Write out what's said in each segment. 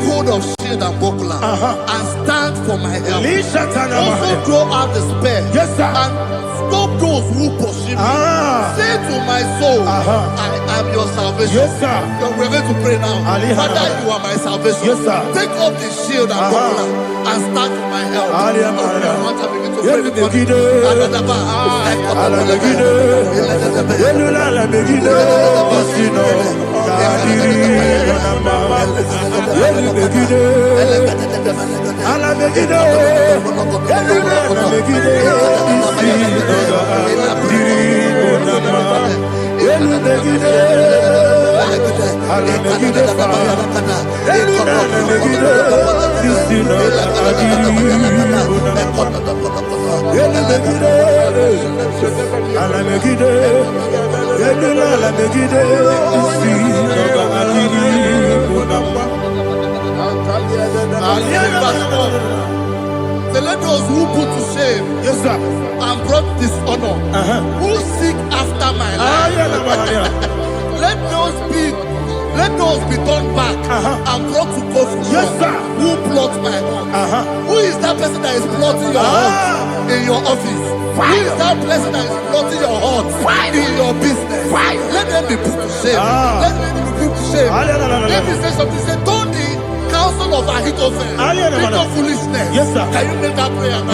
take hold of shield and buckler and stand for my help. Also throw out despair and stop those who pursue me. Say to my soul, I am your salvation. We're going to pray now. Father, you are my salvation. Take up the shield and buckler and stand for my help. So let those who put to shame and brought dishonor, who seek after my life, let those be turned back and brought to confusion. Who plot my heart? Who is that person that is plotting your heart in your office? Who is that person that is plotting your heart in your business? Let them be put to shame. Let them be put to shame. Let me say something. Say, don't the counsel of Ahithophel, think of foolishness. Can you make that prayer now?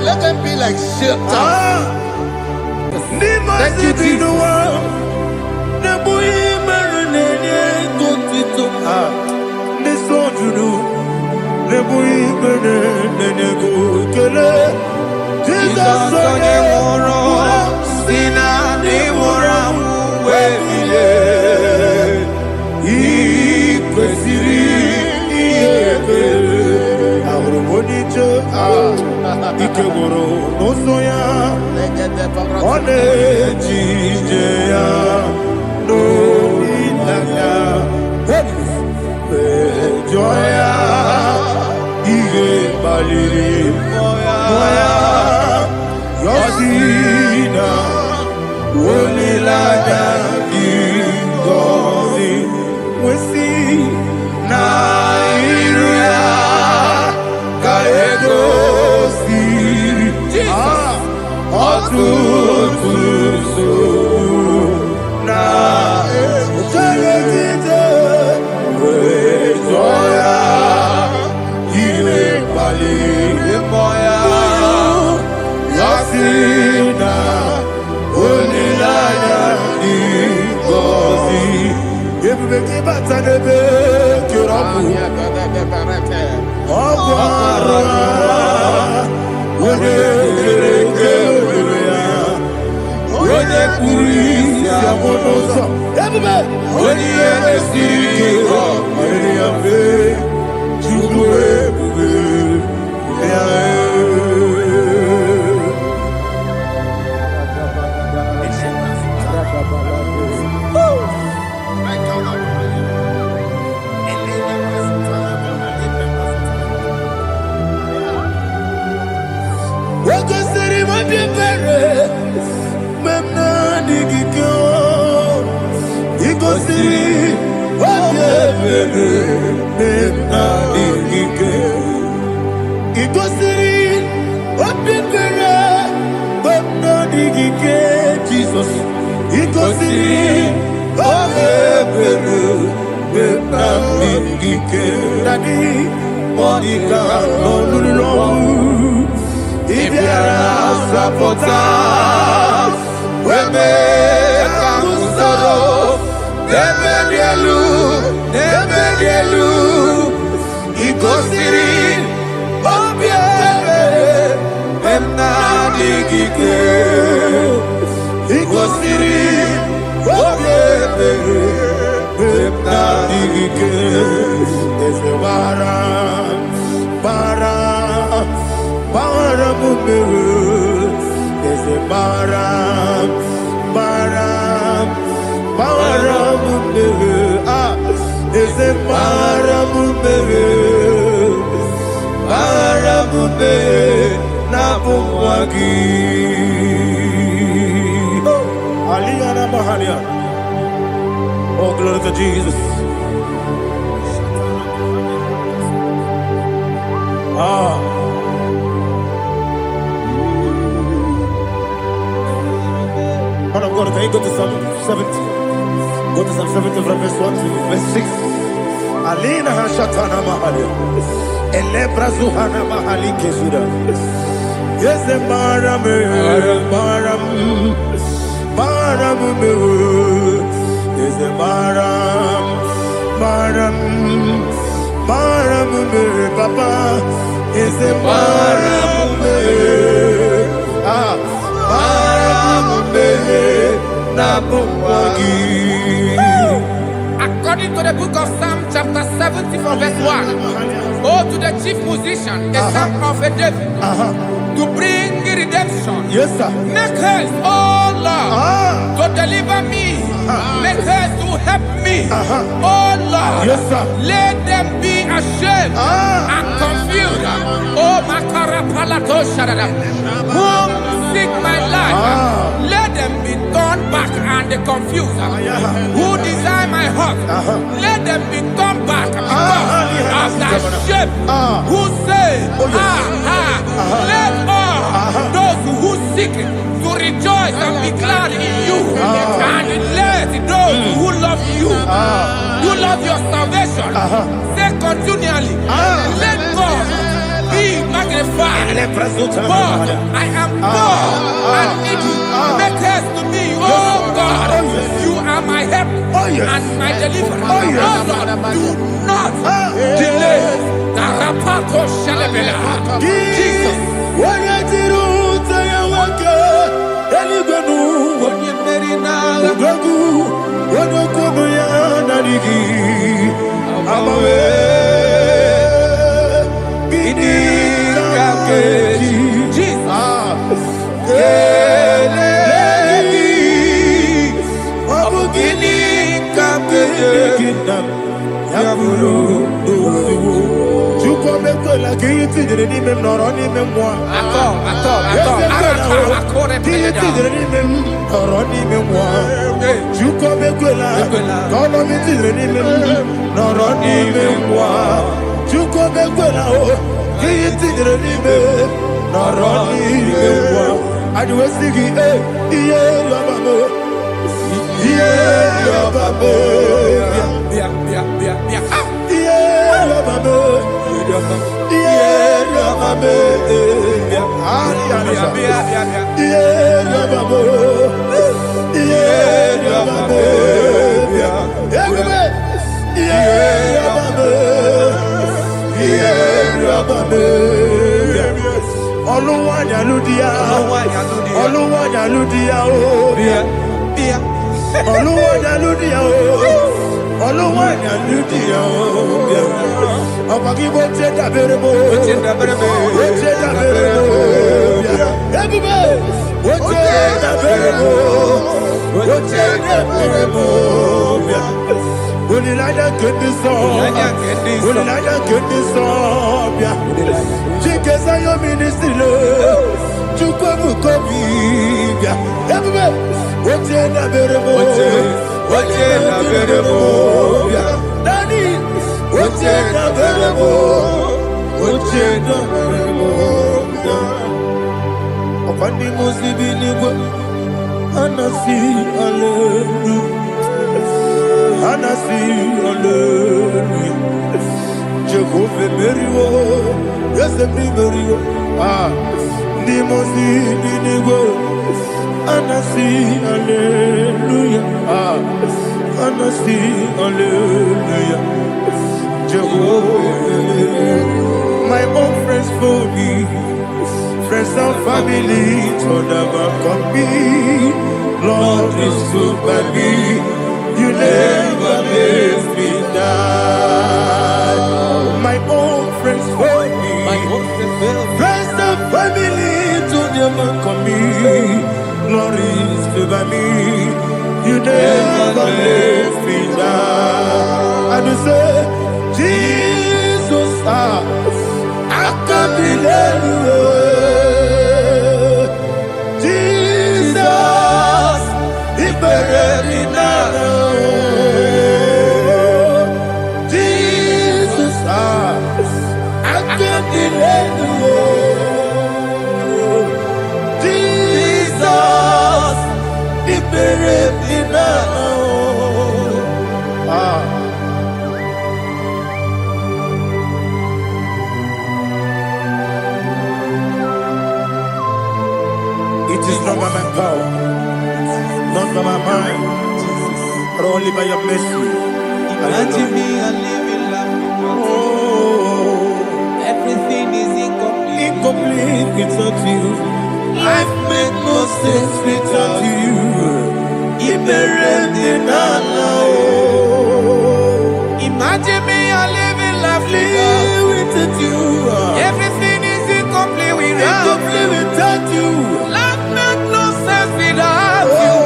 Let them be like shelter. Thank you, Jesus. Ikegoro nosoya one jijeya no ilaya joya ige baliri moya yosina olilaya igozi wesi na iruya kaego Iko siri, Ike Daddy Monica Lolulu Ibiara Sapota Weme Kamusoro Nebedielu Igosiri Obiebe Emna Digike Igosiri Obiebe Emna Digike Eze Bara Mumere Eze Bara Mumere Eze Bara Mumere Nabumwagi Aliyana Mahalia. Oh, glory to Jesus. Man of God, can you go to Psalm 70? Go to Psalm 70 from verse 1 to verse 6. Alina Hashatana Mahalia. Elebra Zuhana Mahali Kesuda. Yes, the Baram. Yes, the Baram. Papa. Yes, the Baram. According to the book of Psalm chapter 70 from verse 1, oh, to the chief musician, a psalm of a David, to bring redemption. Yes, sir. Make haste, oh Lord, to deliver me. Make haste to help me. Oh Lord, Yes, sir. let them be ashamed and confused. Oh, Makara Palato Shadada, whom seek my life, let them be turned back and confused. Who desire my heart, let them be turned back because of that shape. Who say, let all those who seek to rejoice and be glad in you, and let those who love you, who love your salvation, say continually, let God be magnified. God, I am poor and needy. Make haste to me, oh God. You are my help and my deliverer. Oh Lord, do not delay. Tarapato Shalabela. Jesus. Anasi, hallelujah. Jehovah Merio, yes, the Merio. Nimosi, Ninigo. Anasi, hallelujah. Anasi, hallelujah. Jehovah, my own friends for me, friends and family, told never come me. Lord is good by me, you never leave me down. My own friends for me, friends and family, told never come me. Lord is good by me, you never leave me down. And you say, Jesus, I can't believe you. Jesus, He buried me now. Jesus, I can't believe you. Jesus, He buried me now. It is not by my power, not by my mind, but only by your mercy. Imagine me a living life. Oh, Everything is incomplete. incomplete without you. Life makes no sense without you. Imagine me a living life. Live without you. Everything is incomplete Incomplete without you. Life makes no sense without you.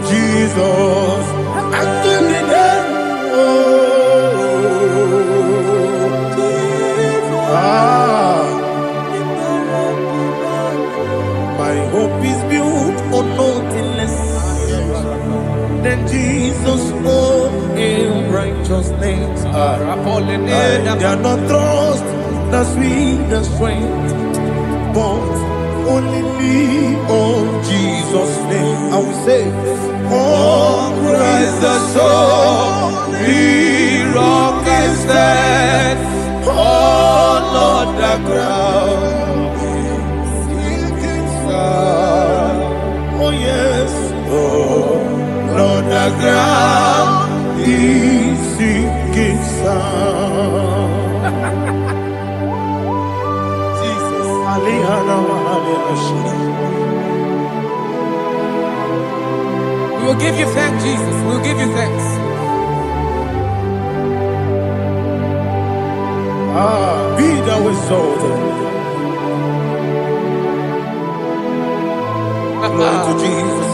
Jesus, I couldn't my hope is built on nothing less than Jesus' own righteousness. They are not trust the sweetest strength, but only lean on Jesus' name. I will say, on Christ the solid rock is set, all on the ground sinking sun. Oh yes, all on the ground is sinking sun. Jesus, We will give you thanks, Jesus. We will give you thanks. Be thou exalted. Glory to Jesus.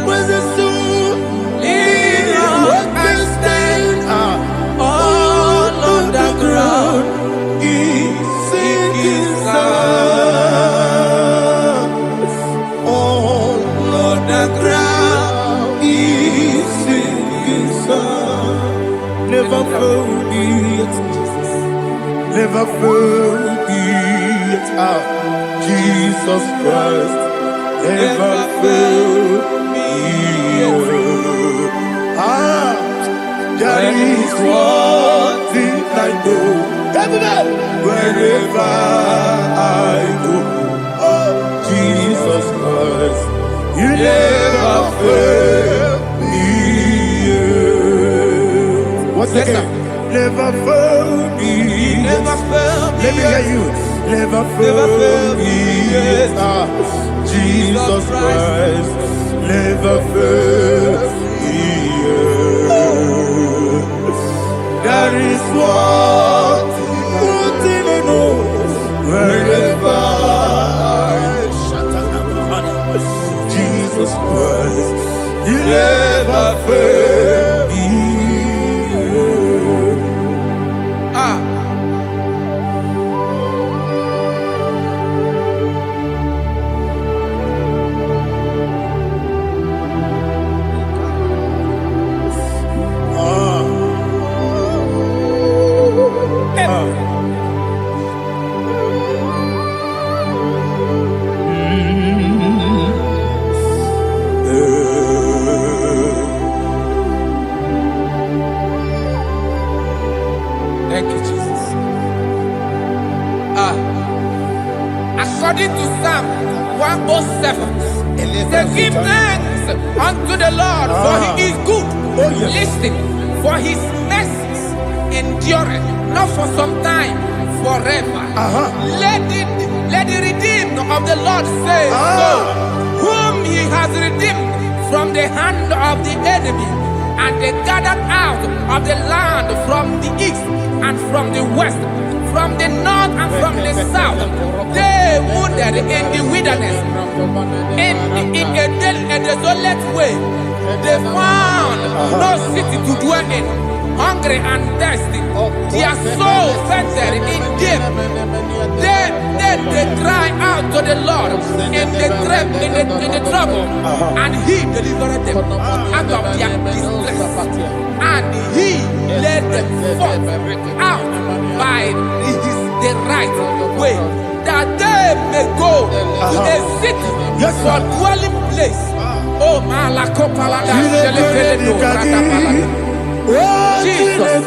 Was it so? What can stand all on the ground? Is sinking sun. All on the ground is sinking sun. Never forget, never forget Jesus Christ. Never forget. There is one thing I know. Wherever I go, oh Jesus Christ, you never fail me. What's the name? Never fail me. Never fail me. Let me hear you. Never fail me. Jesus Christ, never fail me. There is one thing I know. Wherever Jesus Christ, you never fail me. According to Psalm 107, they give thanks unto the Lord, for he is good. Oh, yes. Listen, for his mercies endureth, not for some time, forever. Let the redeemed of the Lord say so, whom he has redeemed from the hand of the enemy, and they gathered out of the land from the east and from the west, from the north and from the south. They wandered in the wilderness, in a desolate way. They found no city to dwell in, hungry and thirsty. Their soul fainted in deep. Then they cry out to the Lord in the trouble, and he delivered them out of their distress, and he led them forth out by the right way, that they may go to a city for dwelling place. Oh, Malakopalada, Jesus.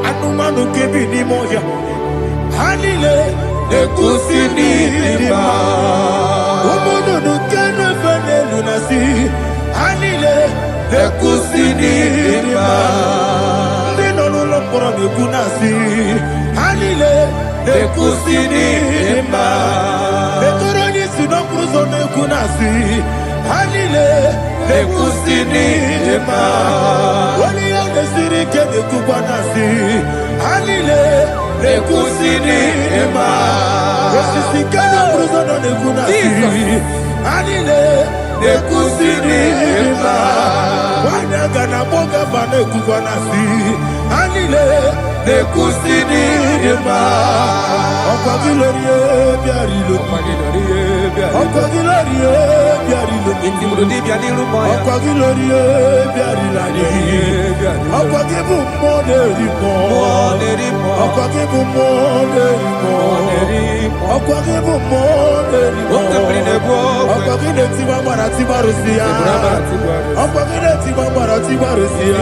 Anumanu kebi ni moya Hanile Nekusini lima Umudu nukene fene lunasi Hanile Nekusini lima Nino nulopora nukunasi Hanile Nekusini lima Netoroni sinokruzo nekunasi Hanile Nekusini lima Wali ya nesiri kene kubanasi Hanile Nekusini lima Wesisi kene kruzo nekunasi Hanile Nekusini lima Wanaga na boga bane kubanasi Hanile Nekusini lima Okwa gilorie biarilo Okwa gilorie biarilo Okwa gilorie biarilani Okwa gibu moderimo Okwa gibu moderimo Okwa gibu moderimo Okwa gileti mamara tibarusia Okwa gileti mamara tibarusia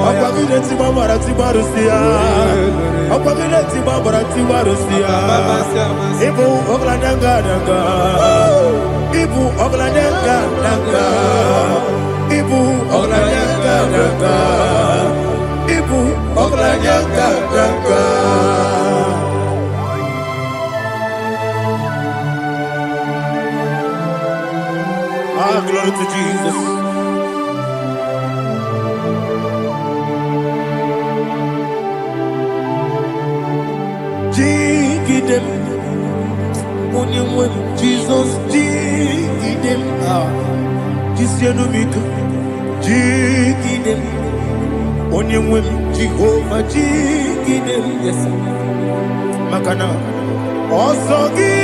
Okwa gileti mamara tibarusia Okwa gileti mamara tibarusia Ibu oglanyanga nanga Ibu oglanyanga nanga Ibu oglanyanga nanga Ibu oglanyanga nanga Glory to Jesus. Jigidem, Jesus, jigidem, Jisianumika, jigidem, Onyemwem, Jehovah, jigidem, yes, Makana, Osogi,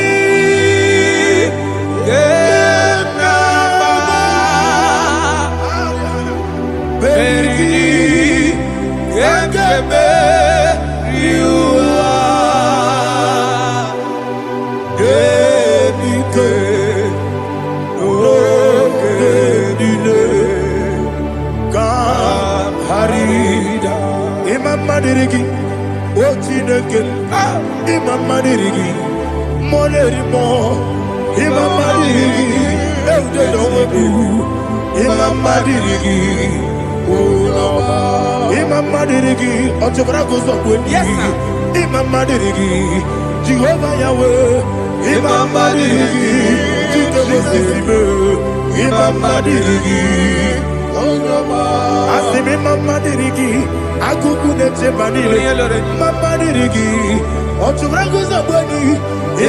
Madirigi, Ochineke, Imam Madirigi, Monerimo, Imam Madirigi, Eudedobu, Imam Madirigi, Imam Madirigi, Ochobragos of Winnie, Imam Madirigi, Jehovah Yahweh, Imam Madirigi, Imam Madirigi, Asimi Mama Dirigi, Akuku Neche Manile, Mama Dirigi, Ochurango Zabani,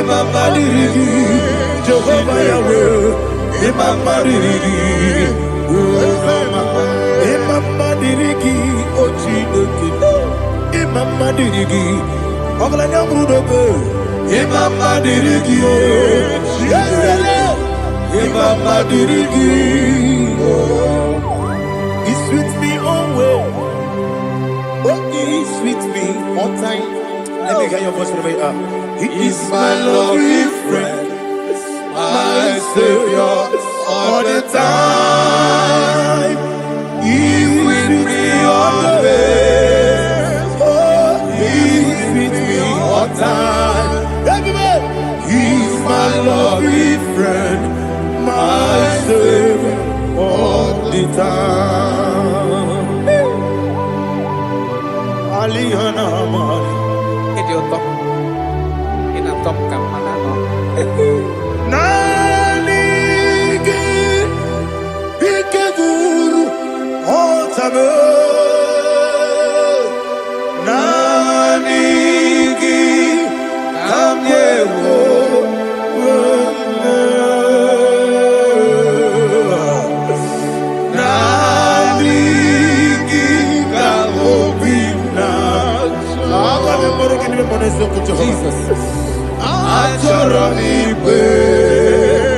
Mama Dirigi, Jehovah Yahweh, Mama Dirigi, Mama Dirigi, Ochineke, Mama Dirigi, Oglanya Brudobe, Mama Dirigi, Mama Dirigi, He's with me always. Oh, he's with me all time. Let me hear your voice from the He is my lovely friend, my Savior all the time. mame nanigi kamyewo nanigi kamobina akame moroki ni moneso kucho Jesus achoroni bereki.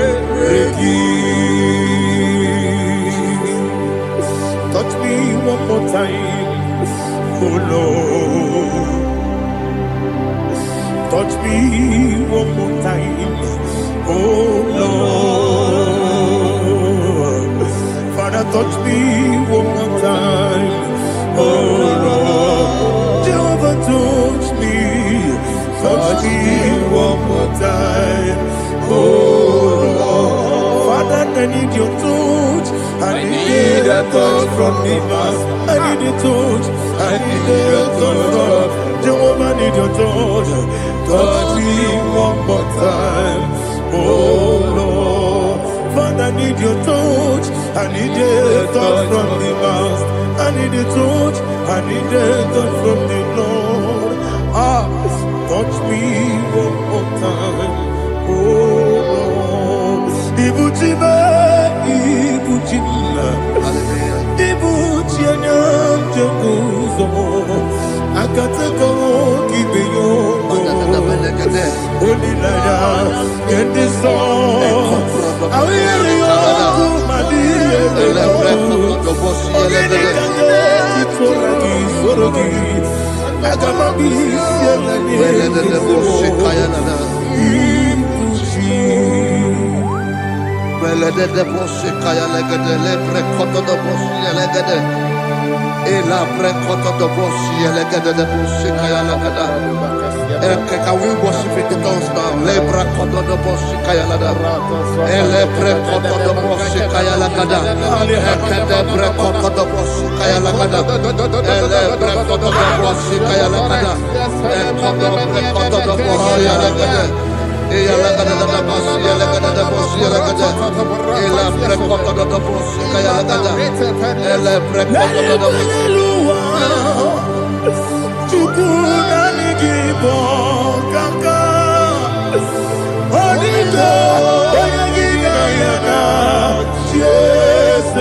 Touch me one more time, oh Lord. Touch me one more time, oh Lord. Father, touch me one more time, oh Lord. Jehovah, touch me one more time, oh Lord. Father, I need your touch. I need a touch from the mass. I need a touch. I need a touch from Jehovah. I need your touch. Touch me one more time, oh Lord. Father, I need your touch. I need a touch from the mass. I need a touch. I need a touch from the Lord. Touch me one more time, oh Lord. Ibuchima, Ibuchima, Ibuchina, Jeruzo, Akatako, Kibeyo, Olilaya, get this song. I will you, Madia, Can we worship in the tongues now? Lebra koto do boshi kaya lada. Elebre koto do boshi kaya lada. Elebre koto do boshi kaya lada. Elebre koto do boshi kaya lada. Elebre koto do boshi lada. Eya lada da boshi lada da boshi lada. Elebre koto do boshi kaya lada. Elebre koto do boshi. IGBO kaka Onito Oyagina yana Yes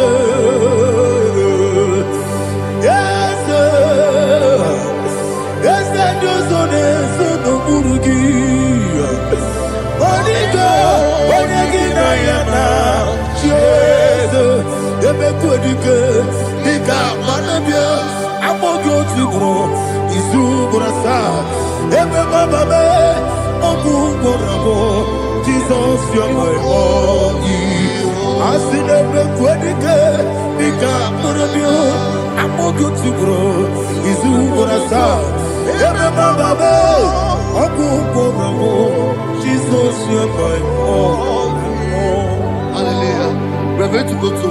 Yes Yes Josone Sono Burugi Onito Oyagina yana Yes Ebe Kodike Ika Manabia Amogo Tibro Izubrasa, Ebe Bababe, Ogugorabo, Jesus, you're my all. Asinebe Kwedike, Nika Murabio, Amogo Tibro, Izubrasa, Ebe Bababe, Ogugorabo, Jesus, you're my all. Hallelujah. We're going to go to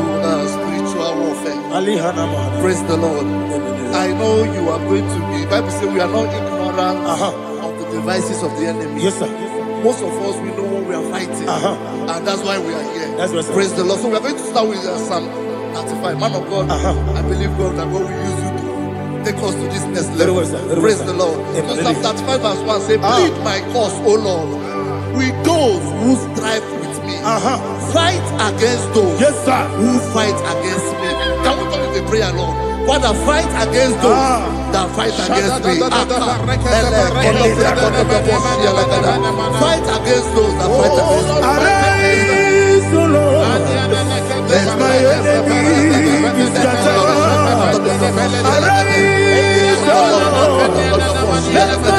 spiritual warfare. Praise the Lord. I know you are going to be. Bible says we are not ignorant of the devices of the enemy. Yes, sir. Most of us, we know what we are fighting, and that's why we are here. That's right, sir. Praise the Lord. So we are going to start with Psalm 35. Man of God, I believe God that God will use you to take us to this next level. Praise the Lord. So Psalm 35 verse 1 say, plead my cause, O Lord, with those who strive with me. Fight against those who fight against me. Can we come with the prayer, Lord? Father, fight against those that fight against me. Fight against those that fight against me. Arise, O Lord, let my enemy be scattered. Arise, O Lord, let my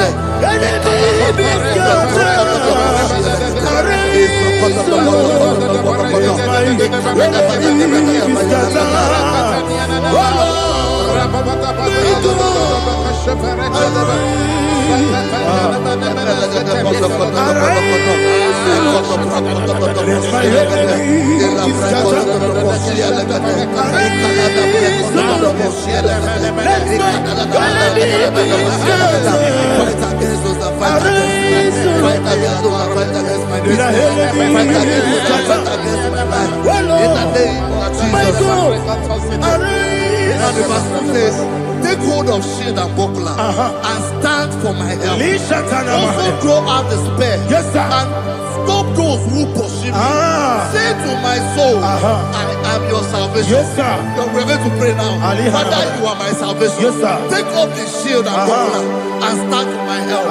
enemy be scattered. Arise, O Lord, let my enemy be scattered. Oh Lord, And the verse 2 says, take hold of shield and buckler and stand for my help. Also throw out the spear and stop those who pursue me. Say to my soul, I am your salvation. You're ready to pray now. Father, you are my salvation. Take up the shield and buckler and stand for my help.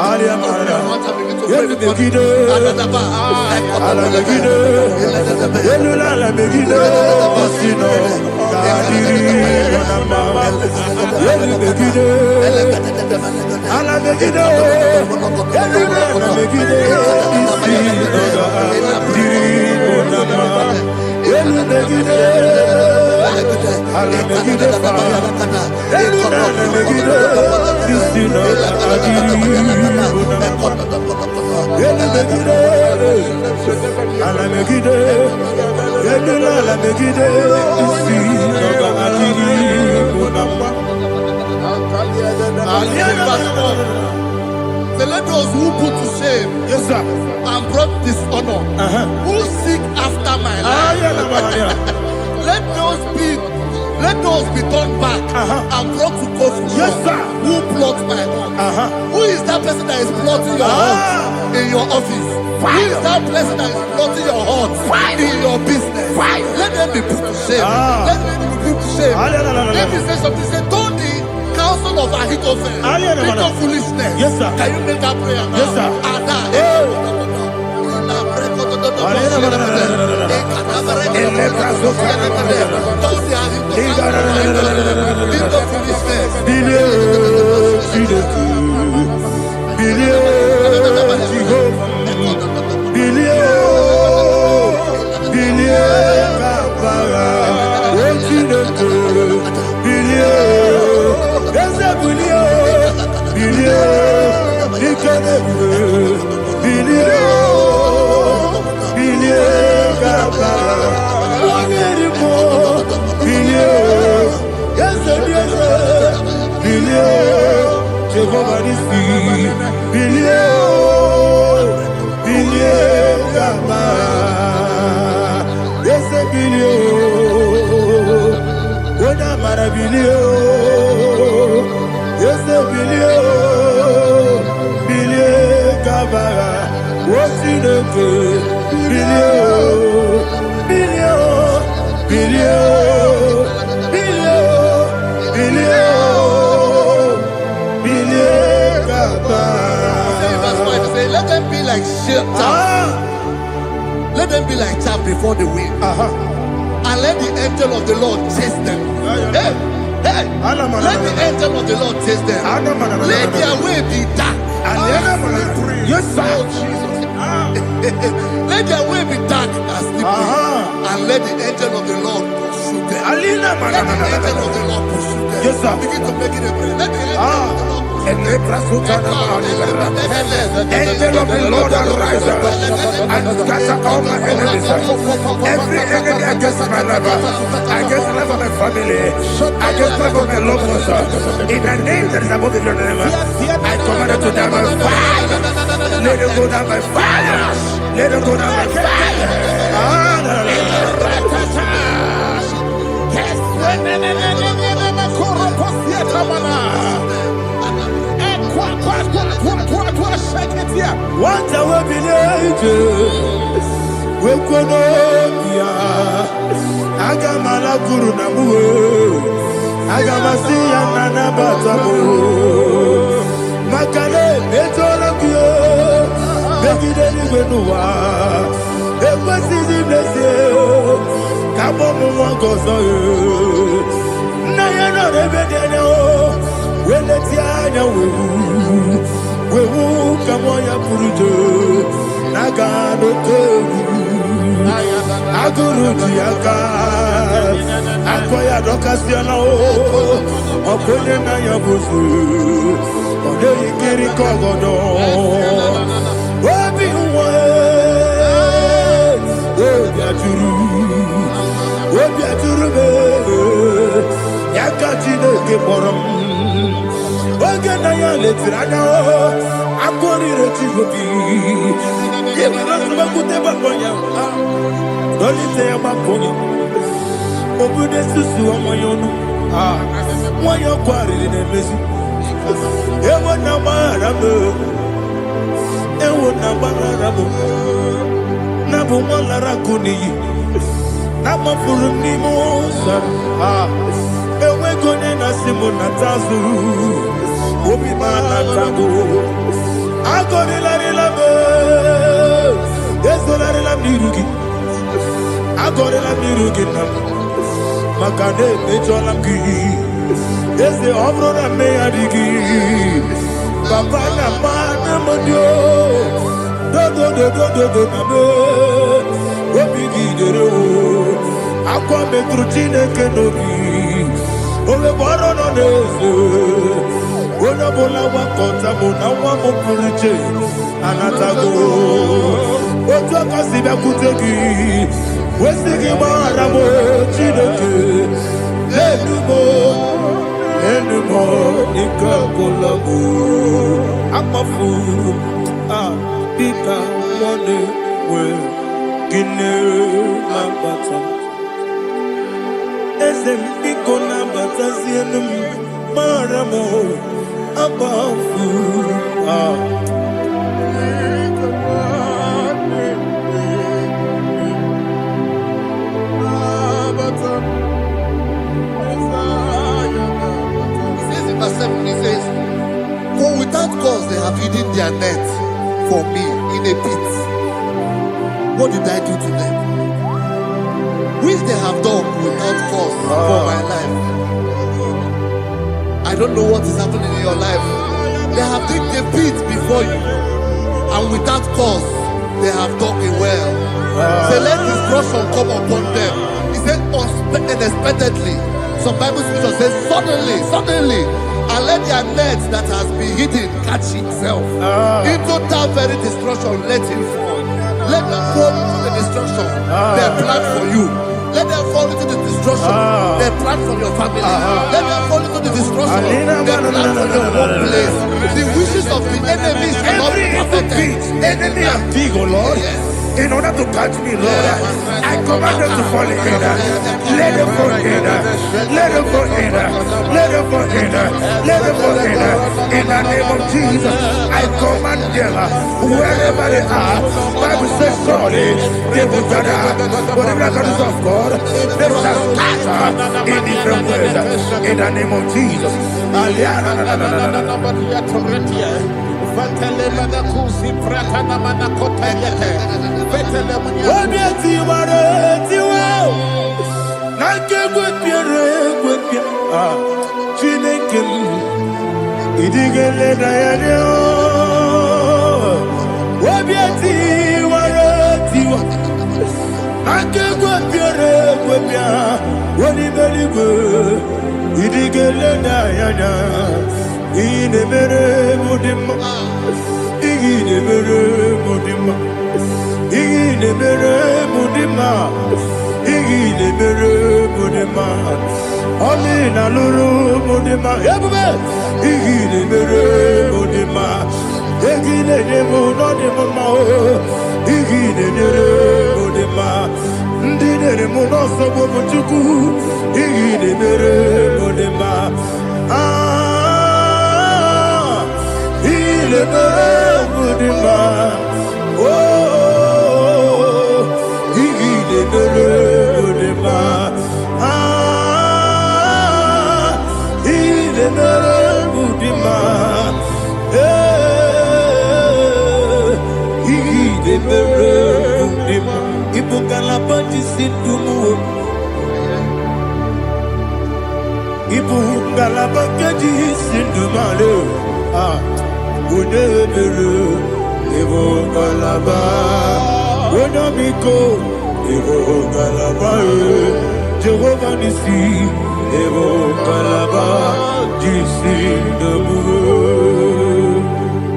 So let those who put to shame and brought dishonor, who seek after my life, let those be turned back and brought to court who plot my home. Who is that person that is plotting your heart in your office? Who is that person that is plotting your heart in your business? Let them be put to shame. Let them be put to shame. Let me say something. Say, don't the counsel of Ahithophel think of foolishness. Can you make that prayer now? Yes, sir. Let them be like chaff. Let them be like chaff before the wind. And let the angel of the Lord chase them. Hey, let the angel of the Lord chase them. Let their way be dark. Yes, sir. Let their way be dark and slippery. And let the angel of the Lord pursue them. Let the angel of the Lord pursue them. Yes, sir. Begin to make it a prayer. Let the angel of the Lord. Angel of the Lord arise and scatter all my enemies. Every enemy against my life, against the life of my family, against the life of my loved ones. In the name that is above your name, I command it to die by fire. Let it go down by fire. Let it go down by fire. What I will be we Wekonomia Agamala Guru Namu Agamasia Nana Batamu Makale Betorokio Begideni Wenua Ekwasizi Blessio Kabomu Wangozo Nayano Rebedeno Weletianya Wewu Kamoya Purujo Nagano Tewu Aguru Diaka Akoya Dokasiana Okonye na Yabusu Ode Ikiri Kogodo Obi Uwe Obi Aturu Yakachine Kemoram Ogana ya letirana Akori Rechivobi Yebana Kuteba Konya Dolite ya Makonya Obude Susu Amoyono Why you quarry in a messy? You want no marabo. You want no marabo. Nabu Malara Kuni. Nama Furuni Mosa. Ewe Gone Nasimuna Tazu. Obi Mana Tago. Agoni Larilabe. Yes, Larila Mirugi. Agoni La Mirugi. Makane Mejola Ki. Yes, the Obrona Mayadigi. Papa Namana Modio. Do Nabe. Obigi Dero. Aqua Metrutine Kenobi. Ole Barono Nezo. Ona Bola Wakota Mona Wamopuriche. Anatago. Otua Kasiba Kutegi. Wesigi Maramo Chineke. Enumo Nikakolabu. Amafu. Pika Mone We Gine Lambata. Esem Piko Lambata Zienum Maramo Abafu. He says, for without cause they have hidden their net for me in a pit. What did I do to them? Which they have done without cause for my life. I don't know what is happening in your life. They have digged a pit before you, and without cause they have dug a well. Say, let destruction come upon them. He said, unexpectedly. Some Bible scripture says, suddenly, and let their net that has been hidden catch itself. Into that very destruction, let it fall. Let them fall into the destruction they plan for you. Let them fall into the destruction they plan for your family. Let them fall into the destruction they plan for your workplace. The wishes of the enemies are not perfected. Enemy of big, oh Lord. Yes. In order to catch me, Lord, I command them to fall in. Let them fall in. Let them fall in. Let them fall in. Let them fall in. In the name of Jesus, I command them wherever they are. Bible says surely they will gather. But the miracles of God, they shall scatter in different ways. In the name of Jesus. Jehovah Nissi, Evo Kalaba, Jisi Dabu,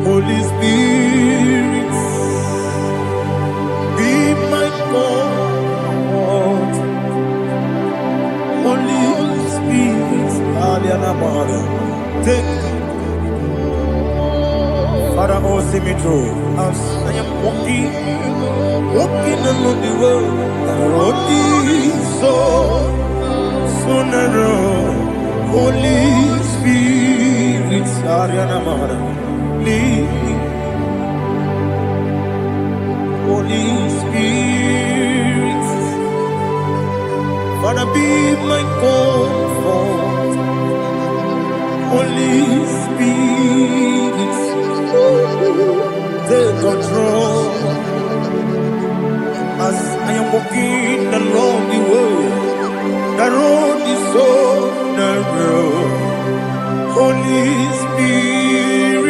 Holy Spirit, be my God, Holy Spirit, Aliana Mara, take Father, oh, see me through. As I am walking along the road, so narrow. Holy Spirit, Ariana Mahara, lead me. Holy Spirit, Father, be my comfort. Holy Spirit, take control as I am walking along the road. The road is so narrow. Holy Spirit,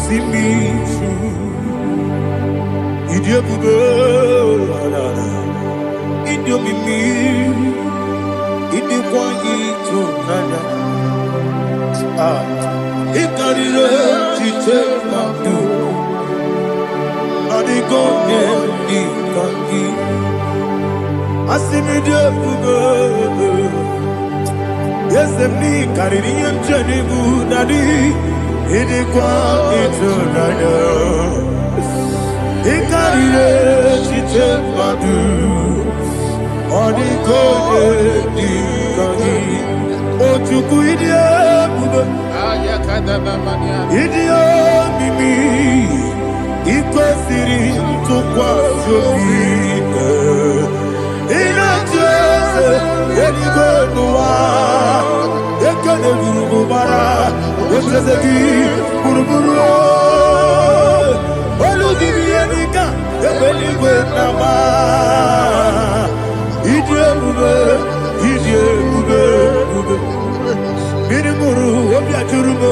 see me through. Idiobube, Idiobimi, Idikwanyi Tunanya. Ikarire Chite Mabdu, Adigonye Ikanyi. Asimidiyobube. Yes, me carrying Jenny Budadi, Idikwa Itunanya. Ikarire Chite Mabdu, Adigonye Ikanyi. Ochuku Idiobube. Idio mimi ikwesiri ntụkwasị obi ịna-echeze eluigwe n'ụwa ekele gburugburu gbara echeze gị gburugburu olu gị bụ ihe dịka ebe eluigwe na-agba ịdị ebube ịdị ebube ebube. Mmiri ṅụrụ obi ajụrụ m,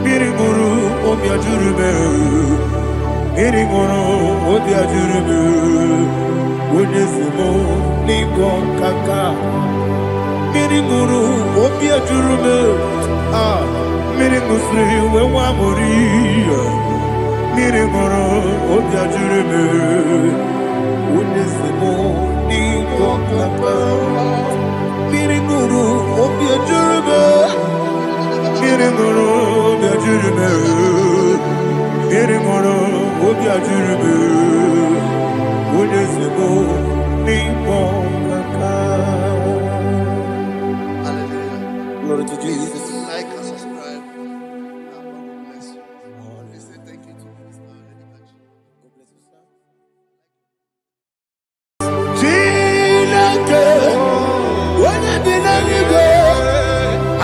mmiri ṅụrụ obi ajụrụ m, mmiri ṅụrụ obi ajụrụ m, onye si m n'ịgọ nkaka. Mmiri ṅụrụ obi ajụrụ m, mmiri ṅụsịrị uwe nwa amụrụ. Mmiri ṅụrụ obi ajụrụ m, onye si m n'ịgọ nkaka. Mmiri ṅụrụ obi ajụrụ m, mmiri ṅụrụ obi ajụrụ m, mmiri ṅụrụ obi ajụrụ m, onye si m n'ịkpọ nkaka. Glory to Jesus. Like and subscribe. God bless you. Please say thank you to Mr. Edikachi. God bless you, sir. Chineke, onye bi n'eluigwe,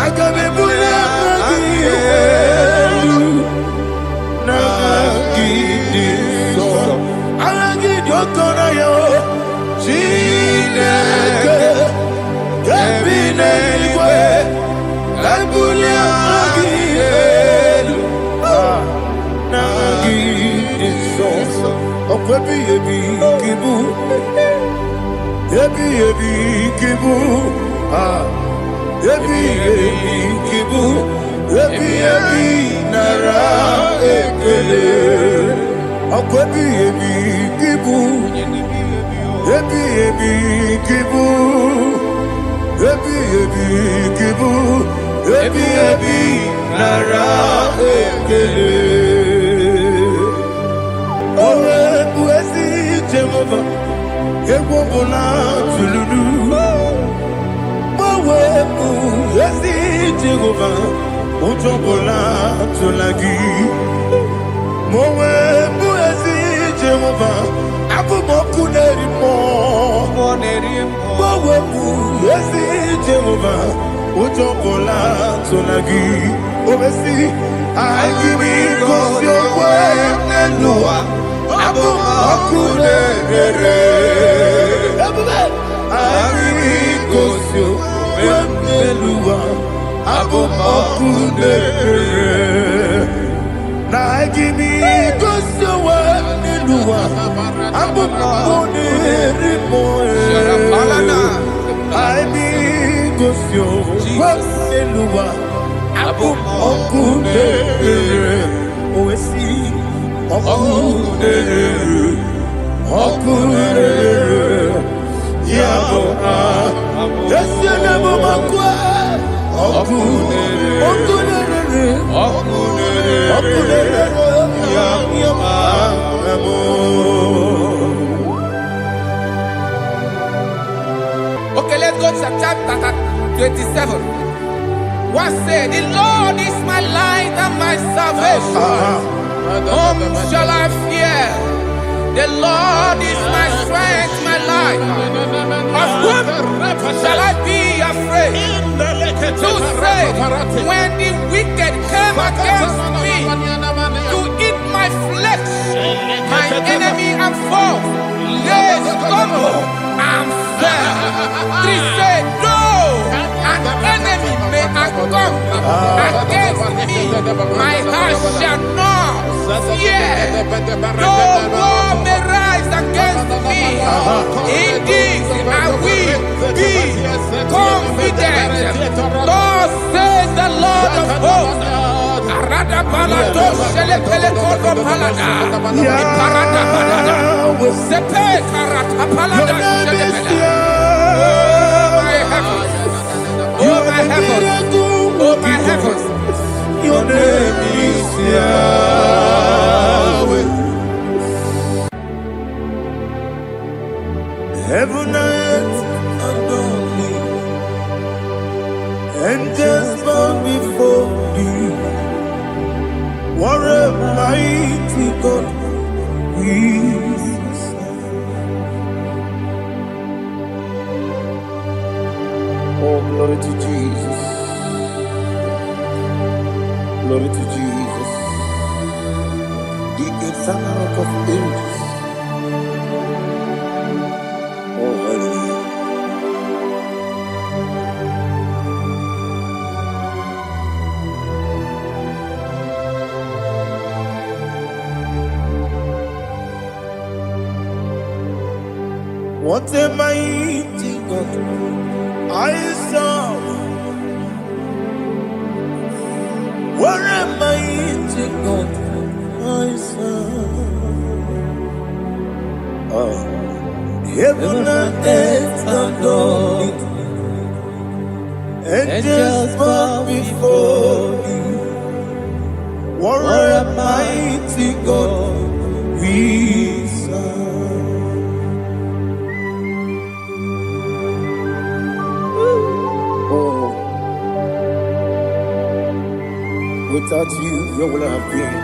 aga m ebuli aha gị elu, n'aha gị dị nsọ. Aha gị dị oke ọnụahịa, Chineke, nke bi n'eluigwe, ka ebuli aha gị elu, n'aha gị dị nsọ. Ọkwa ebighị ebi ka ị bụ. Ebi ebi kibu, ebi ebi kibu, ebi ebi nara ekele. Ọkọ ebi ebi kibu, ebi ebi kibu, ebi ebi kibu, ebi ebi nara ekele. Owe buezi Jehova. Egwu ọbụla tụlụrụ gbawepụ ezi Jehova, ụjọ ọbụla tụla gị. Ma o wepụ ezi Jehova, abụmọkụ na-eri mmụọ. Gbawepụ ezi Jehova, ụjọ ọbụla tụla gị. O mesi anyị bụ igosi okwe n'elu ụwa, abụmọkụ na-ere. Anyị gosi okwe n'elu ụwa, abụmọkụ na-ere. Na anyị gosi okwe n'elu ụwa, abụmọkụ na-ere mmụọ. Anyị gosi okwe n'elu ụwa, abụmọkụ na-ere. O wesi ọkụ na-ere, ọkụ na-ere. Yabo esi na mo makwa ọkụ na-ere, yabo. Okay, let's go to chapter 27. What said? The Lord is my light and my salvation. Whom shall I fear? The Lord is my strength, my life. Of whom shall I be afraid? To say, when the wicked came against me to eat my flesh, my enemy and foe, they stumble and fell. Three said, no, an enemy may come against me, my heart shall not fear. No war may rise against me. Indeed, I will be confident. Thus says the Lord of hosts. Oh my heavens, oh my heavens, your name is Yahweh. Heaven and earth adore thee, angels bow before thee. What a mighty God we serve. Oh, glory to Jesus. Glory to Jesus. The eternal rock of ages. Oh, hallelujah. What a mighty God I serve. What a mighty God I serve. Heaven and earth adore it, angels bow before you. What a mighty God we serve. Without you, where would I have been?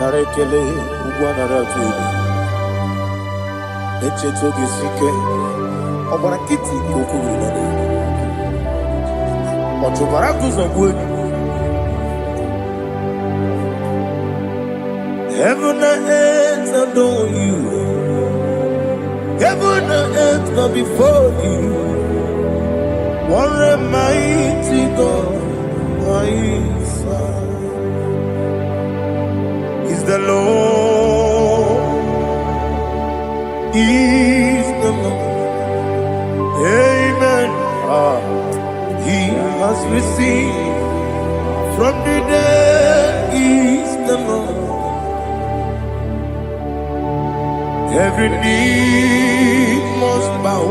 Narekele, Ugwanaratu, Echetoge Sike, Obarakiti, Kokuri, Otobarakus of wood. Heaven and earth adore you. Heaven and earth bow before you. What a mighty God I serve. Is the Lord, is the Lord. Amen. He has received from the dead, is the Lord. Every knee must bow.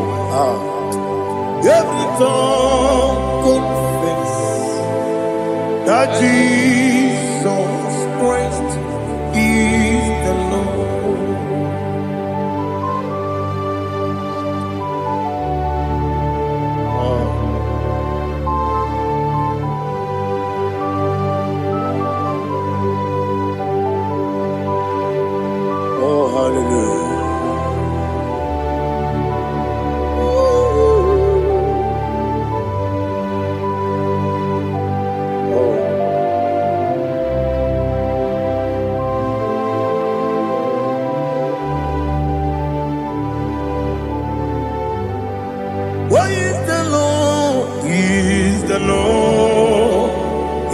Every tongue confess that Jesus Christ is the Lord. Oh, hallelujah. What is the Lord? Is the Lord?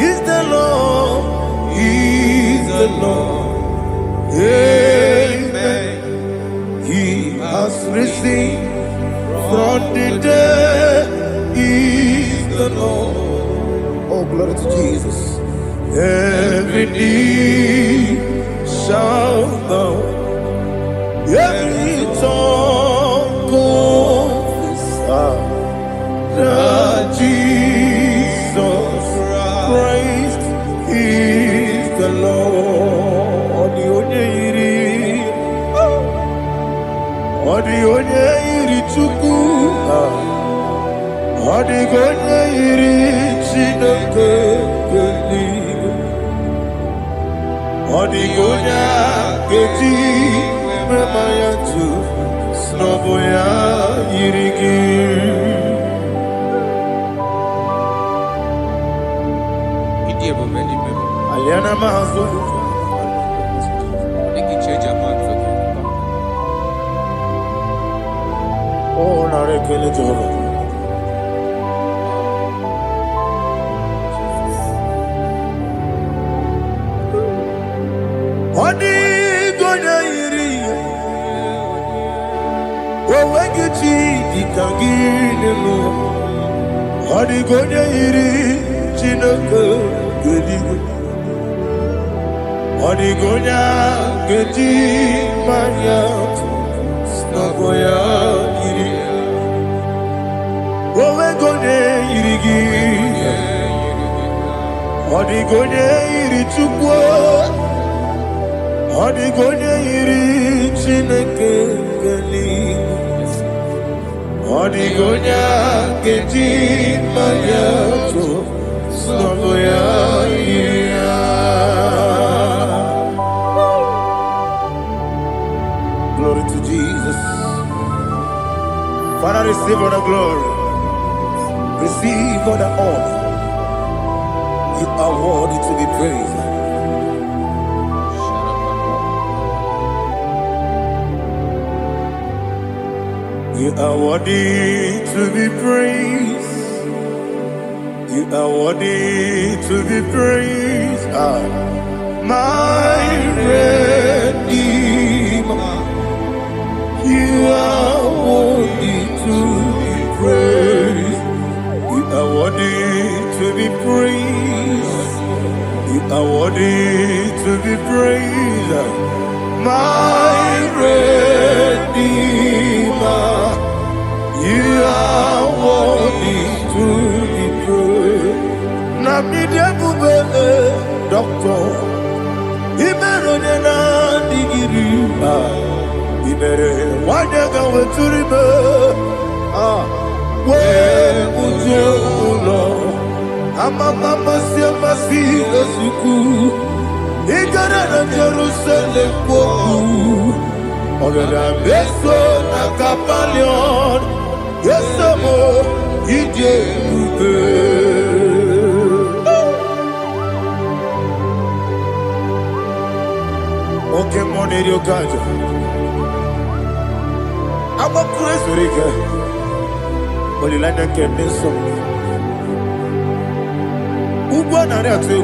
Is the Lord? Is the Lord? Amen. He has risen from the dead. Is the Lord? Oh, glory to Jesus. Every knee shall bow. Every tongue confess that Jesus Christ is the Lord. The only Chukwu. Odigonya iri chineke geligo. Odigonya keji memaya tu snoboya irigi. Aliana mahazo. Oh, narekele Jehovah. Odigonya iri Wawagiti dikagilelu Odigonya iri Chineke geligo. Odigonya geti maya Snagoya iri Wawagonya irigi Odigonya iri chukwa Odigonya iri Chineke geligo. Odigonya geti maya Snagoya iri. Glory to Jesus. Father, receive all the glory. Receive all the honor. You are worthy to be praised. You are worthy to be praised. You are worthy to be praised. My Redeemer. You are worthy to be praised. You are worthy to be praised. You are worthy to be praised. My Redeemer. You are worthy to be praised. Namidebube doctor. Imeronena digiri. Ibere wanyaga weturibe we ujulo amama masi esuku igara na Jerusalem kwoku ogara beso na kapalion yesamo ije ube oke moneri okajo I'm a crazy rigger. But you like that can be so. Who won that too?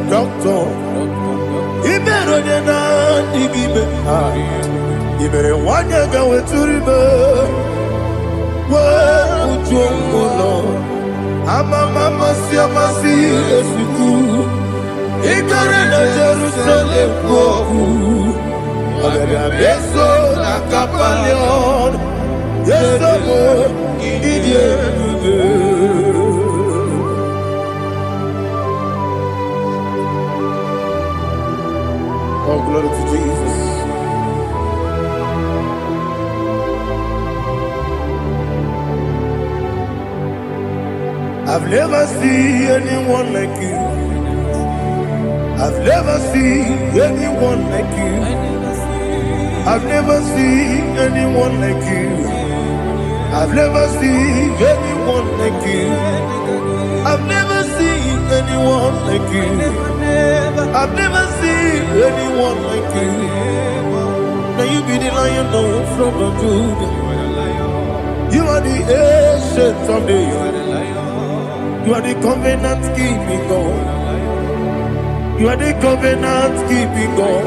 Doctor. He better than I you better want to go to the river. Well, Lord, I'm a mama, see, I'm a see, as you do. He got in Jerusalem, I'm a beso, like a palion. Yes, I'm a idiot. Oh, glory to Jesus. I've never seen anyone like you. I've never seen anyone like you. I've never seen anyone like you. I've never seen anyone like you. I've never seen anyone like you. I've never seen anyone like you. Now you be the Lion from the Judah. You are the ancient of days. You are the covenant keeping God. You are the covenant keeping God.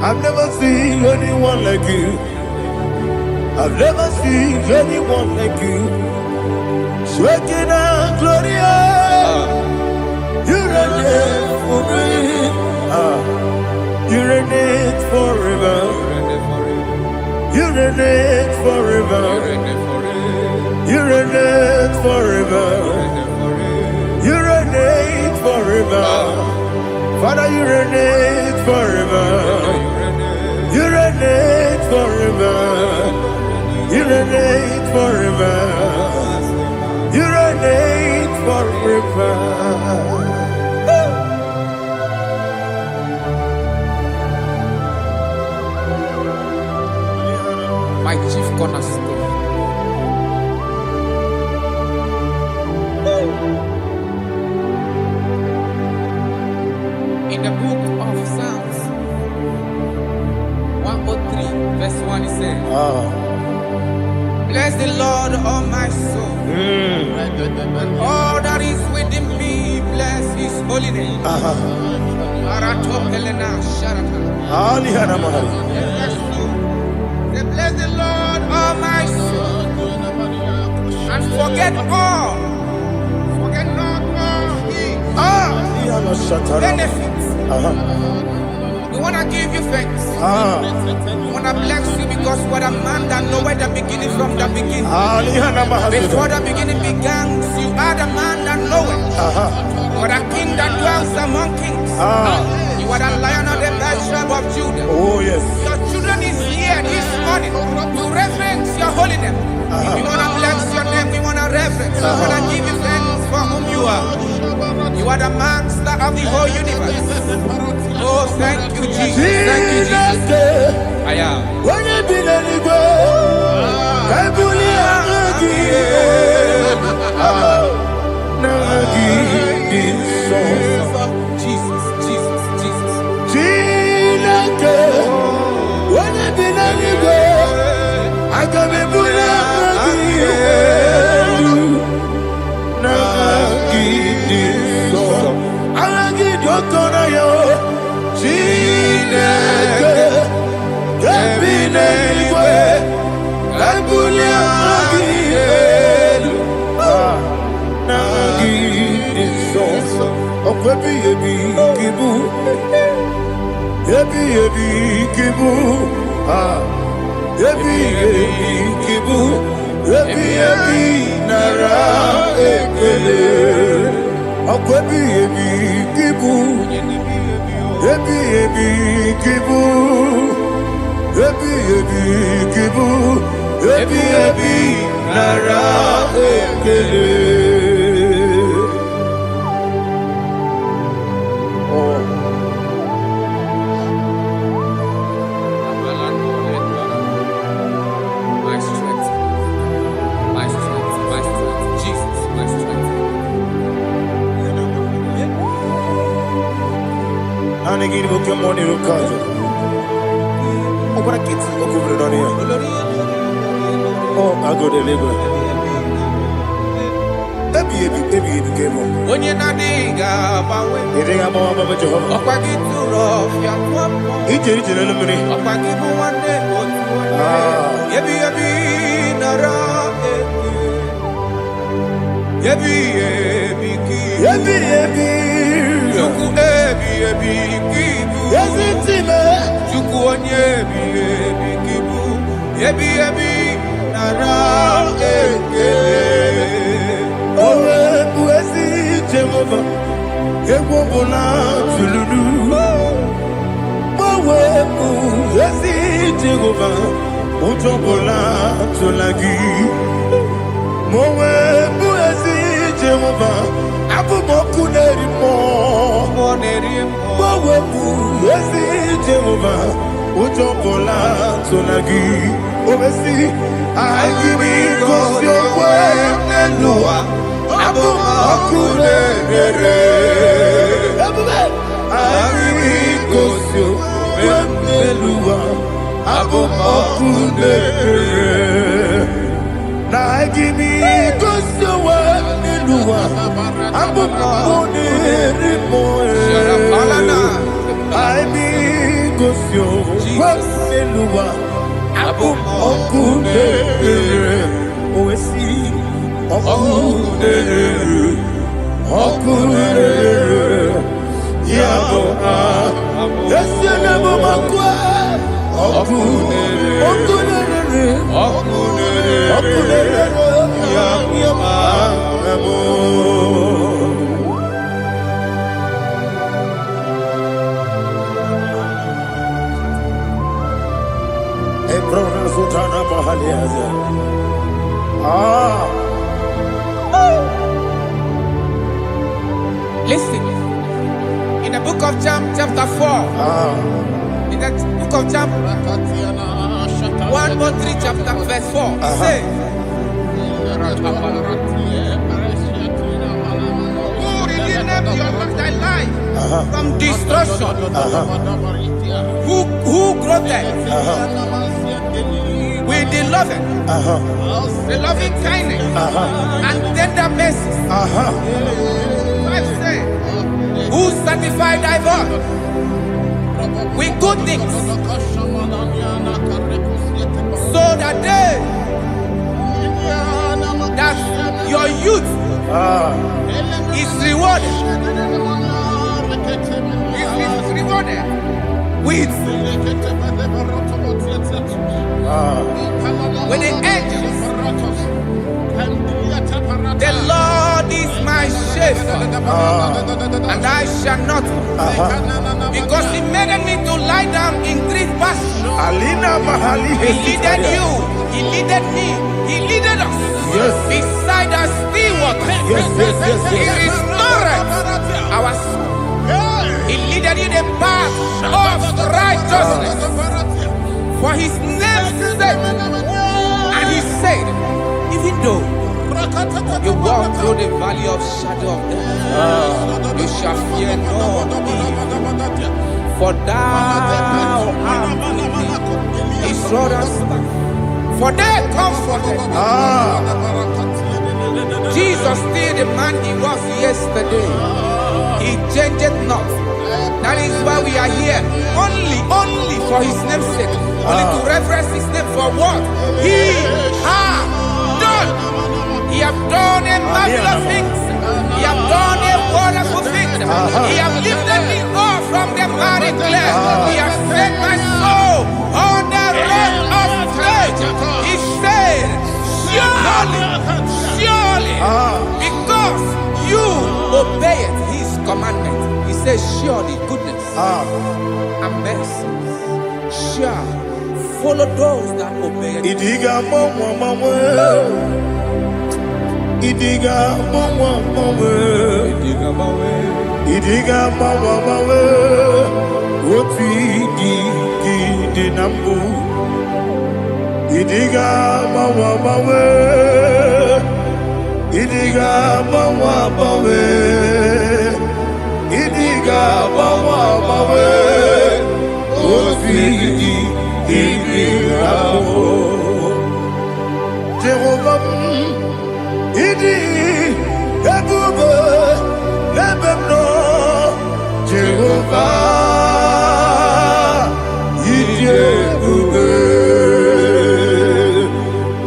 I've never seen anyone like you. I've never seen anyone like you. Shaking and glorious. You reign for me. You reign forever. You reign forever. You reign forever. My chief cornerstone. In the book of Psalms 103, verse 1, it says, bless the Lord, all my soul. All that is within me, bless his holy name. Say, bless the Lord, all my soul, and forget not all his benefits. We want to give you thanks. We want to bless you because what a man that knoweth the beginning from the beginning. Before the beginning began, you are the man that knoweth. For the king that dwells among kings. You are the lion of the tribe of Judah. Oh yes. Your children is here this morning to reverence your holiness. We want to bless your name. We want to reverence. We want to give you thanks for whom you are. You are the master of the whole universe. Oh, thank you, Jesus. Thank you, Jesus. I am. Jesus, Jesus, Jesus. chapter 4. In the book of Job, 1:3 chapter verse 4. It says, who redeemed thy life from destruction? Who groweth with the loving kindness and tender mercies? Who satisfy thy voice with good things, so that your youth is rewarded. Is rewarded with the angels. The Lord is my shepherd, and I shall not, because He made me to lie down in green pastures. He leaded you, He leaded me, He leaded us beside the still waters. He restored our soul. He leaded you the path of righteousness for His name's sake. And He said, even though you walk through the valley of shadow of death, you shall fear no evil, for thou art with me. His rod and staff, for they comforted. Jesus still the man He was yesterday. He changed not. That is why we are here. Only for His name's sake. Only to reference His name for what He has done. He have done a marvelous things. He have done a wonderful thing. He have lifted me up from the miry clay. He has set my soul on the rock of faith. He said, surely, because you obeyed His commandment. He says, surely goodness and mercy shall follow those that obey Him. Idiga mawe woti di nambu. Idiga mawe Idiga mawe Idiga mawe woti di nambu. Jehovah Idi Ebube Ebemno Jehovah Idi Ebube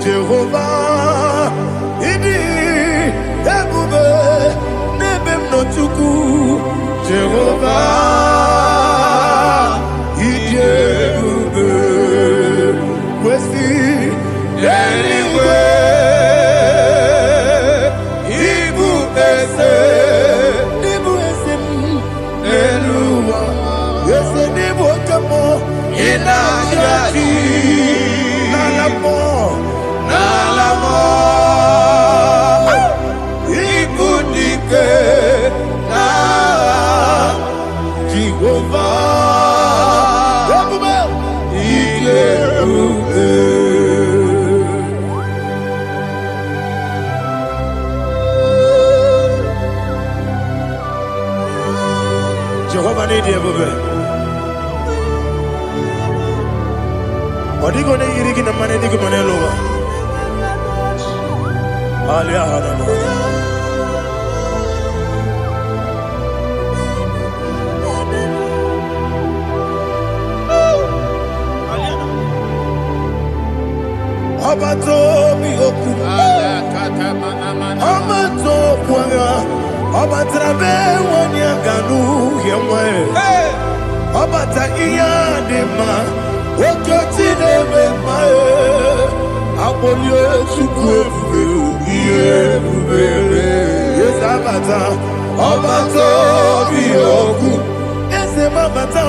Jehovah Idi Ebube Nebemno Chuku Jehovah Idi Ebube Wesi anyway. Jehovah need you, baby. What are you going to get? The money, the money, lower. Abato bihoku, Abato kwanga, Abatrabe wanya ganu yemwe, Abata iya dema, Okoti deme mae, Abolio chukwe iye bubele, yes Abata, Abato bihoku, yes Abata,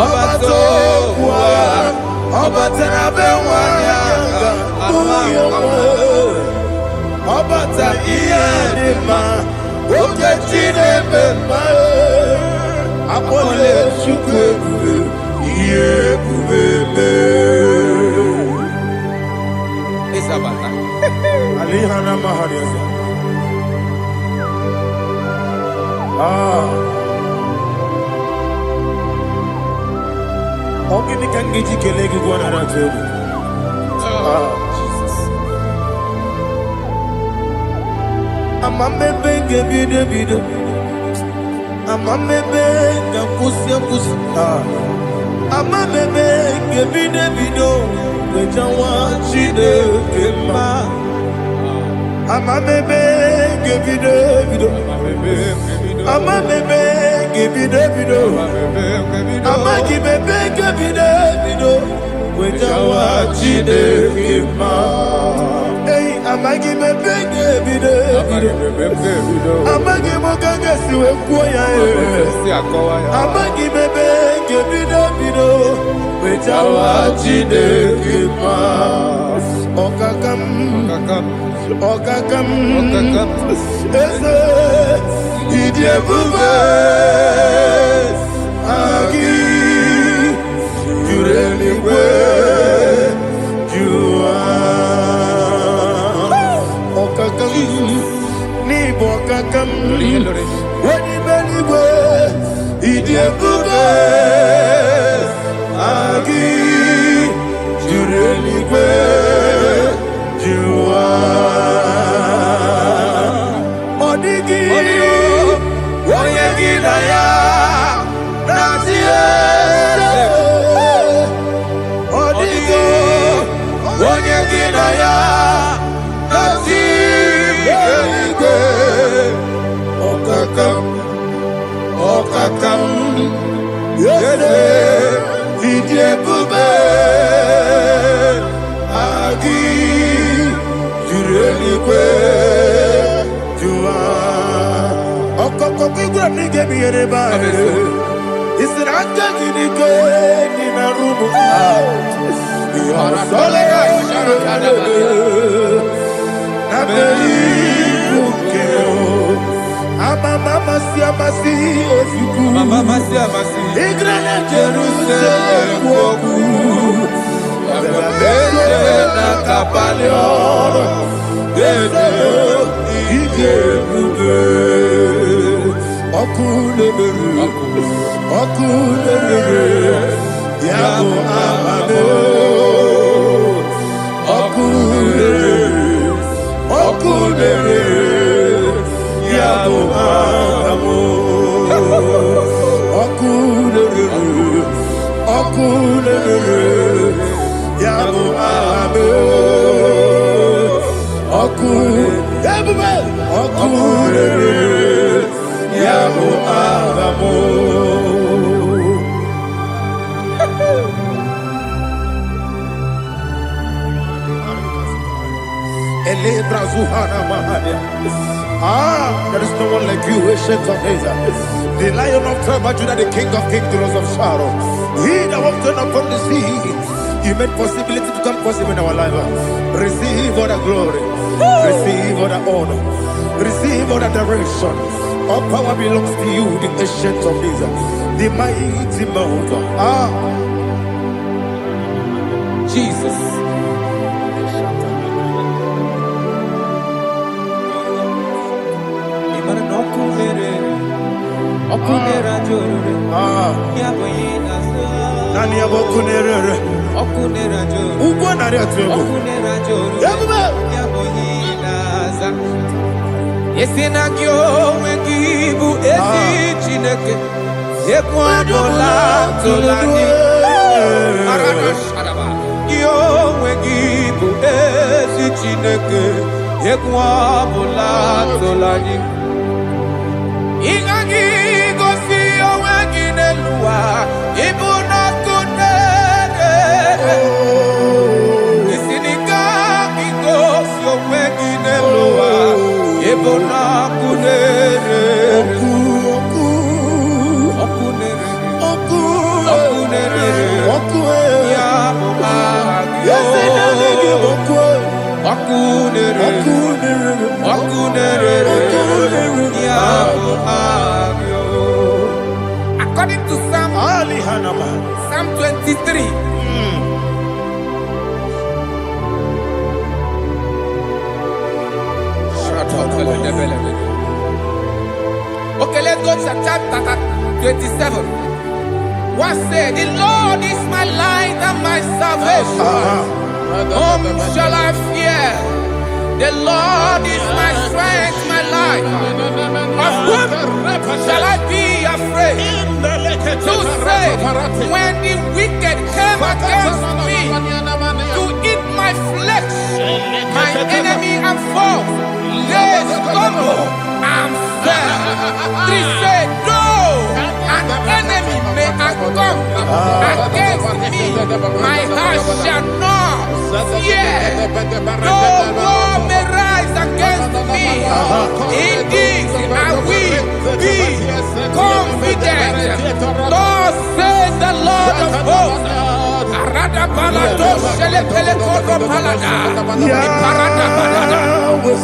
Abato kwa, Abatrabe wanya Obata iya dema, Oketi deme mae, Akole chukwe bube. Iye bube. Isabata. Alihana mahariya. Ogini kangiji kelegi gwana ratebu. Jesus. Amamebe gebide. Amamebe gampusi. Amamebe gebide. Wejawa chide kema. Amamebe gebide. Amamebe gebide. Amagibebe gebide. Wejawa chide kema. Hey, amagibebe gebide. Amagimogaga siwe kuya. Amagibebe gebide. Wejawa chide kema. Okakam. Eze idie bube agi jureligwe jua okakam ni bokakam wadi beligwe idie bube agi jureligwe jua Okakam yede idie bube agi jureligwe jua okokokigwe nige biyere ba isiranga nige nina rumu Arasolega sharakada. Nabeli bukeo Mama siamasi ofiku Mama siamasi Igrana Jerusalem woku Bebe na kapaleon Bebe ije bube Okule Yabo amame Okule Yabo amo Okule Yabo amo Okule Yabo amo there is no one like you, ancient of days. The Lion of tribe of Judah, the King of kings, the Rose of Sharon. He that walked upon the sea, you made possibility to come possible in our life. Receive all the glory, receive all the honor, receive all the direction. All power belongs to you, the ancient of days, the mighty mountain. Jesus. Okunera jore, yaboyina so. Nani abokunere? Okunera jore. Ugwa nari atuego. Okunera jore. Yaboyina za. Yesina kyo wengibu esi chineke. Yekwadola tolani. Arana sharaba. Kyo wengibu esi chineke. Yekwadola tolani. Ingagi gosi owengi nelua ibuna kunere isinika gosi owengi nelua ibuna kunere okunere ya mama okunere ya mama. Okay, let's go to chapter 27. What said? The Lord is my light and my salvation. Whom shall I fear? The Lord is my strength, my life. Of whom shall I be afraid? To say, when the wicked came against me to eat my flesh, my enemy and foe, they stumble and fell. Three said, no, an enemy may come against me, my heart shall not fear. No war may rise against me. In this I will be confident. Thus says the Lord of hosts. Arada balado shele pele kodo palada. Iparada balada.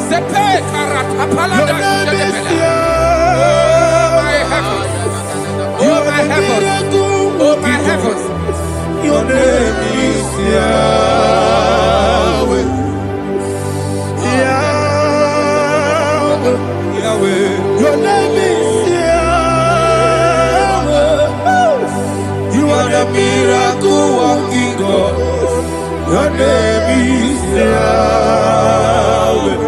Sepe karata palada shele pele. Oh my heavens. Oh my heavens. Your name is Yahweh. Yahweh. Yahweh. Your name is Yahweh. You are the miracle working God. Your name is Yahweh.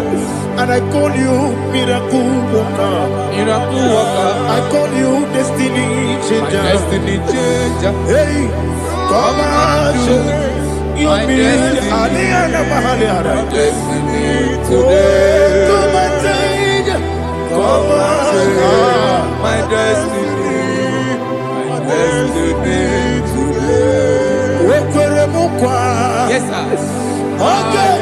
And I call you miracle worker. Miracle worker. I call you destiny changer. Destiny changer. Hey, come on, you mean Aliana Mahaliana. Destiny today. Come on, change. Come on, my destiny. My destiny today. Yes, sir. Okay,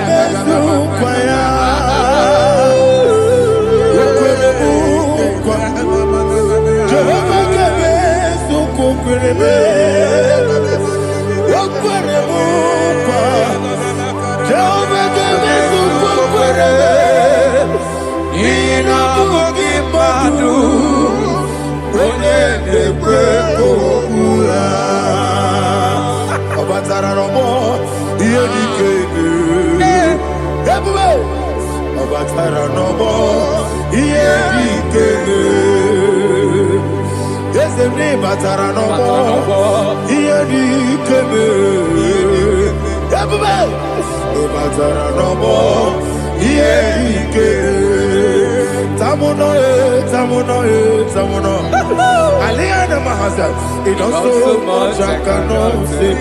Aliana Mahasa, it also much I cannot say.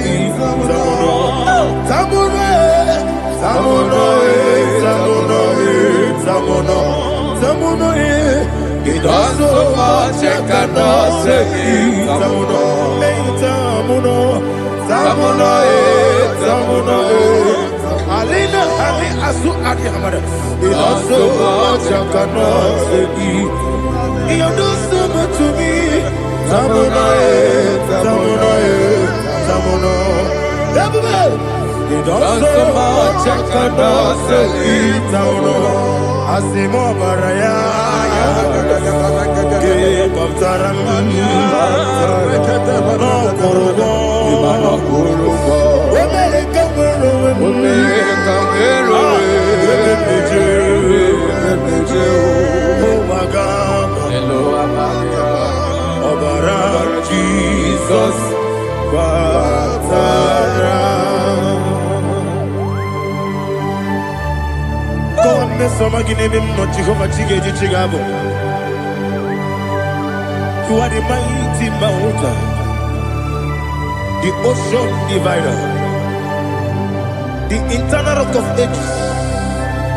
Samono, it also much I cannot say. Samono, Alina, Ali Asu Adi Hamada, it also much I cannot say. You do so much to me. Samono. You do so much I cannot say. Samono. Asimo Baraya. Give up Taram. No Kurubo. Jesus, God, you are the mighty mountain, the ocean divider, the internal rock of ages.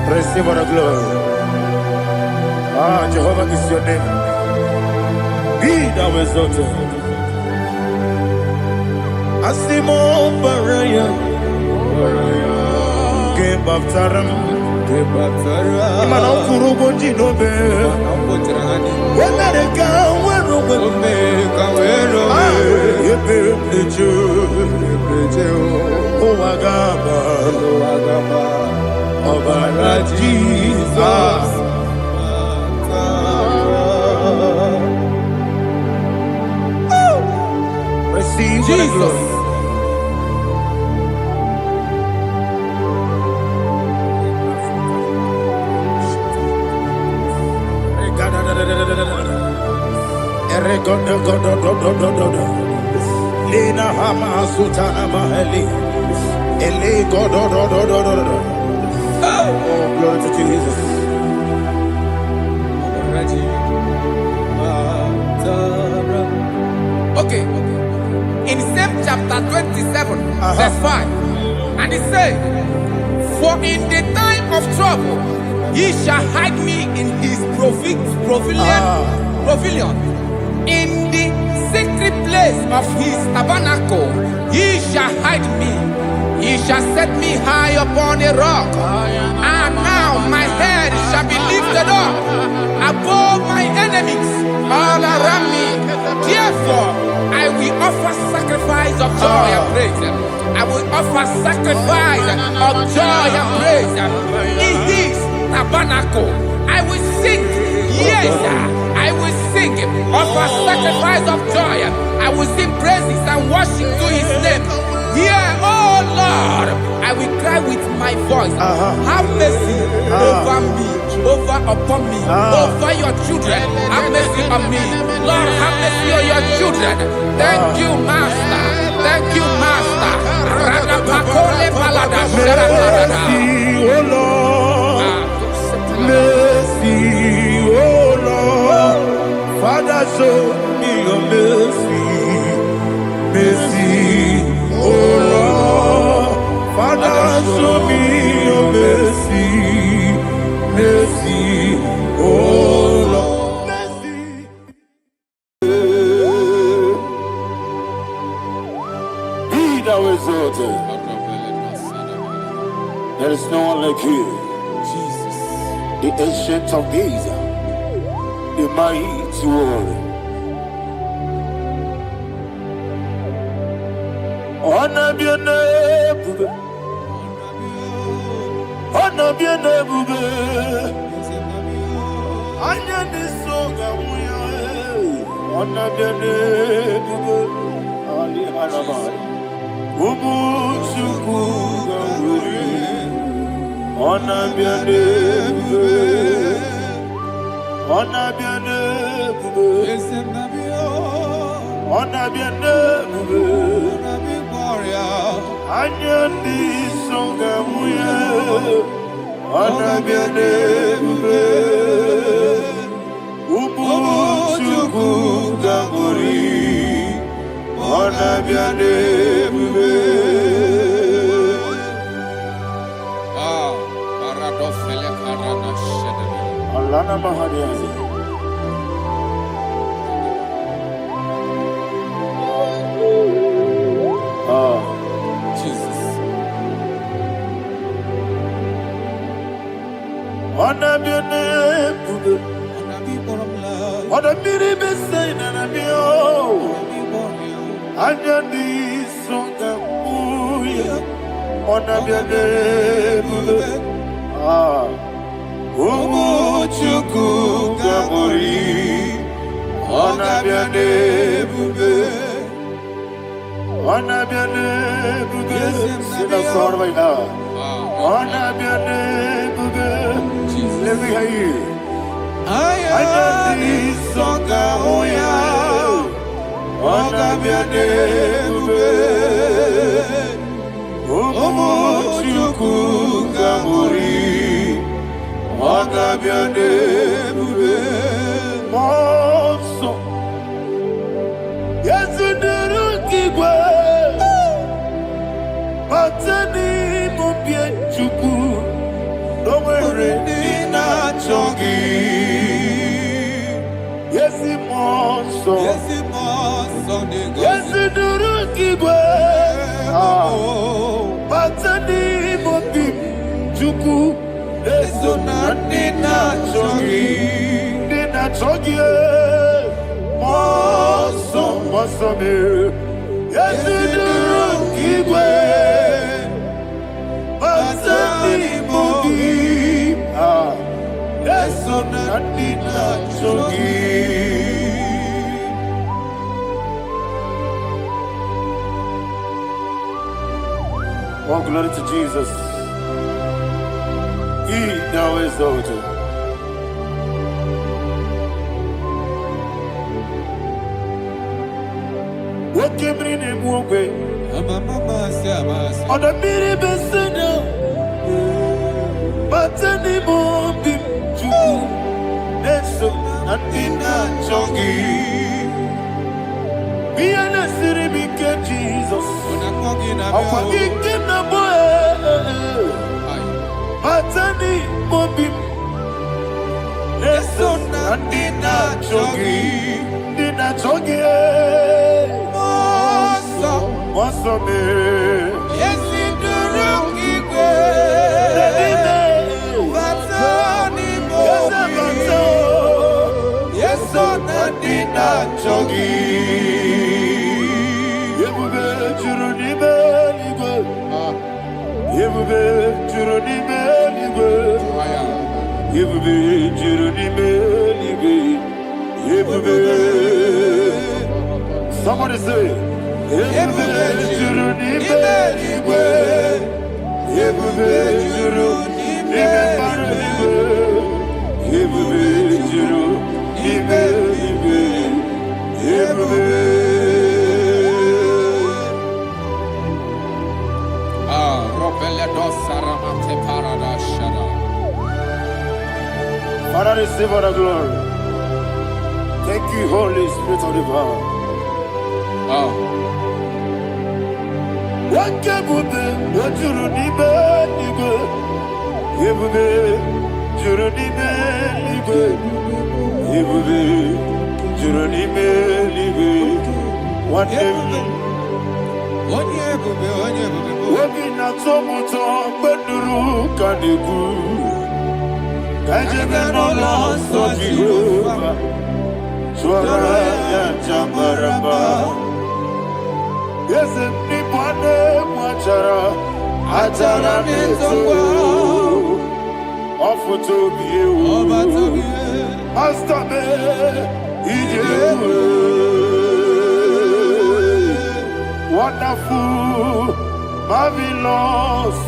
Receive our glory. Jehovah is your name. Be thou exalted. Asimo Baraya, Give up Taram, Imano Kurubo Jinobe, when they come, Jesus. Receive Jesus. Lina Hama Sutana Mahali. Ele Godo. Oh, glory to Jesus. Okay. In same chapter 27, verse 5. And it says, for in the time of trouble, he shall hide me in his pavilion. In the secret place of his tabernacle, he shall hide me. He shall set me high upon a rock. And now my head shall be lifted up above my enemies all around me. Therefore, I will offer sacrifice of joy and praise. I will offer sacrifice of joy and praise in his tabernacle. I will sing, yes, I will sing, offer sacrifice of joy. I will sing praises and worship to his name. Here, oh Lord, I will cry with my voice. Have mercy over me, upon me, over your children. Have mercy on me. Lord, have mercy on your children. Thank you, Master. Thank you, Master. Mercy, oh Lord. Mercy, oh Lord. Father, show me your mercy. Mercy, oh Lord. Father, show me your mercy. Mercy, oh Lord. Mercy. Be thou exalted. There is no one like you. Jesus. The ancient of days, the mighty warrior. Honor be your name, honor be your name, honor the song honor be your name, Ali Hanabai, Ubu Chuku. Honor be your name, honor be your name, honor be your name, Anya di songa muya, honor be your name, Ubu Chuku Gaburi, honor be your name. Alana Mahadiazi. Jesus. Honor be your name, honor be the same, and be oh, Anya di songa muya, honor be your name. Umu Chuku Gaburi, honor be your name, honor be your name. Sing a song right now. Honor be your name, let me hear you. I need Songa Oya, honor be your name, Umu Chuku Gaburi. Honor be your name, Monso. Yes, you do keep well. Matani Mupia Chuku, no worry, not chongi. Yes, Monso. Yes, you do keep well. Matani Mupia Chuku. Eso nina chogi, moso me. Yesu duru kigwe, masani mogi. Eso nina chogi. Oh, glory to Jesus. He now is exalted. On the mini besena, but any more bim to Neso and Dina Chogi. Be an city because Jesus. I'm forgetting the boy. But any more bim Neso and Dina Chogi. Dina Chogi. What's up, man? Yes, in the room, yes, on the dinner, Chogi. You will be Juruni Beligo. You will be Juruni Beligo. You will be Juruni Beligo. You will be. Somebody say. Juruni Beligo. You will be Juruni Beligo. You will be Juruni Beligo. You will be. Father, receive all the glory. Thank you, Holy Spirit of the power. What can we do? What you need, you will be Juruni Beligo. You will be Juruni Beligo. What working at some but the rook and the good. I just no loss of Jehovah. Swara Jamaraba. Yes, and Nipane Machara. Atara Neto. Offer to be you. Master me. Wonderful, marvelous,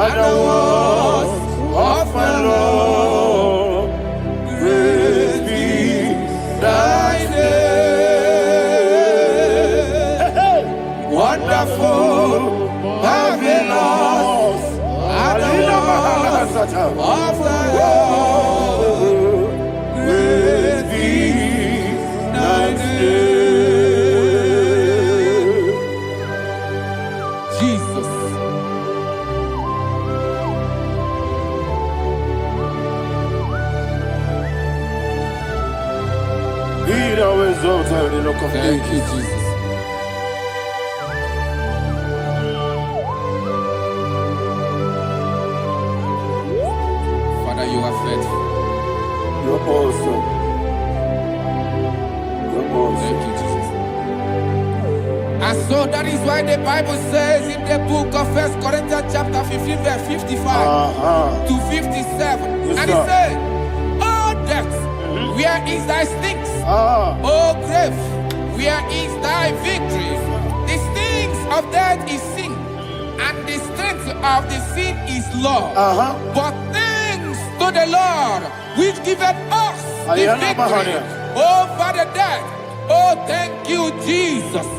and the words of my Lord. Praise be thy name. Wonderful, marvelous, and the words of my Lord. Praise be thy name. Thank you, Jesus. Father, you are faithful. You're awesome. You're awesome. Thank you, Jesus. And so that is why the Bible says in the book of 1 Corinthians chapter 15, verse 55 to 57. Yes, and it says, "Oh death, where is thy stings? Oh grave, where is thy victory? The stings of death is sin, and the strength of the sin is law. But thanks to the Lord, which giveth us the victory over the death. Oh, thank you, Jesus."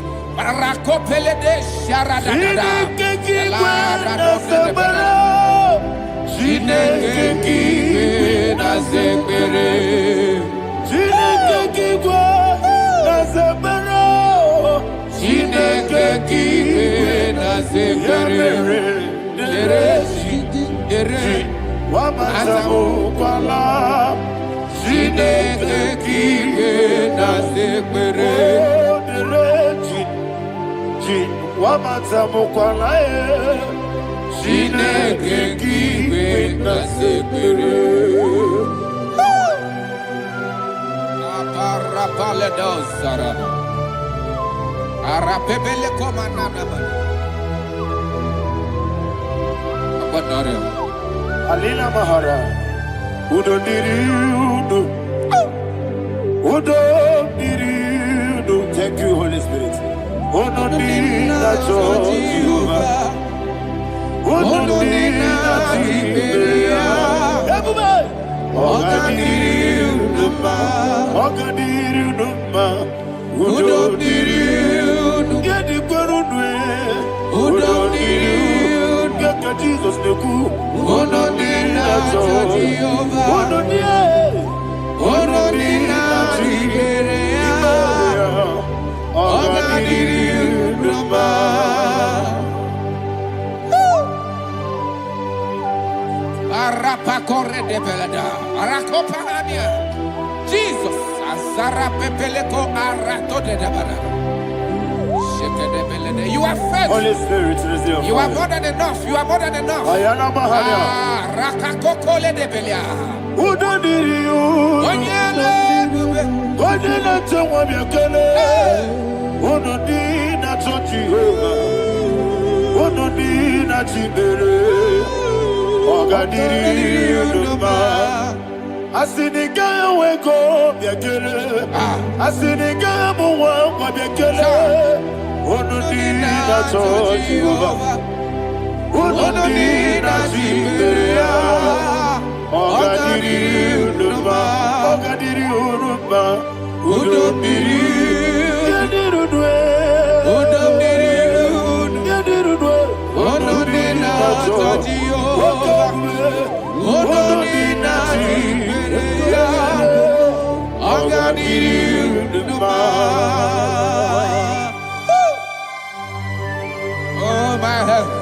Alina Mahara, Udo Diriudo, Udo Diriudo. Thank you, Holy Spirit. Udo Diriudo, Jehovah. Udo Diriudo, Ogadiriudo, Ogadiriudo, Udo Diriudo. Jesus the good. Ononina Jehovah. Ononina Jiberea. Ogadiri Numa. Arapa corre de velada. Arakopania. Jesus. Azara pepeleko arato de dabara. You are faithful. Holy Spirit, receive. You are more than enough. You are more than enough. Ayana Mahania. Rakakokole de belia. Udodiriu. Onyele. Onyele tewa miakele. Onodina Jehovah. Onodina Jibere. Ogadiri Numa. Asiniga weko miakele. Asiniga muwa miakele. Onodina Jehovah. Onodina Jibere. Ogadiri Numa. Ogadiri Numa. Udomiri. Yadirudwe. Udomiri. Yadirudwe. Onodina Jehovah. Onodina Jiberea. Ogadiri Numa. Oh my health.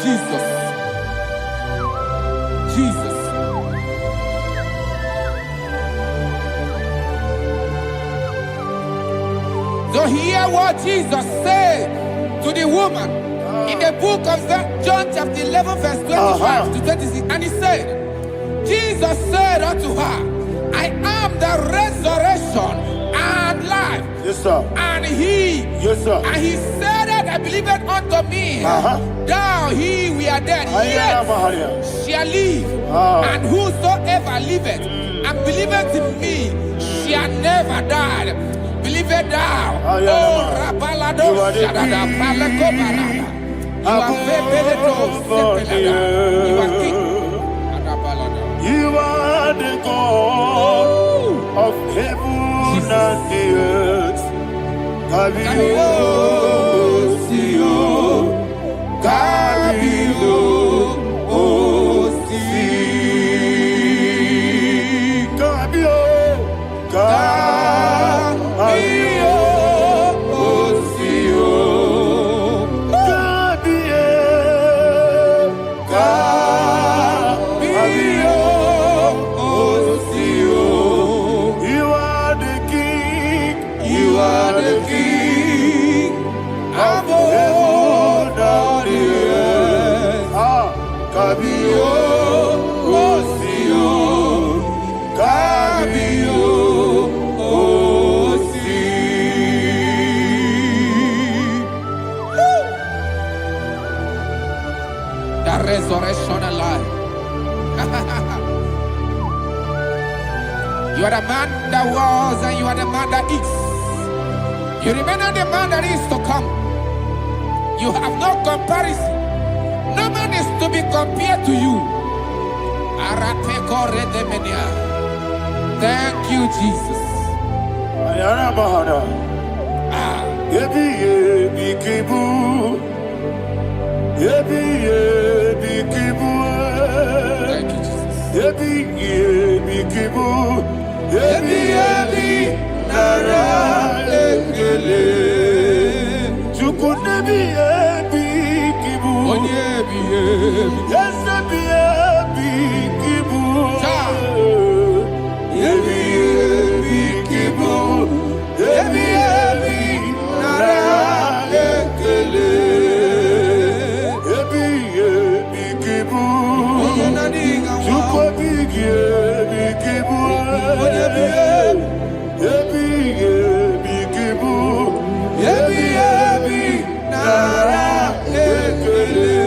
Jesus. Jesus. So hear what Jesus said to the woman in the book of John chapter 11 verse 25 to 26. And he said, Jesus said unto her, I am the resurrection and life. Yes, sir. And he, Yes, sir. and he said that I believed unto me, thou he we are dead, Ayana yet Mahania. shall live, and whosoever liveth and believeth in me shall never die. Believeth thou, oh Rapalado, Shadada, Palako Barada. You are Febeleto, Sepelada. You are king. You are the God of heaven and the earth. Kabio, Sio, Kabio, Si, Kabio, Kabio, Sio, Kabio, Kabio. You are the king. You are the king. Above the earth. Kabio, Osio, Kabio, Osi. The resurrection alive. You are the man that was and you are the man that is. You remain the man that is to come. You have no comparison. No man is to be compared to you. Thank you, Jesus. Ayana Mahana. Yebi yebi kibu. Yebi yebi kibu. Thank you, Jesus. Yebi yebi kibu. Yebi yebi nara ekele. Chukunebi yebi kibu. Onyebi yebi. Yesebi yebi kibu. Yebi yebi kibu. Yebi yebi nara ekele. Yebi yebi kibu. Chukwabi yebi kibu. Yebi yebi kibu. Yebi yebi nara ekele.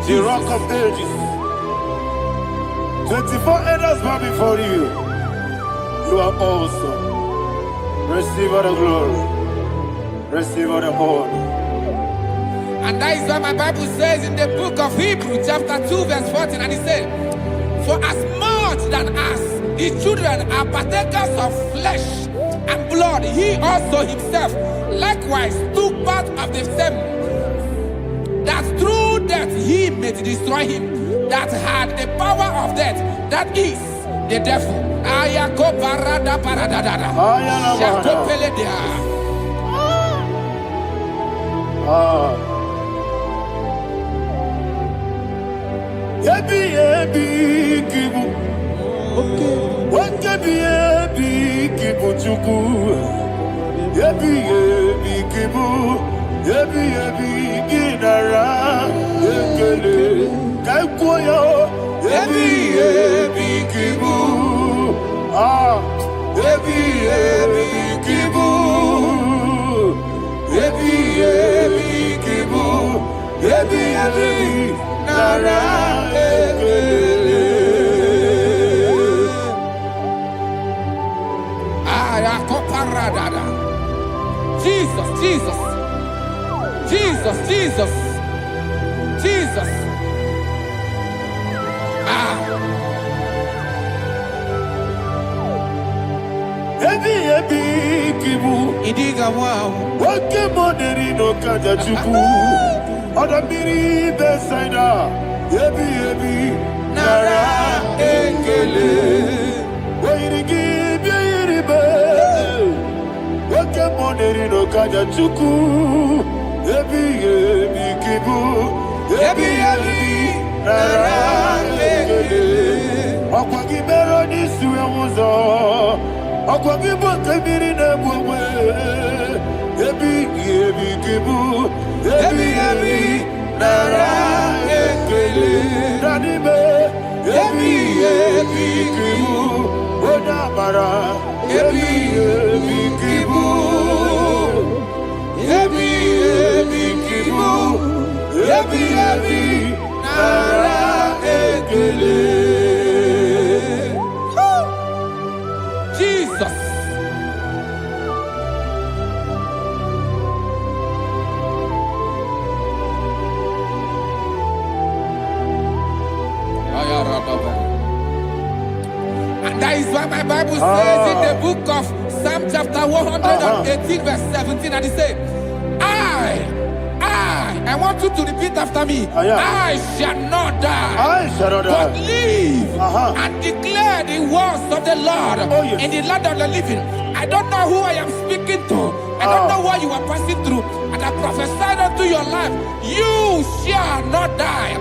The rock of ages. 24 elders bow before you. You are awesome. Receive all the glory. Receive all the honor. And that is what my Bible says in the book of Hebrews chapter 2 verse 14. And it said, for as much than us, the children are partakers of flesh and blood, he also himself likewise took part of the same, that through death he may destroy him that had the power of death, that is the devil. Ayako parada paradada. Shako peledea. Yebi yebi kibu. Yebi yebi kibu chuku. Yebi yebi kibu. Yebi yebi ginara. Yekele kaikuyo. Yebi yebi kibu. Yebi yebi kibu. Yebi yebi kibu. Yebi yebi nara. Jesus, Jesus, Jesus, Jesus, Jesus. Ebi ebi kibu. Idiga wow. Wake moneri no kaja chuku. Odamiri besaida. Ebi ebi nara ekele. Wairigi biiribe. Wake moneri no kaja chuku. Ebi ebi kibu. Ebi ebi nara ekele. Akwagi mero ni suwe muzo. Akwagi bote miri ne bwe. Ebi ebi kibu. Ebi ebi nara ekele. Nanibe. Ebi ebi kibu. Odabara. Ebi ebi kibu. Ebi ebi kibu. Ebi ebi nara ekele. Jesus. And that is why my Bible says in the book of Psalm chapter 118 verse 17, and it says, I want you to repeat after me. I shall not die, but live and declare the words of the Lord in the land of the living. I don't know who I am speaking to. I don't know what you are passing through. And I prophesy unto your life, you shall not die.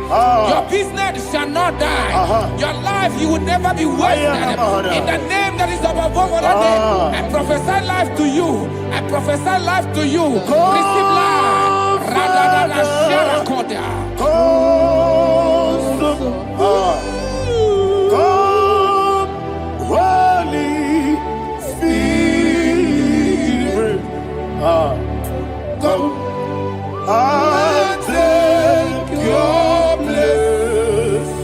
Your business shall not die. Your life, you will never be wasted. In the name that is above all other name, I prophesy life to you. I prophesy life to you. Receive life. Radadada Sharakoda. Come, Holy Spirit. Come and take your place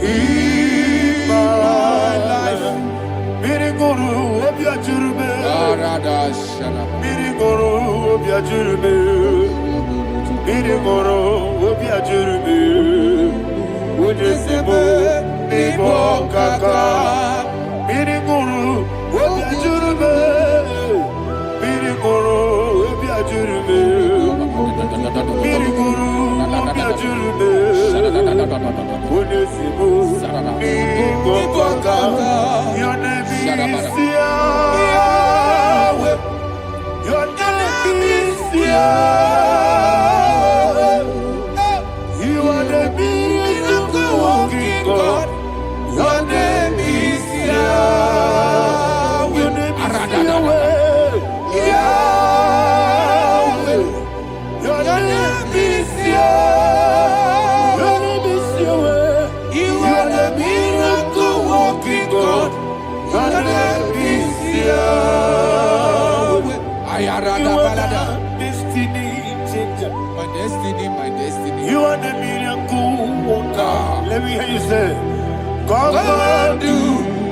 in my life. Miriguru obiajurube. Miriguru obiajurube. Miriguru obiajurube. Ujesebo nibo kaka. Miriguru obiajurube. Miriguru obiajurube. Miriguru obiajurube. Ujesebo nibo kaka. Your name is Yahweh. Your name is Yahweh. You are the miracle working God. Your name is Yahweh. Your name is Yahweh. Yahweh. Your name is Yahweh. Your name is Yahweh. You are the miracle working God. Your name is Yahweh. You are the destiny changer. My destiny, my destiny. You are the miracle worker. Let me hear you say, come and do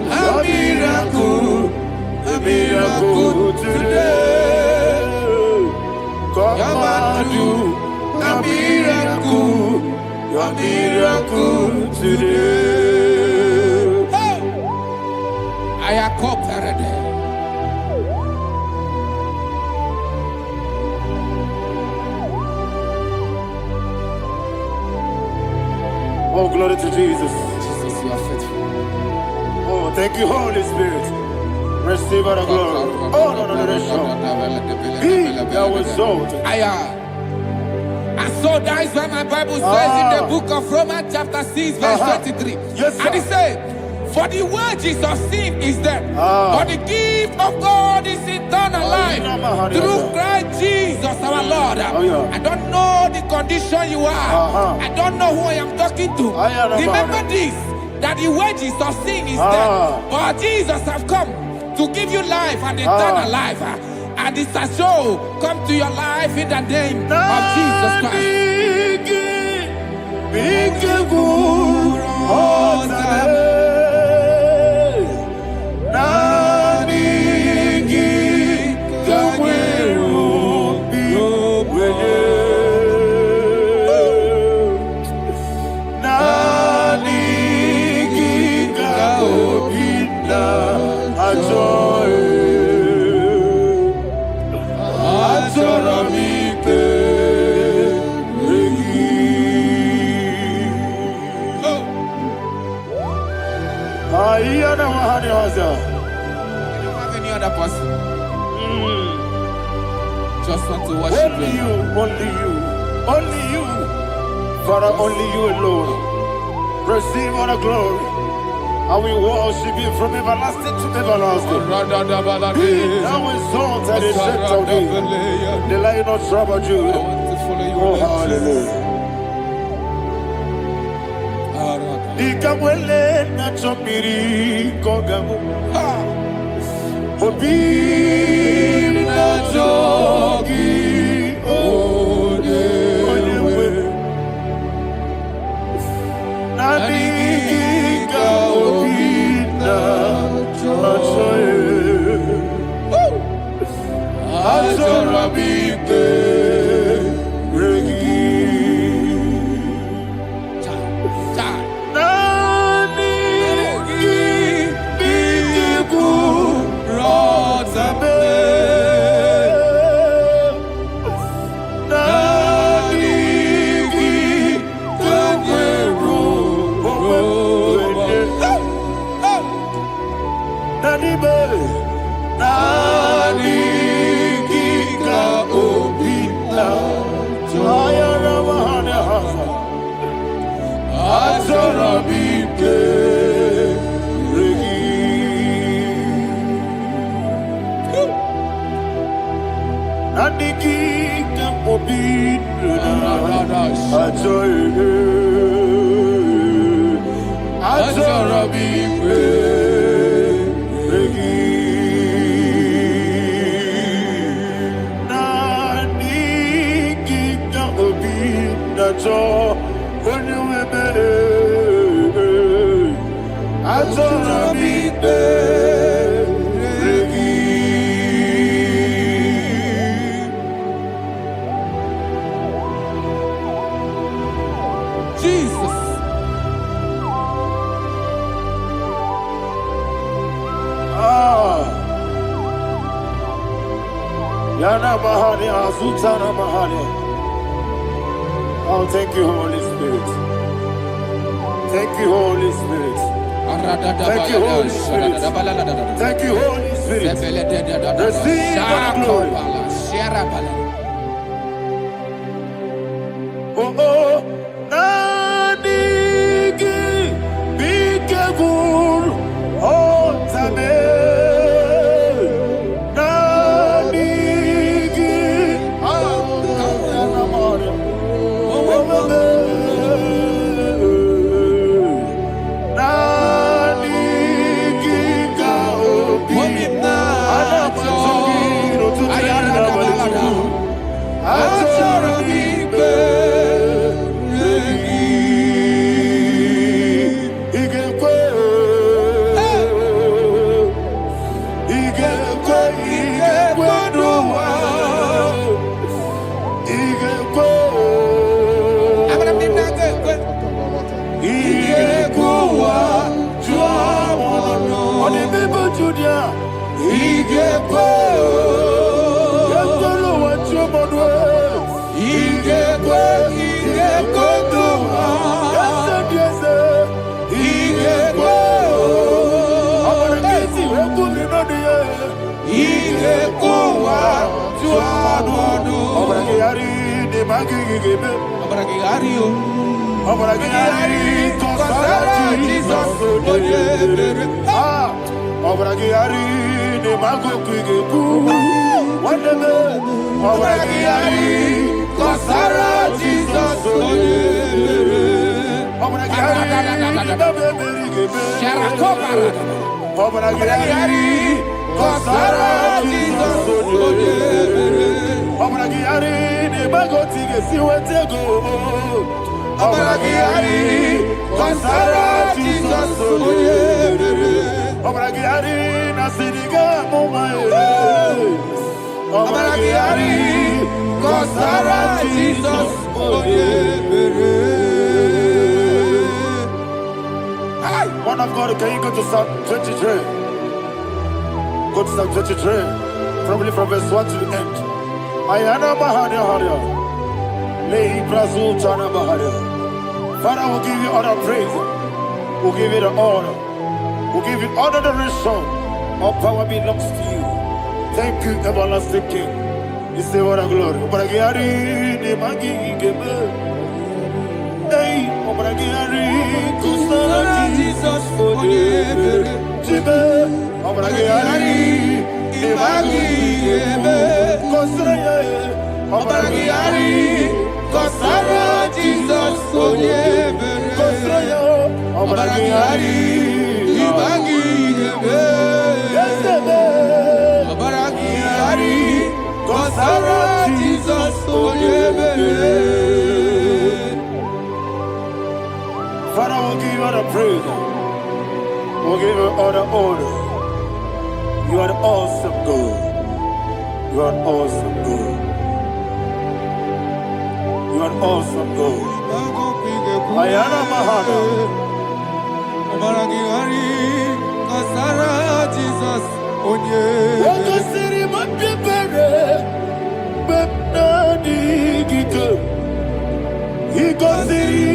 a miracle today. Come and do a miracle today. I am cooperative. Oh, glory to Jesus. Jesus, you are faithful. Oh, thank you, Holy Spirit. Receive all the glory. Oh, no, Be thou exalted. And so that is why my Bible says in the book of Romans chapter 6 verse 23. Yes, sir. And it says, for the wages of sin is death, but the gift of God is eternal life through Christ Jesus our Lord. I don't know the condition you are. I don't know who I am talking to. Remember this, that the wages of sin is death, but Jesus have come to give you life and eternal life. And it's a show, come to your life in the name of Jesus Christ. You don't have any other person. Just want to worship only you, only you, only you. Father, only you alone. Receive all the glory. And we worship you from everlasting to everlasting. Be thou exalted and set of thee, the Lion of tribe of Judah. Oh, hallelujah. Ikamwele na chomiri kogamu Obi na jogi onewe Nabika obi na choye Achorabike Oh, thank you, Holy Spirit. Thank you, Holy Spirit. Thank you, Holy Spirit. Thank you, Holy Spirit. Receive the glory. Oh, oh, Nadigi, Bigagul, oh, Tame. magigebe. Abragiario. Abragiari, kosara Jesus. Ah, Abragiari, ne magogigebu. Whatever. Abragiari, kosara Jesus. Abragiari, babebirigebe. Sharakobara. Abragiari, kosara Jesus. Abragiari, ne magotige siwetego. Abragiari, kosara Jesus. Abragiari, nasiriga mumae. Abragiari, kosara Jesus. Man of God, can you go to Psalm 23? Go to Psalm 23, probably from verse 1 to the end. Ayana Mahania Haria. Lehi Brazil Chana Mahania. Father, we'll give you all the praise. We'll give you the honor. We'll give you all the adoration. All power belongs to you. Thank you, everlasting King. You say what a glory. Obragiari, ne magi gebe. Hey, Obragiari, kusara Jesus forever. Jibe, Obragiari, ne magi gebe. Kusara, Obragiari, kusara Jesus forever. Kusara, Obragiari, ne magi gebe. Obragiari, kusara Jesus forever. Father, we'll give you all the praise. We'll give you all the honor. You are the awesome God. You are an awesome God. You are an awesome God. Ayana Mahana. Abragiari, Kasara Jesus. Waka siri mapipere. Bepnadi gito. Iko siri.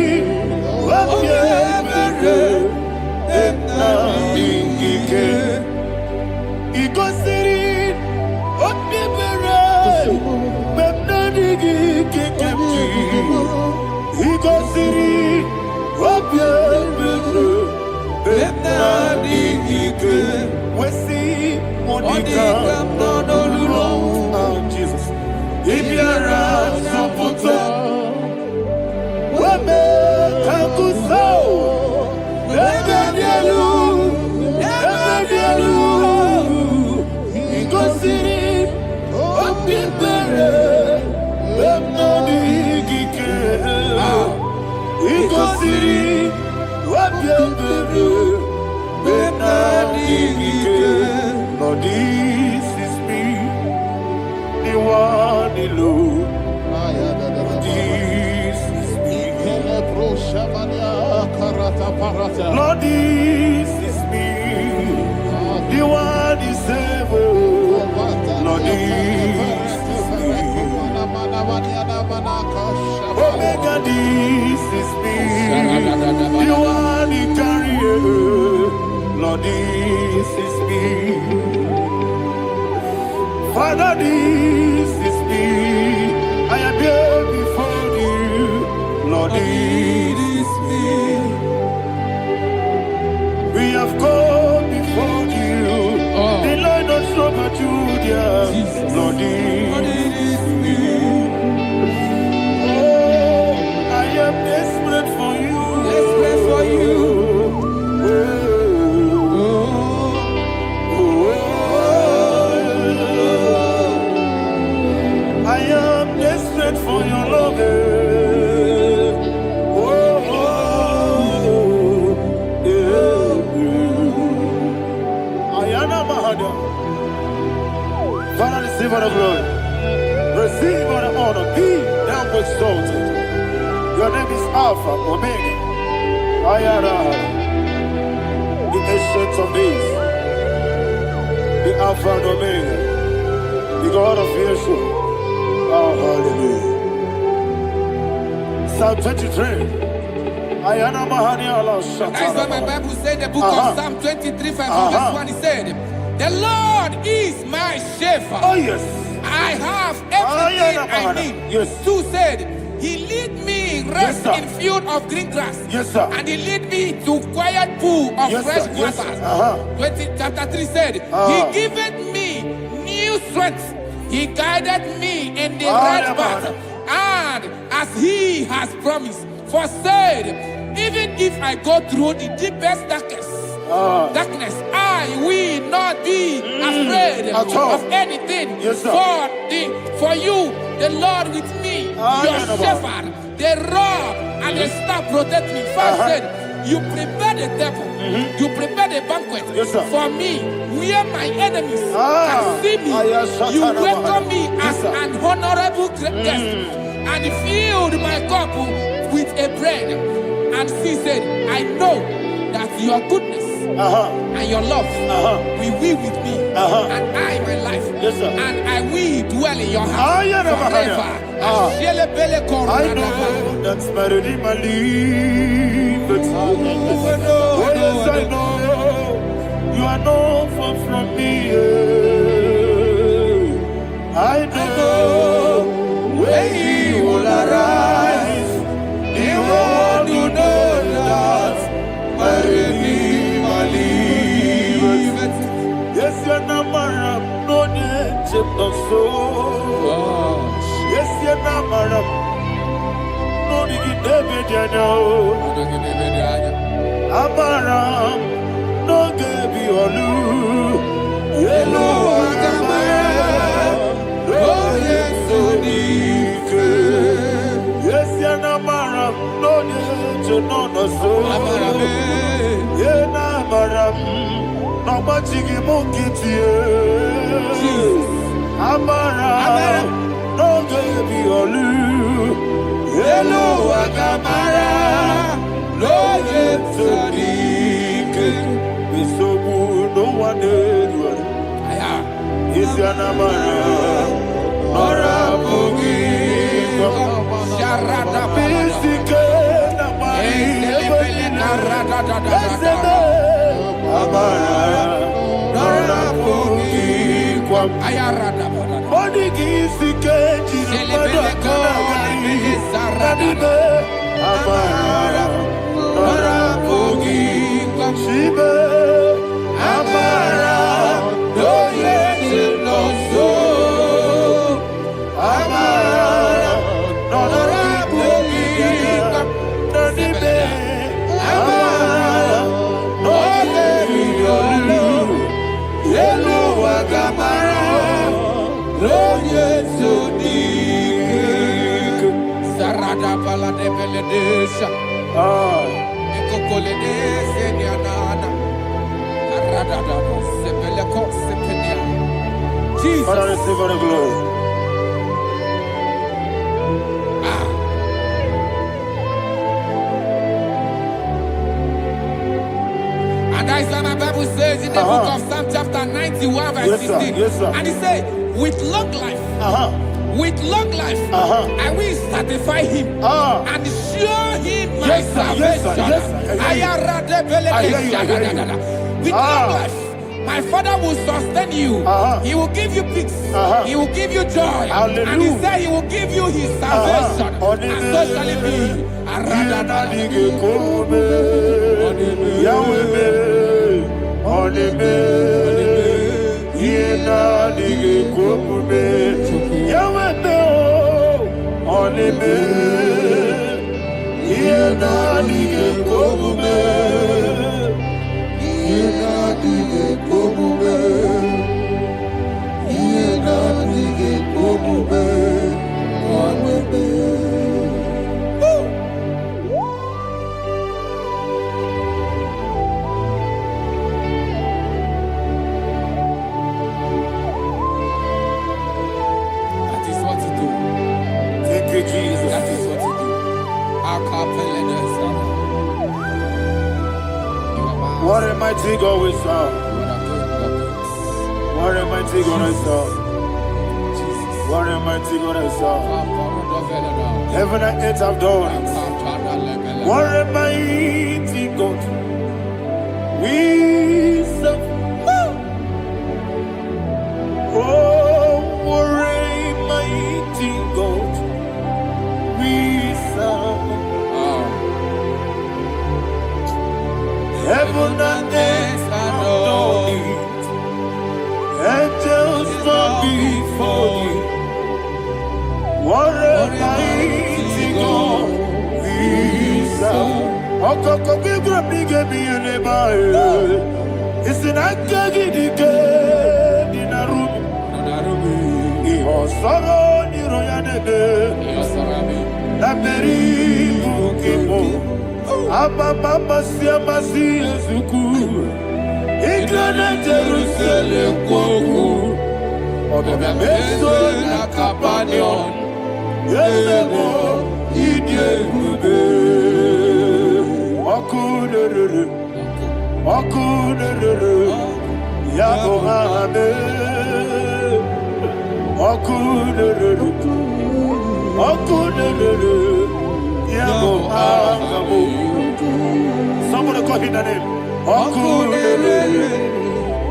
Jesus. If you're a Lord, this is me, the one alone. This is me. Lord, this is me, the one is able. Lord, this is me. Omega, this is me, the one in carrier. Lord, this is me. Father, this is me. I am here before you. Lord, this is me. We have come before you. The Lord not so much you, dear. Lord, this is me. Oh, I am desperate for you. Desperate for you. I am desperate for your love. Father, receive all the glory. Receive all the honor. Be thou exalted. Your name is Alpha, Omega. Ayara, the ancient of days, the Alpha and Omega, the God of Yeshua. Oh, hallelujah. Psalm 23. Ayana Mahani Allah Shatana. That's what my Bible said, the book of Psalm 23, verse 1. He said, the Lord is my shepherd. Oh, yes. I I have everything I need. Yes. 2 said, He lead me rest Yes, in field of green grass. Yes, sir. And He lead me to quiet pool of Yes, fresh sir. Yes, waters. sir. 20, chapter 3 said, He giveth me new strength. He guided me in the right path. And as He has promised, for said, even if I go through the deepest darkness, I will not be afraid of anything. Yes, sir. For you, the Lord with me, your shepherd, the rod and the staff protect me. First said, you prepare the table, you prepare the banquet for me, where my enemies can see me. You welcome me as an honorable guest, and filled my cup with a bread. And she said, I know that your goodness and your love will be with me, and I, my life, and I will dwell in your house forever. I know that's my Redeemer liveth. Oh, yes, I know you are not far from me. I know when He will arise, the world will know that my Redeemer liveth. Yes, you're not married, no need to so. Yes, you're not married, no need to be there. Amaram, no give you a loo. Yellow, Amaram, no yes, so deep. Yes, you're not married, no need to know no so. Yeah, Amaram, no much you monkey to you. Amaram, no give you a loo. Yellow, Amaram. No yet so deep, we so good, no one is your number. Nora Boogie, Sharada Pisika, Nora Boogie, Ayarada, Body Gisika, Amara. Shibe, Amara, no yes, no so. Amara, no rabugi, no dibe. Amara, no yelu, yelu agamara, no yes, so dik. Sarada bala de beledesha. Jesus. Father, receive all the glory. And that's what my Bible says in the book of Psalm chapter 91 verse 16. And he said, with long life, with long life, I will satisfy him and show him my salvation. With long life, my Father will sustain you. He will give you peace. He will give you joy. Hallelujah. And he said he will give you his salvation. And so shall it be. That is what to do. Thank you, Jesus. That is what to do. What a mighty God we serve. What a mighty God I serve. What a mighty God I serve. Heaven and earth have done it. What a mighty God we serve. Oh, what a Heaven and earth adore thee. Angels bow before thee. What a mighty God we serve. Okoko bigro bige bi eleba. Isinaka gidike dinaru. Iho soro ni royanebe. La peri bukimo. Ababa masia masia zuku. Igrana Jerusalem koku. Obe meso na kapanion. Yelemo idye gube. Okunere. Okunere. Yabo hame. Okunere. Okunere. Yabo hame. Somebody call him the name. Okunere.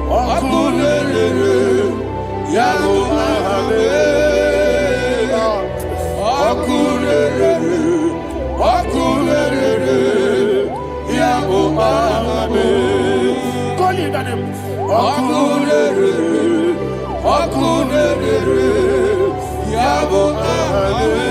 Okunere. Yabo hame. Okunere. Okunere. Yabo hame. Call him the name. Okunere. Okunere. Yabo hame.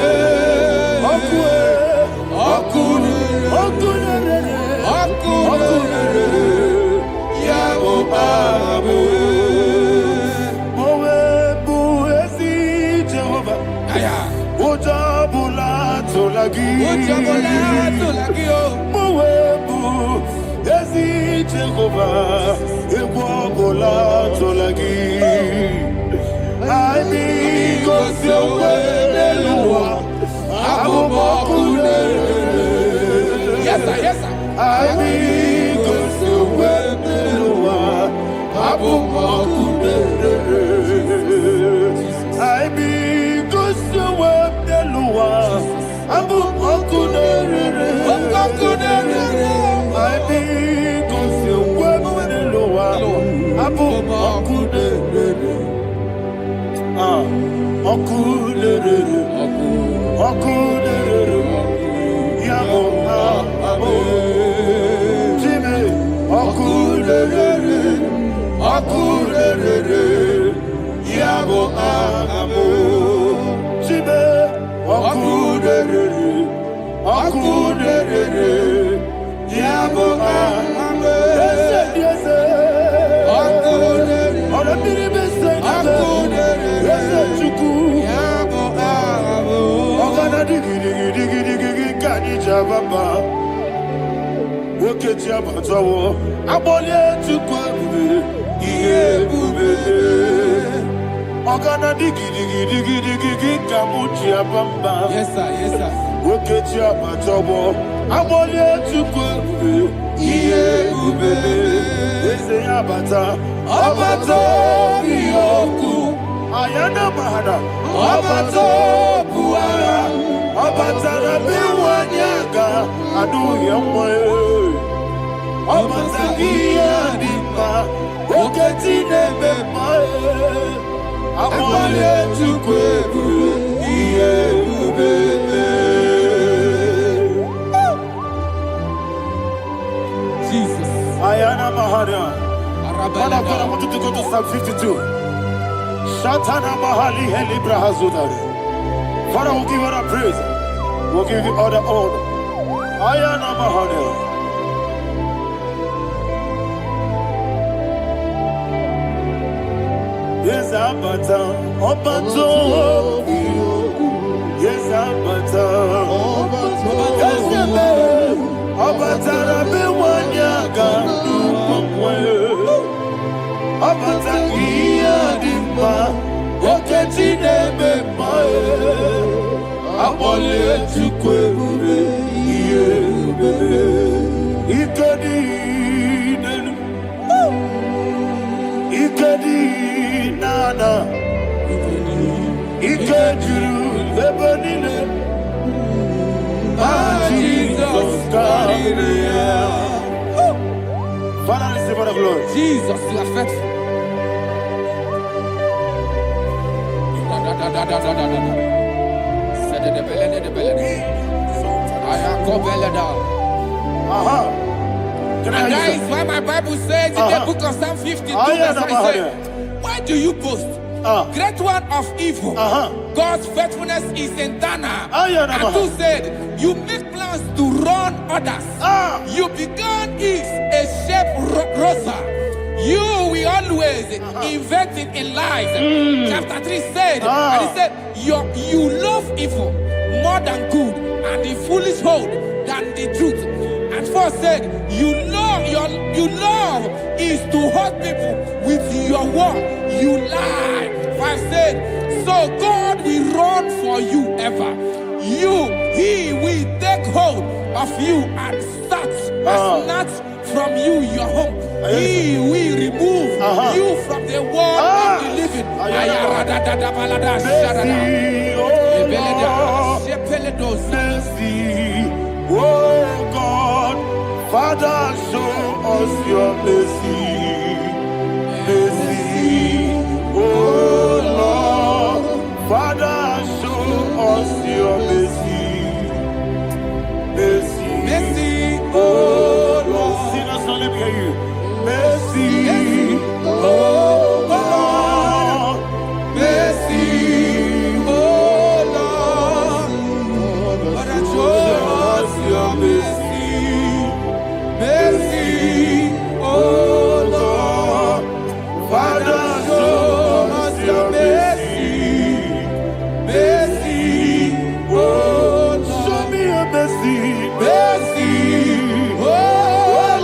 Yes, sir. Yes, sir. Yes, sir. Yes, sir. Ayana mahana, abato buara, abatara biwanyaga, adu yamwe, abatagia dipa, oketine bepae, amale tukwebu, iye ubebe. Jesus. Ayana mahana. Father, I want you to go to Psalm 52. Shatana Mahali Helibra Hazudari. Father, we'll give you the praise. We'll give you all the honor. Ayana Mahali. Yes, Abata. Obato. Yes, Abata. Yes, Abata. Rabbi Wanyaga. Abata iya dimba, oketine bemae, abole tukwebube iye bebe, ikedi nenu, ikedi nana, ikediru lebenine, Jesus God. Father, receive all the glory. Jesus, you are faithful. And that is why my Bible says in the book of Psalm 52, verse 3 says, why do you boast? Great one of evil. God's faithfulness is eternal. And 2 said, you make plans to run others. You began is a shape rosa. You will always invent it in lies. Chapter 3 said, and he said, you love evil more than good, and the foolish hold than the truth. And 4 said, you love is to hurt people with your word. You lie. 5 said, so God will run for you ever. He will take hold of you and snatch from you your home. He will remove you from the world of the living. Oh God, Father, show us your mercy. Mercy, oh Lord, Father, show us your mercy. Mercy, mercy, oh Lord. Sinners, let me hear you. Mercy, oh Lord, mercy, oh Lord, Father, show us your mercy. Mercy, oh Lord, Father, show us your mercy. Mercy, oh Lord, show me your mercy. Mercy, oh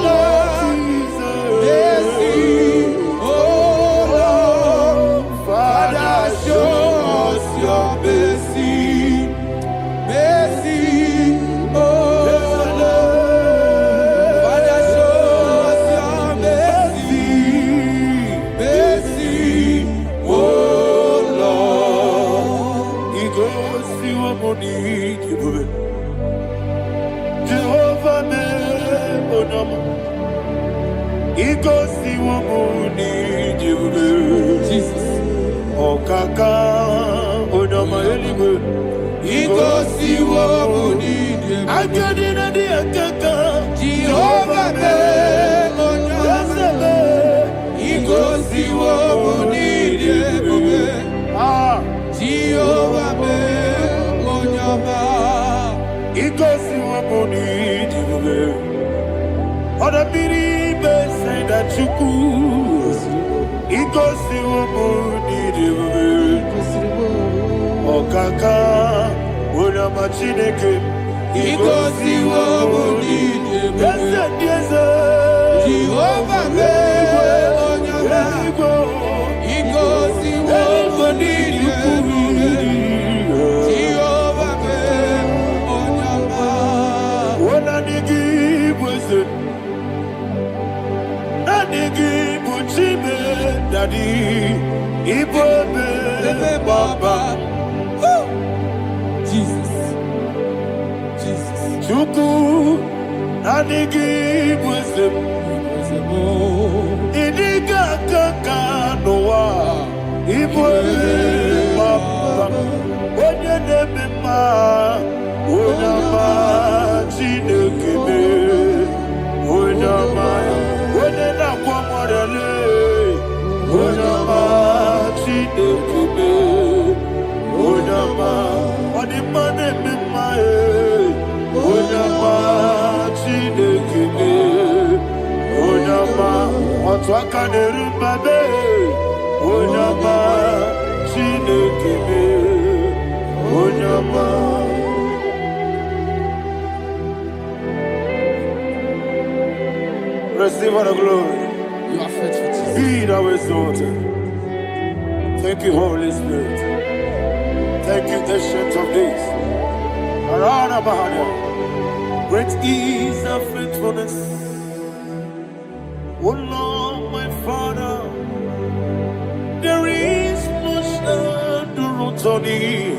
Lord, mercy, oh Lord, Father, show us your mercy. Mercy, oh Lord, Father, show us your mercy. Mercy, oh Lord. He goes to a money, Jehovah, he goes to a money, Jesus. Oh, Kaka, Odama, he goes to a money, I get in a dear Kaka, Jehovah, he goes to a money, Jehovah, he goes to a money, other people say that you could. He goes to a money, oh Kaka, Una Machineke, he goes to a money, yes, Jehovah, he goes to a money, Daddy, Ibobe, Baba, Jesus, Jesus, Chuku, Nanigi, Wisdom, Idiga, Kaka, Noah, Ibobe, Baba, Onya Nebima, Onama, Chinekebe, Onama, Onena Kwamorele. Onama, Chinekebe, Onama, Onimane Mimae, Onama, Chinekebe, Onama, Otwakane Rumbabe, Onama, Chinekebe, Onama. Receive all the glory. You are faithful, Jesus. Be thou exalted. Thank you, Holy Spirit. Thank you, Ancient of Days. Arana Bahania. Great is our faithfulness. Oh Lord, my Father, there is much endurance on thee.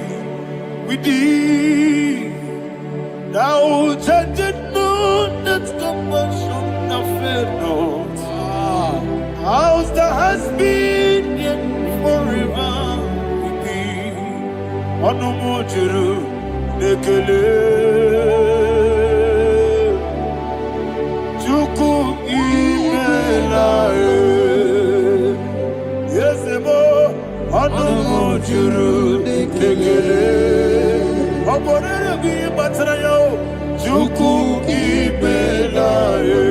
With thee, thou judgest not that compassion of faith not. House that has been yet forever with thee. Onomojuru nekele. Chuku juru nikekele. Oborere gi batara yo. Juku ibelaye.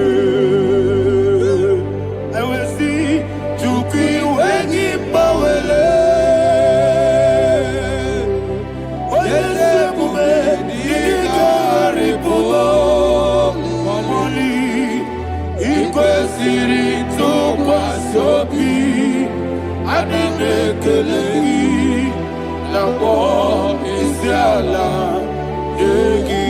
I will see Juku wegi bawele. Oyese bume ikari bubo. Momoli ikwesiri to kwasobi. Adinekelehi Nabo Isiala Yegi.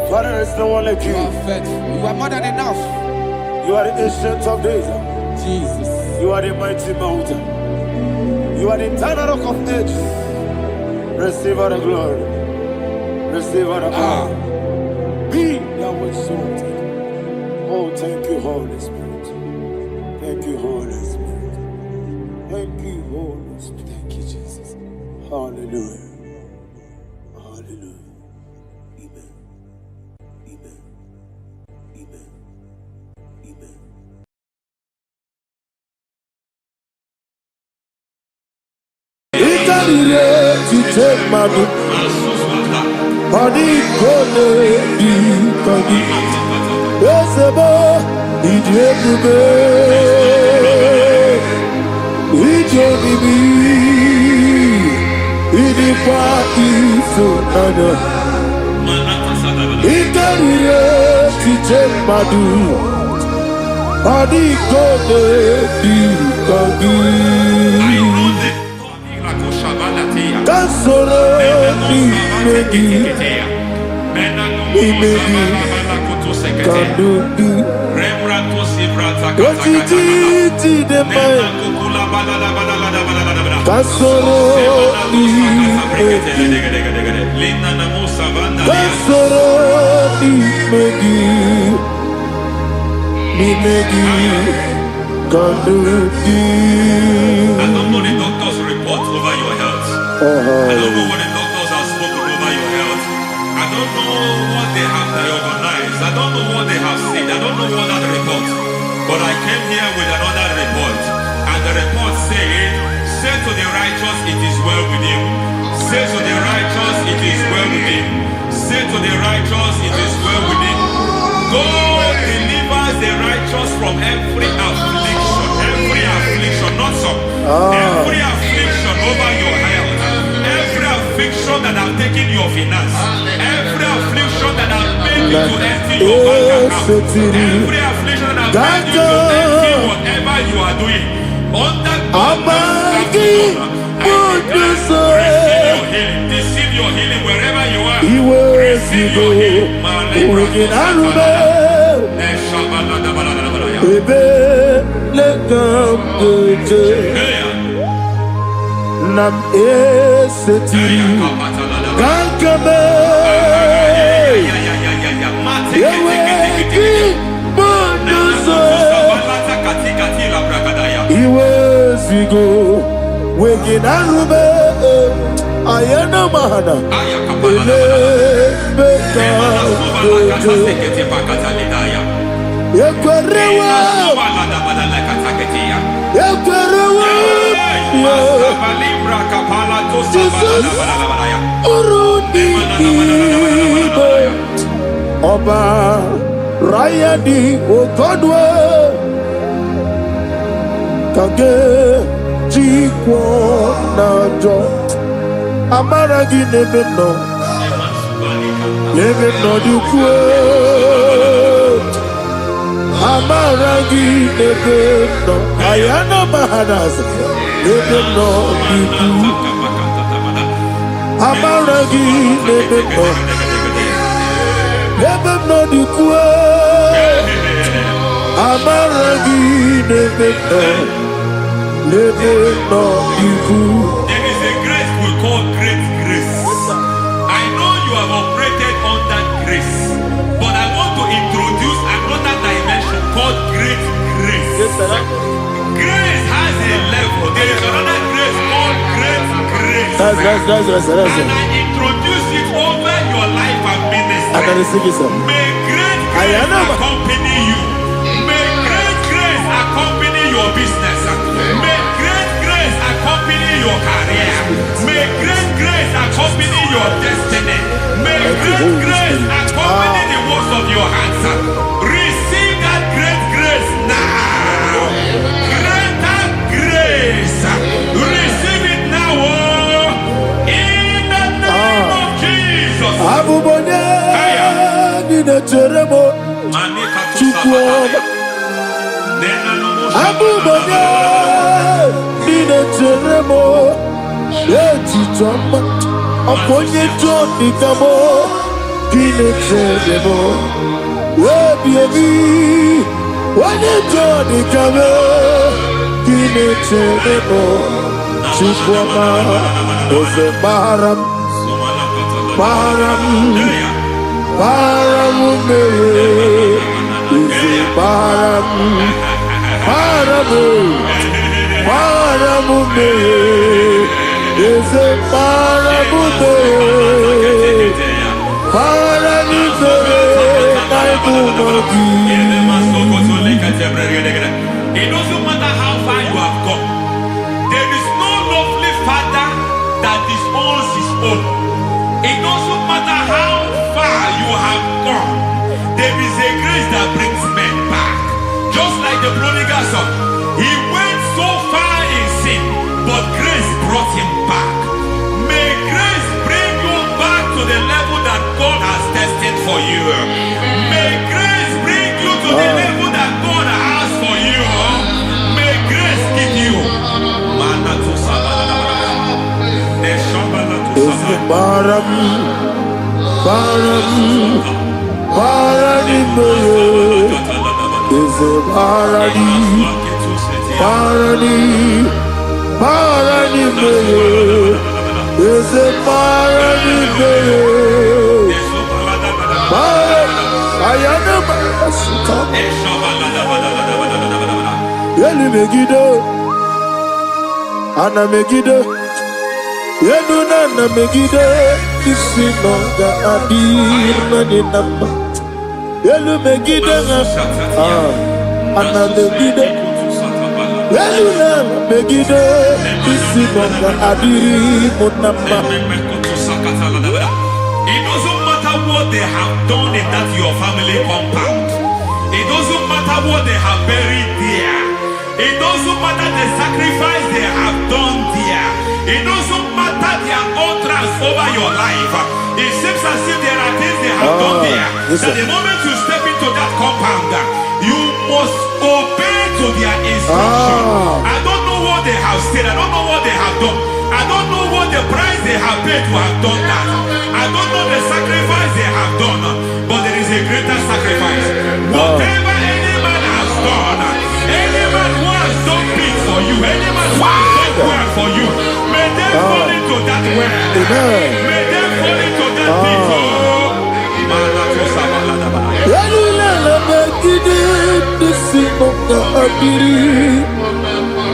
Father, there is no one like you. You are faithful. You are more than enough. You are the ancient of days. Jesus. You are the mighty mountain. You are the eternal rock of ages. Receive all the glory. Receive all the honor. Be thou exalted. Oh, thank you, Holy Spirit. Thank you, Holy Spirit. Thank you, Holy Spirit. Thank you, Jesus. Hallelujah. Hallelujah. Amen. Amen. Amen. Amen. Ikanire tite madu, adi kone di kagi, esebo idiebube, ijobibi, idikwa isunanya. Ikanire tite madu, adi kone di kagi. Kansoro ni megi, kandudu, ojiji deme. Kansoro ni megi, kansoro ni megi, kandudu. I don't know the doctor's report over your health. I don't know what the doctors have spoken over your health. I don't know what they have diagnosed. I don't know what they have said. I don't know what that report. But I came here with another report. And the report said, say to the righteous, it is well with him. Say to the righteous, it is well with him. Say to the righteous, it is well with him. God delivers the righteous from every affliction. Every affliction, not some. Every affliction over your health. Every affliction that have taken your finance. Every affliction that have made you to empty your bank account. Every affliction that have made you to empty whatever you are doing. Under God, receive your healing wherever you are. Receive your healing. Nam eseti kankame yeweki bonuzo iwezigo weginarube ayana mahana ele beka yekwerewa Jesus Urudi Ibe Oba Rayadi Okodwe Kage Jikwo Najo Amaragi Nebeno Nebeno Dukwe Amaragi Nebeno Ayana Mahanas Nebeno Dukwe Amaragi Nebeno Nebeno Dukwe Amaragi Nebeno Nebeno Dukwe. There is a grace we call great grace. I know you have operated under grace, but I want to introduce another dimension called great grace. Yes, sir. Grace has a level. There is another grace called great grace. That's And I introduce it over your life and ministry. I can receive it, sir. May great grace accompany you. May great grace accompany your business. May great grace accompany your career. May great grace accompany your destiny. May great grace accompany the works of your hands. Receive that great grace now. Greater grace. Receive it now. In the name of Jesus. Aponye Johnny Kamo, Pinetemo, baby, when you Johnny Kamo, Pinetemo, Chupama, Ose Baram, Ose Baram, is a parabute, It doesn't matter how far you have gone. There is no lovely father that disowns his own. It doesn't matter how far you have gone. There is a grace that brings men back. Just like the prodigal son. He went so far in sin, but grace brought him back. May grace bring you back to the level that God has destined for you. May grace bring you to the level that God has for you. May grace give you. Ana Megiddo, Yenuna Megiddo, Isinonga Adir Maninamba, Yelu Megiddo, Ana Megiddo, Yenuna Megiddo, Isinonga Adir Munamba. It doesn't matter what they have done in that your family compound. It doesn't matter what they have buried there. It doesn't matter the sacrifice they have done there. It doesn't matter their utterance over your life. It seems as if there are things they have done there. That the moment you step into that compound, you must obey to their instruction. I don't know what they have said. I don't know what they have done. I don't know what the price they have paid to have done that. I don't know the sacrifice they have done. But there is a greater sacrifice. Whatever any man has done, any man who has done big for you, any man who has done well for you, may they fall into that well. May they fall into that pit.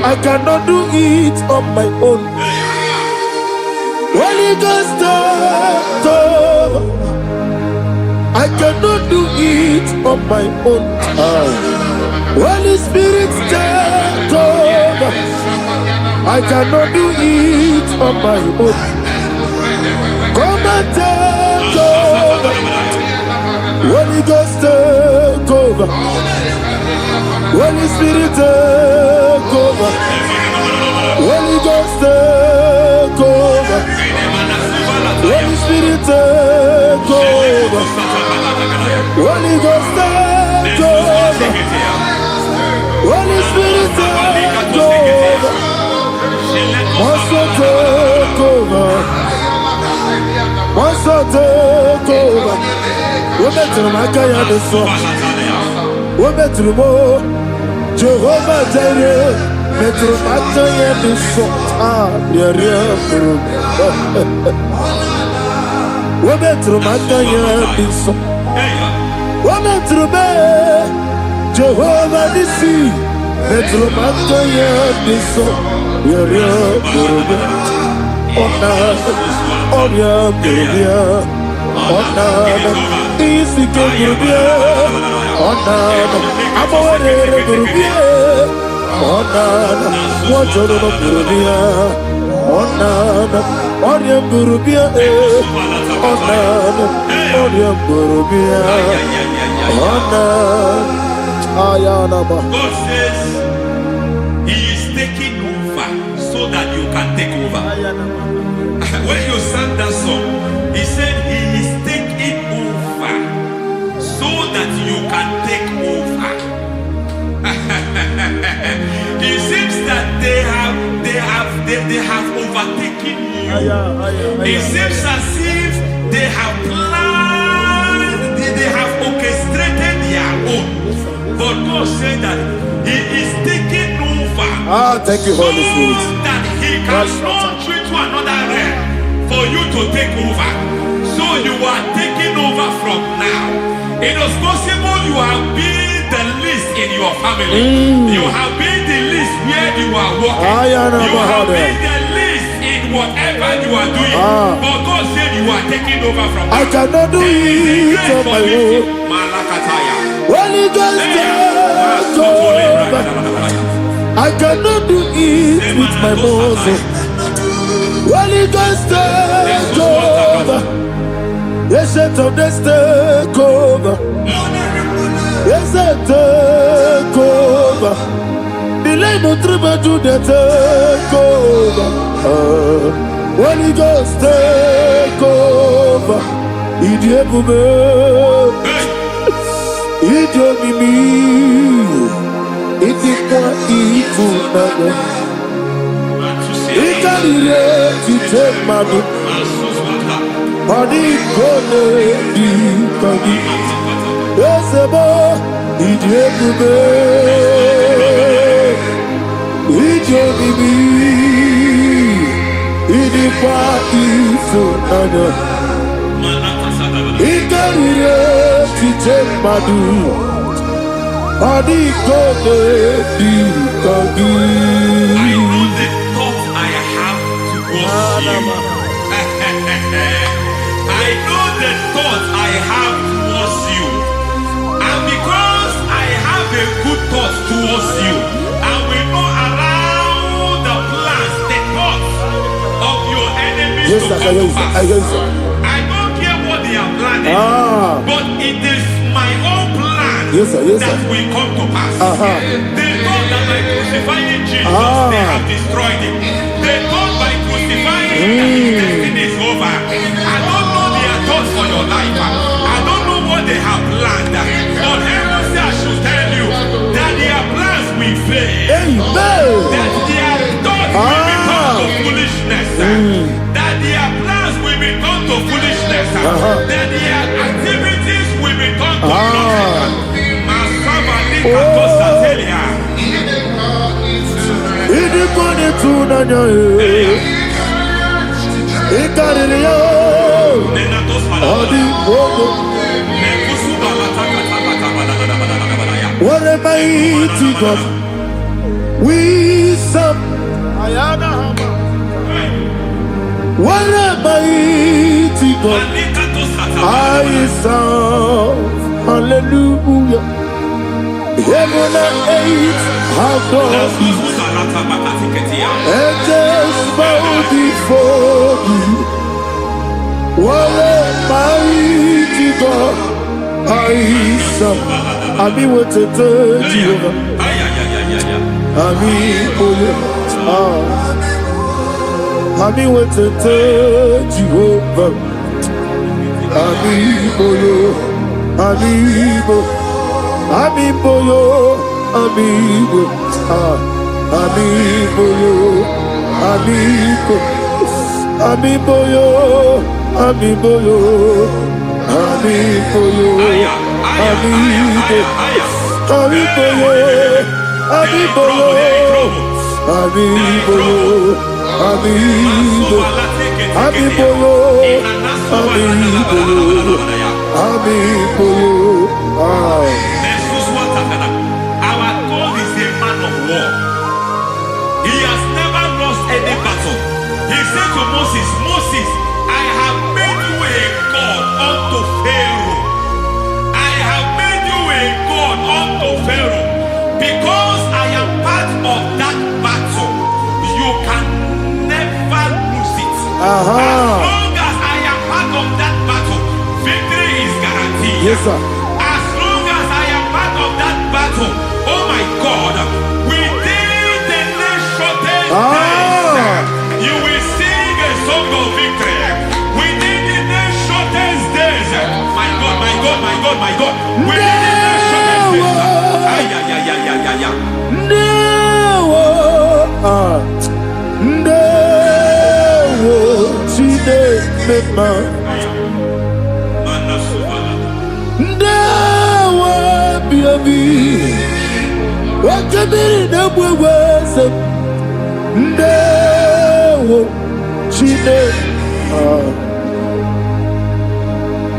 I cannot do it on my own. Holy Ghost, I cannot do it on my own. Holy Spirit, take over. I cannot do it on my own. Come and take over. Holy Ghost, take over. Holy Spirit, take over. Holy Ghost, take over. Holy Spirit, take over. Holy Ghost, take over. Holy Spirit, take over. Master, take over. Master, take over. We're better than I can understand. We're better than more. Jehovah Jireh, better than I can understand. We're better than I can understand. We're better than Jehovah Nissi, better than I can understand. Onana, Wachoro Burubia, Onana, Oriam Burubia, Onana, Oriam Burubia, Onana, Ayanaba. God says He is taking over so that you can take over. When you sang that song, He said He is taking over so that you can take over. It seems that they have overtaken you. It seems as if they have planned, they have orchestrated their own. But God said that He is taking over. Thank you, Holy Spirit. So that He can launch you to another realm for you to take over. So you are taking over from now. It is possible you have been the least in your family. You have been the least where you are working. You have been the least in whatever you are doing. But God said you are taking over from now. I cannot do it on my own. Holy Ghost, take over. I cannot do it with my muscles. Holy Ghost, take over. Yes, it's on this take over. Yes, it's take over. Delay no trouble to the take over. Holy Ghost, take over. Idiebube, Idiomimi, Idikwa Ifunana. Ikarire Titemadu. Body gone di kagi. Esebo idiebube. Idiomimi. Idikwa Ifunana. Ikarire Titemadu. Body gone di kagi. I know the thoughts I have towards you. I know the thoughts I have towards you. And because I have a good thought towards you, I will not allow the plans, the thoughts of your enemies to come to pass. I don't care what they are planning, but it is my own plan that will come to pass. They thought that by crucifying Jesus, they have destroyed him. They thought by crucifying him that his destiny is over. I don't know their thoughts for your life. I don't know what they have planned. But heaven says I should tell you that their plans will fail. That their thoughts will become to foolishness. That their plans will become to foolishness. That their activities will become to nonsense. What a mighty God we serve. What a mighty God I serve. Hallelujah. Heaven and earth have done it. Angels bow before you. What a mighty God I serve. Ami wetete Jehovah. Ami oye. Ami wetete Jehovah. Ami oye. Ami oye. Amiboyo, amigo, amiboyo, amigo, amiboyo, amiboyo, amiboyo, amigo, amiboyo, amiboyo, amiboyo, amigo, amiboyo, amiboyo, amiboyo. Our God is a man of war. He has never lost any battle. He said to Moses, Moses, I have made you a God unto Pharaoh. I have made you a God unto Pharaoh because I am part Yes, sir. As long as I am part of that battle, oh my God, within the next shortest days, you will sing a song of victory. Within the next shortest days, my God, my God, my God, my God. Within the next shortest days,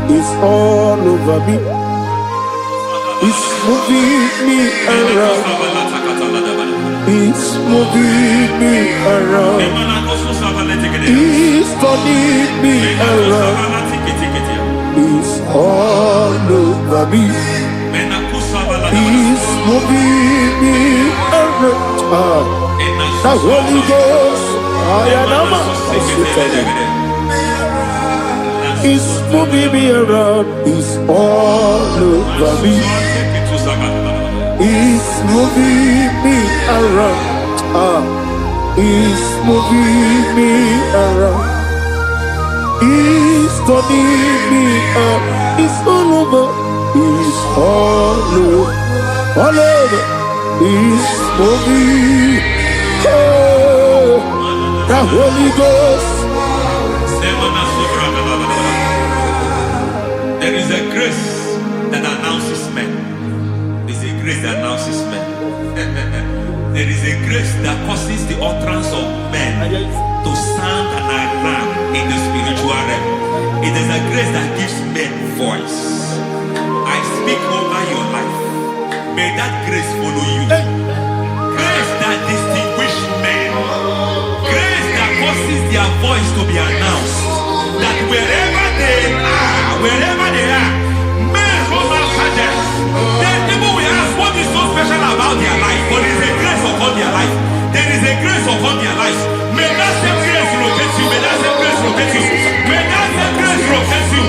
it's all over me. It's moving me around. It's moving me around. It's turning me around. It's all over me. It's moving me around. The Holy Ghost, it's moving me around. It's all over me. It's moving me around. It's moving me around. It's turning me up. It's all over. It's all over. All over. It's moving. Oh, the Holy Ghost. There is a grace that announces men. There's a grace that announces men. There is a grace that causes the utterance of men to sound an alarm in the spiritual realm. It is a grace that gives men voice. I speak over your life. May that grace follow you. Grace that distinguishes men. Grace that causes their voice to be announced. That wherever they are, men from after them. Then people will ask, what is so special about their life? But there is a grace upon their life. There is a grace upon their life. May that same grace locate you. May that same grace locate you. May that same grace locate you.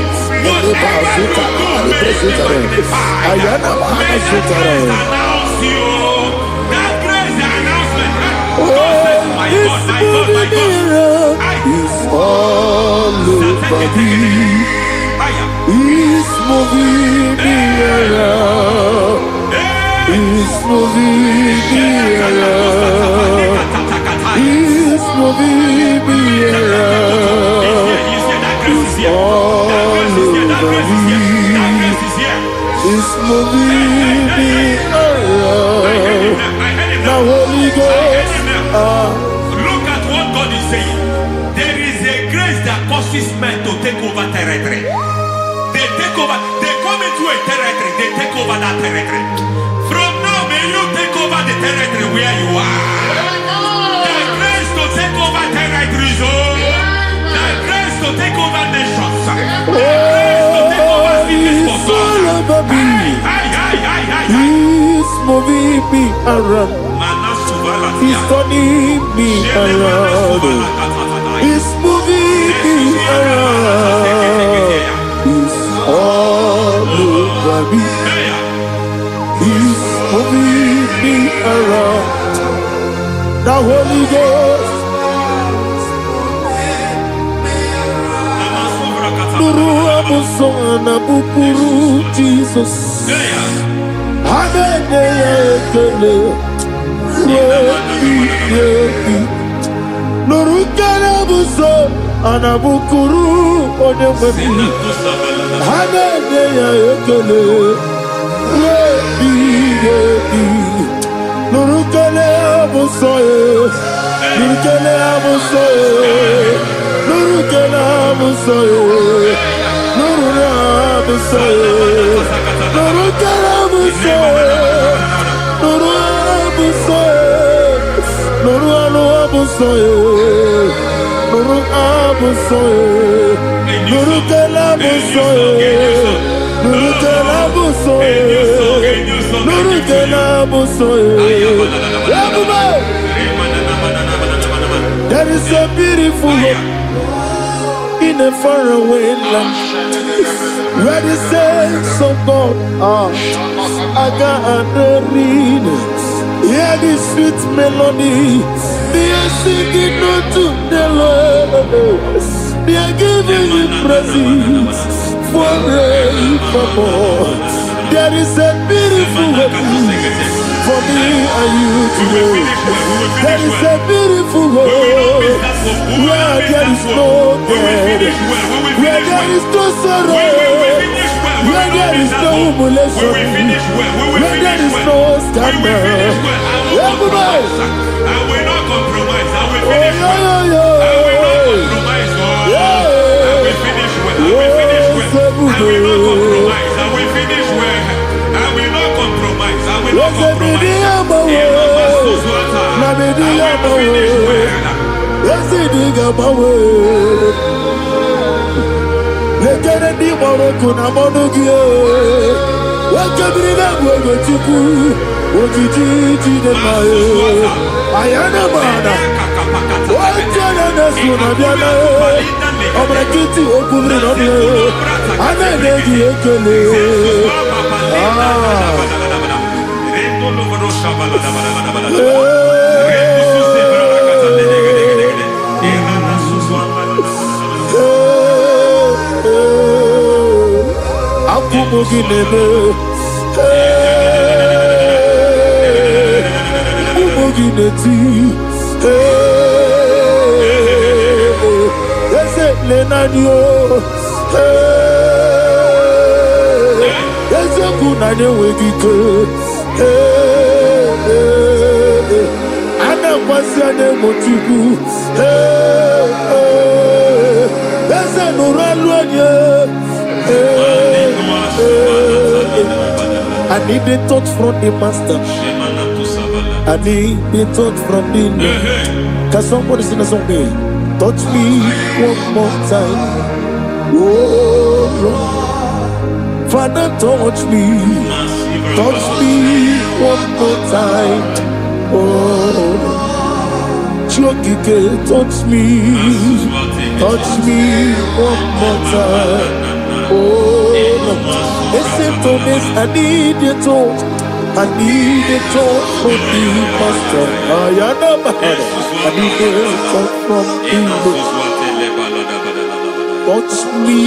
Whatever you do, may it be magnified. May that grace announce you. That grace, the announcement. God says, my God, my God, my God. It's all over me. It's moving me around. It's moving me around. It's moving me around. It's all over me. It's moving me around. The Holy Ghost. Look at what God is saying. There is a grace that causes men to take over territory. They take over. They come into a territory. They take over that territory. From now, may you take over the territory where you are. The grace to take over territories. The grace to take over nations. The grace to take over cities for God. He's moving me around. He's turning me around. He's moving me around. He's all over me. He's moving me around. The Holy Ghost. Nuru amusona bukuru Jesus. Hanene Nurukana buso anabukuru onemani hanene ya ekele Nurukana buso Nurukana buso Nurukana buso Nurukana buso Nurukana buso Nuru abusoye, Nuru abusoye, Nuru kelabusoye, Nuru kelabusoye, Nuru kelabusoye. There is a beautiful hope in in a faraway land, where the saints of God are. I got the read. Hear the sweet melody. They are singing unto the Lord. They are giving you praise forevermore. There is a beautiful way for me and you to go. There is a beautiful way where there is no death, where there is no sorrow, where there is no humiliation, where there is no scandal. Everybody, I will not compromise. I will oh, finish well. I will not compromise. I will finish well. I will finish well. I will not compromise. I will finish well. I will not compromise. I will not compromise. I need the touch from the master. I need the touch from the Lord. Can somebody sing a song here? Touch me one more time. Oh, Lord. Father, touch me. Touch me one more time. Oh, Chokike, touch me. Touch me one more time. Oh, listen to this. I need your touch. I need a touch from the master. I need a touch from the Lord. Touch me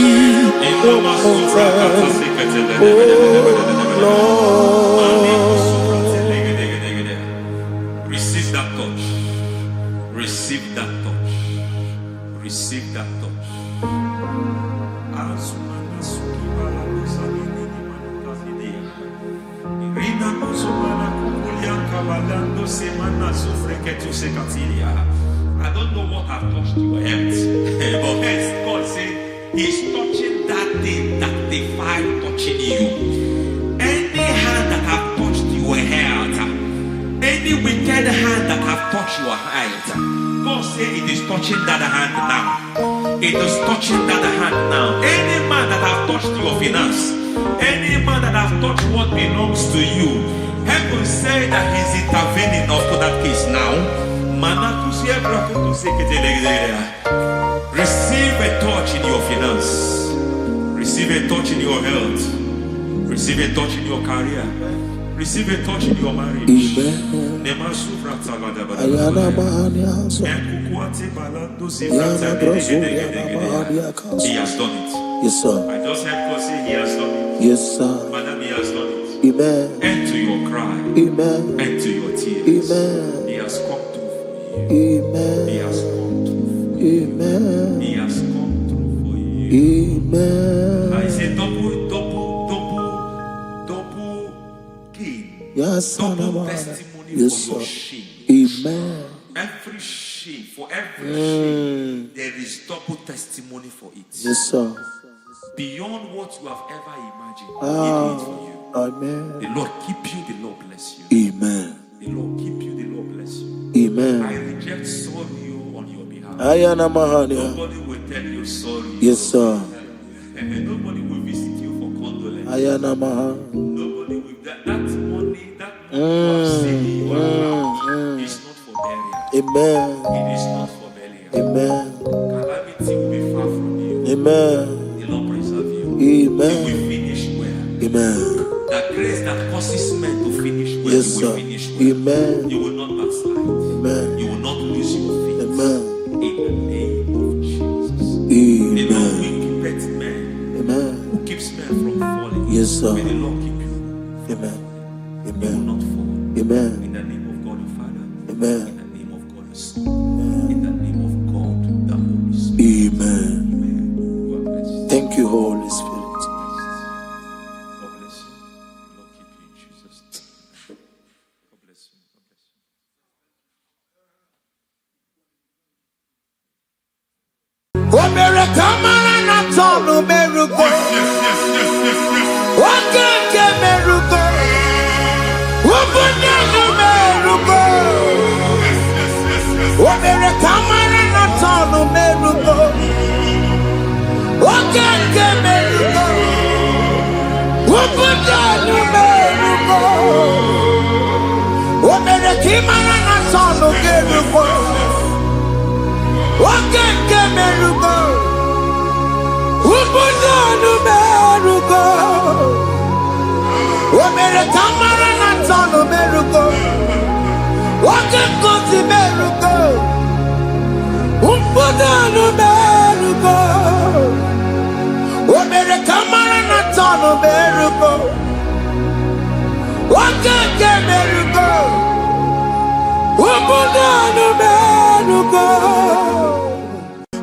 one more time. Oh, Lord. Receive that touch. Receive that touch. Receive that touch. I don't know what I've touched your health, but hence God said He's touching that thing that defied touching you. Any hand that have touched your health, any wicked hand that have touched your health, God said it is touching that hand now. It is touching that hand now. Any man that have touched your finance, any man that have touched what belongs to you, heaven say that He's intervening after that case now. Receive a touch in your finance. Receive a touch in your health. Receive a touch in your career. Receive a touch in your marriage. He has done it. Yes, sir. I just heard God say He has done it. Yes, sir. Madam, He has done it. Amen. End to your cry. Amen. End to your tears. Amen. He has come through for you. Amen. He has come through for you. Amen. He has come through for you. Amen. I say double gain. Yes, Double testimony yes, for your sir. shame. Amen. Every shame, for every shame, there is double testimony for it. Yes, sir. Beyond what you have ever imagined. He did it for you. Amen. The Lord keep you, the Lord bless you. Amen. The Lord keep you, the Lord bless you. Amen. I reject sorry on your behalf. Ayana Mahania. Nobody will tell you sorry. Yes, sir. And nobody will visit you for condolence. Ayana Mahania. Nobody will. That money you have saved in your account is not for burial. Amen. It is not for burial. Amen. Calamity will be far from you. Amen. will finish well. Amen. That grace that causes men to finish well, Yes, you will sir. finish well. Amen. You will not backslide. Amen. You will not lose your faith. Amen. In the name of Jesus. The Lord Amen. will keep men. Amen. Who keeps men from falling? Yes, sir. May the Lord keep you. Amen. You will Amen. not fall. Amen. In the name of God the Father. Amen. In the name of God the Son. In the name of God the Holy Spirit. Amen. Amen. God bless you. Thank you, Holy Spirit. God bless you. The Lord keep you in Jesus' name. God bless you. God bless you.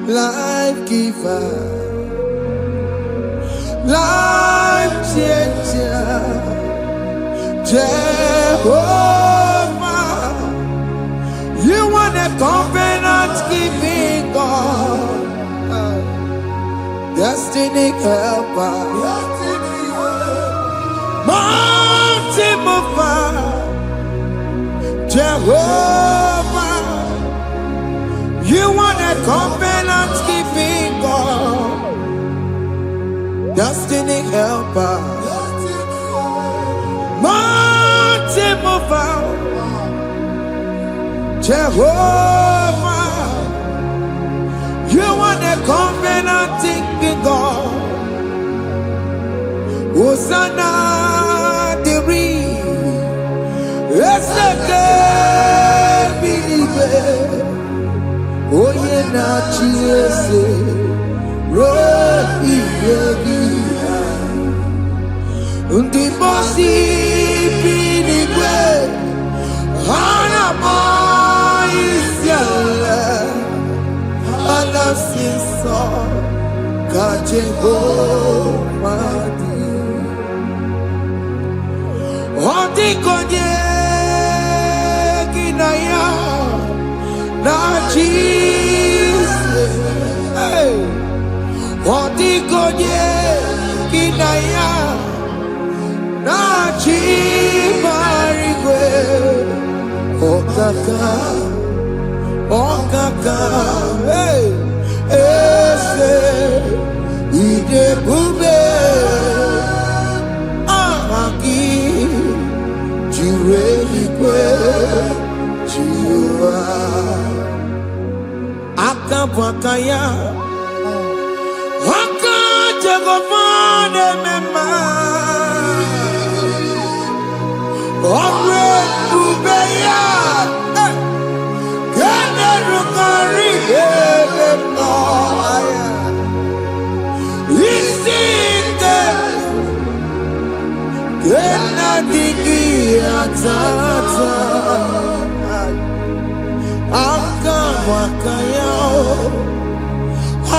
Life giver, life changer, Jehovah, you want a covenant keeping God, destiny helper, mountain mover, Jehovah, you want a covenant keeping God, destiny helper, mountain mover, Jehovah, you want a covenant keeping God. Hosanna, the oh yeah, na chiese, rohi yegia, undi bosi pinigwe, hana maisiala, anasiso, kachego madi, ondi konye kinaya. Now Jesus, hey, Odigonye kinaya, na chimarigwe, okaka, hey, ese, idebube, amaki, jireligwe, jiwa. Akabwakaya Akajagofane mema Omre Ubeya Gane Rukari Mema Isite Gena Digi Atata Akabwakaya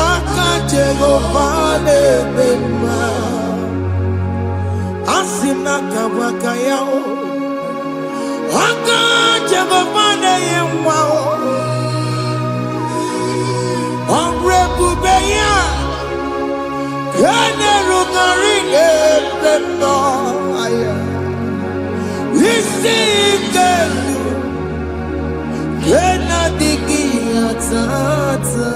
Akajagofane mema Asina kabwakaya Akajagofane yemwa Omrebubeya Kene rungarine pendo Isike Kena digi atata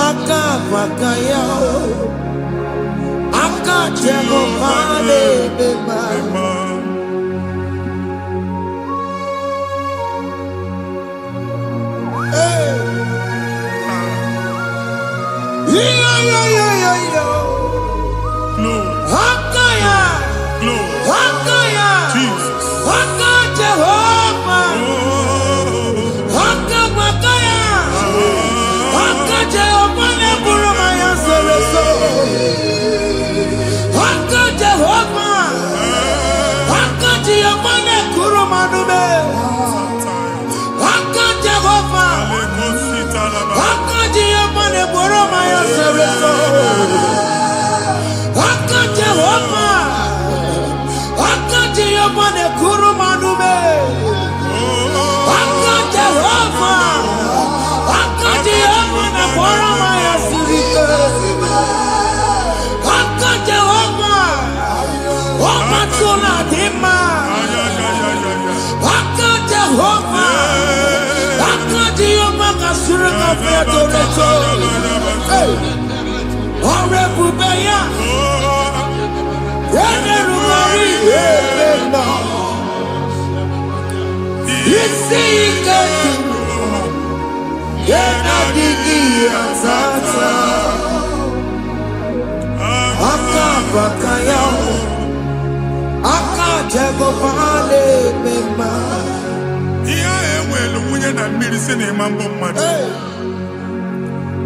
Akabwakaya Akajagofane mema Jesus.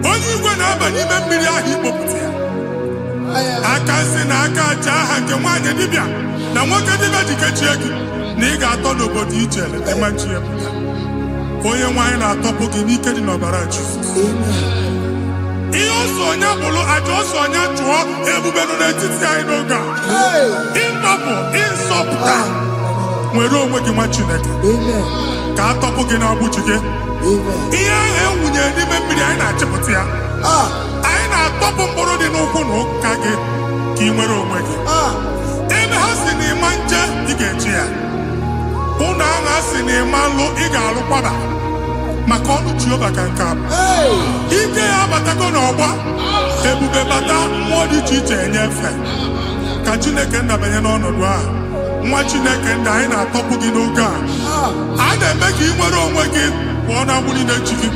Onye igwe na-aba n'ime mmiri ahụ ikpopụta ya aka nsị na aka aja aha nke nwaanyị dibịa na nwoke dibịa ji kechie gị na ị ga-atọ n'obodo iche ịma nchi ya pụta. Onye nwaanyị na-atọpụ gị n'ike dị n'ọbara Jizọs. Ihe ọsọ onye bụrụ aja ọsọ onye chụọ ebube nọ n'etiti anyị n'oge a. Ịtọpụ ịsọpụta nwere onwe gị nwa Chineke ka atọpụ gị n'agbụchi gị. Ihe ahụ ewunye n'ime mmiri anyị na-achịpụta ya. Anyị na-atọpụ mkpụrụ dị n'ụkwụ na ụka gị ka ị nwere onwe gị. Ebe ha si na ịma nje ị ga-eji ya. Ụlọ ahụ ha si na ịma nlụ ị ga-alụkwaba maka ọnụ Jehova ka nke a bụ. Ike ya abatago n'ọgba ebube bata mmụọ dị iche iche enyefe ka Chineke ndabanye n'ọnọdụ ahụ. Nwa Chineke ndị anyị na-atọpụ gị n'oge a. A na-eme ka ị nwere onwe gị pụọ na mgbuli na-echi gị.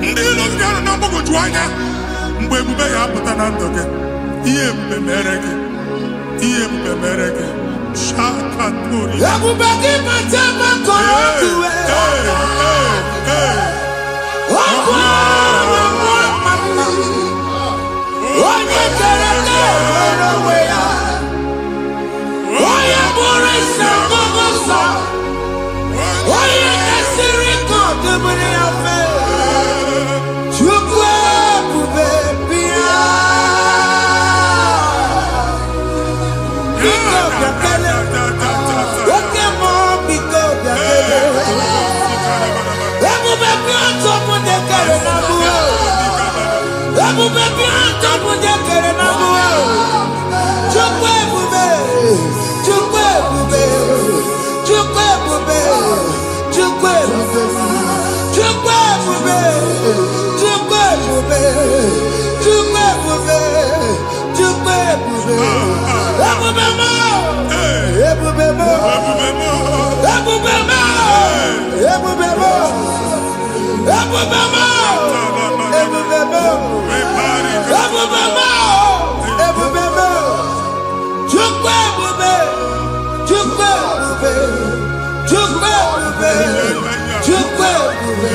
Ndị ilo gị ga-anọ na mgbagwoju anya mgbe ebube ya apụta na ndụ gị. Ihe ebube mere gị. Ihe ebube mere gị. Shakatori. Ebube gị mata ebe kọrọ iwe. Onye kere ka nwere onwe ya. Onye bụrụ isi ọgụgụ nsọ. Onye kesịrị ka ọ dịbụrụ ya mfe. Chukwu ebube bịa. Biko bịakele. Oke mmụọ biko bịakele. Ebube bịa ntọpụ ndị kere na mbuo. Ebube bịa ntọpụ ndị kere na mbuo. Chukwu ebube. Chukwu ebube. Chukwu ebube. Chukwu ebube. Chukwu ebube. Chukwu ebube. Chukwu ebube. Chukwu ebube. Ebube mo. Ebube mo. Ebube mo. Ebube mo. Ebube mo. Ebube mo. Ebube mo. Ebube mo. Ebube mo. Chukwu ebube. Chukwu ebube. Chukwu ebube. Chukwu ebube.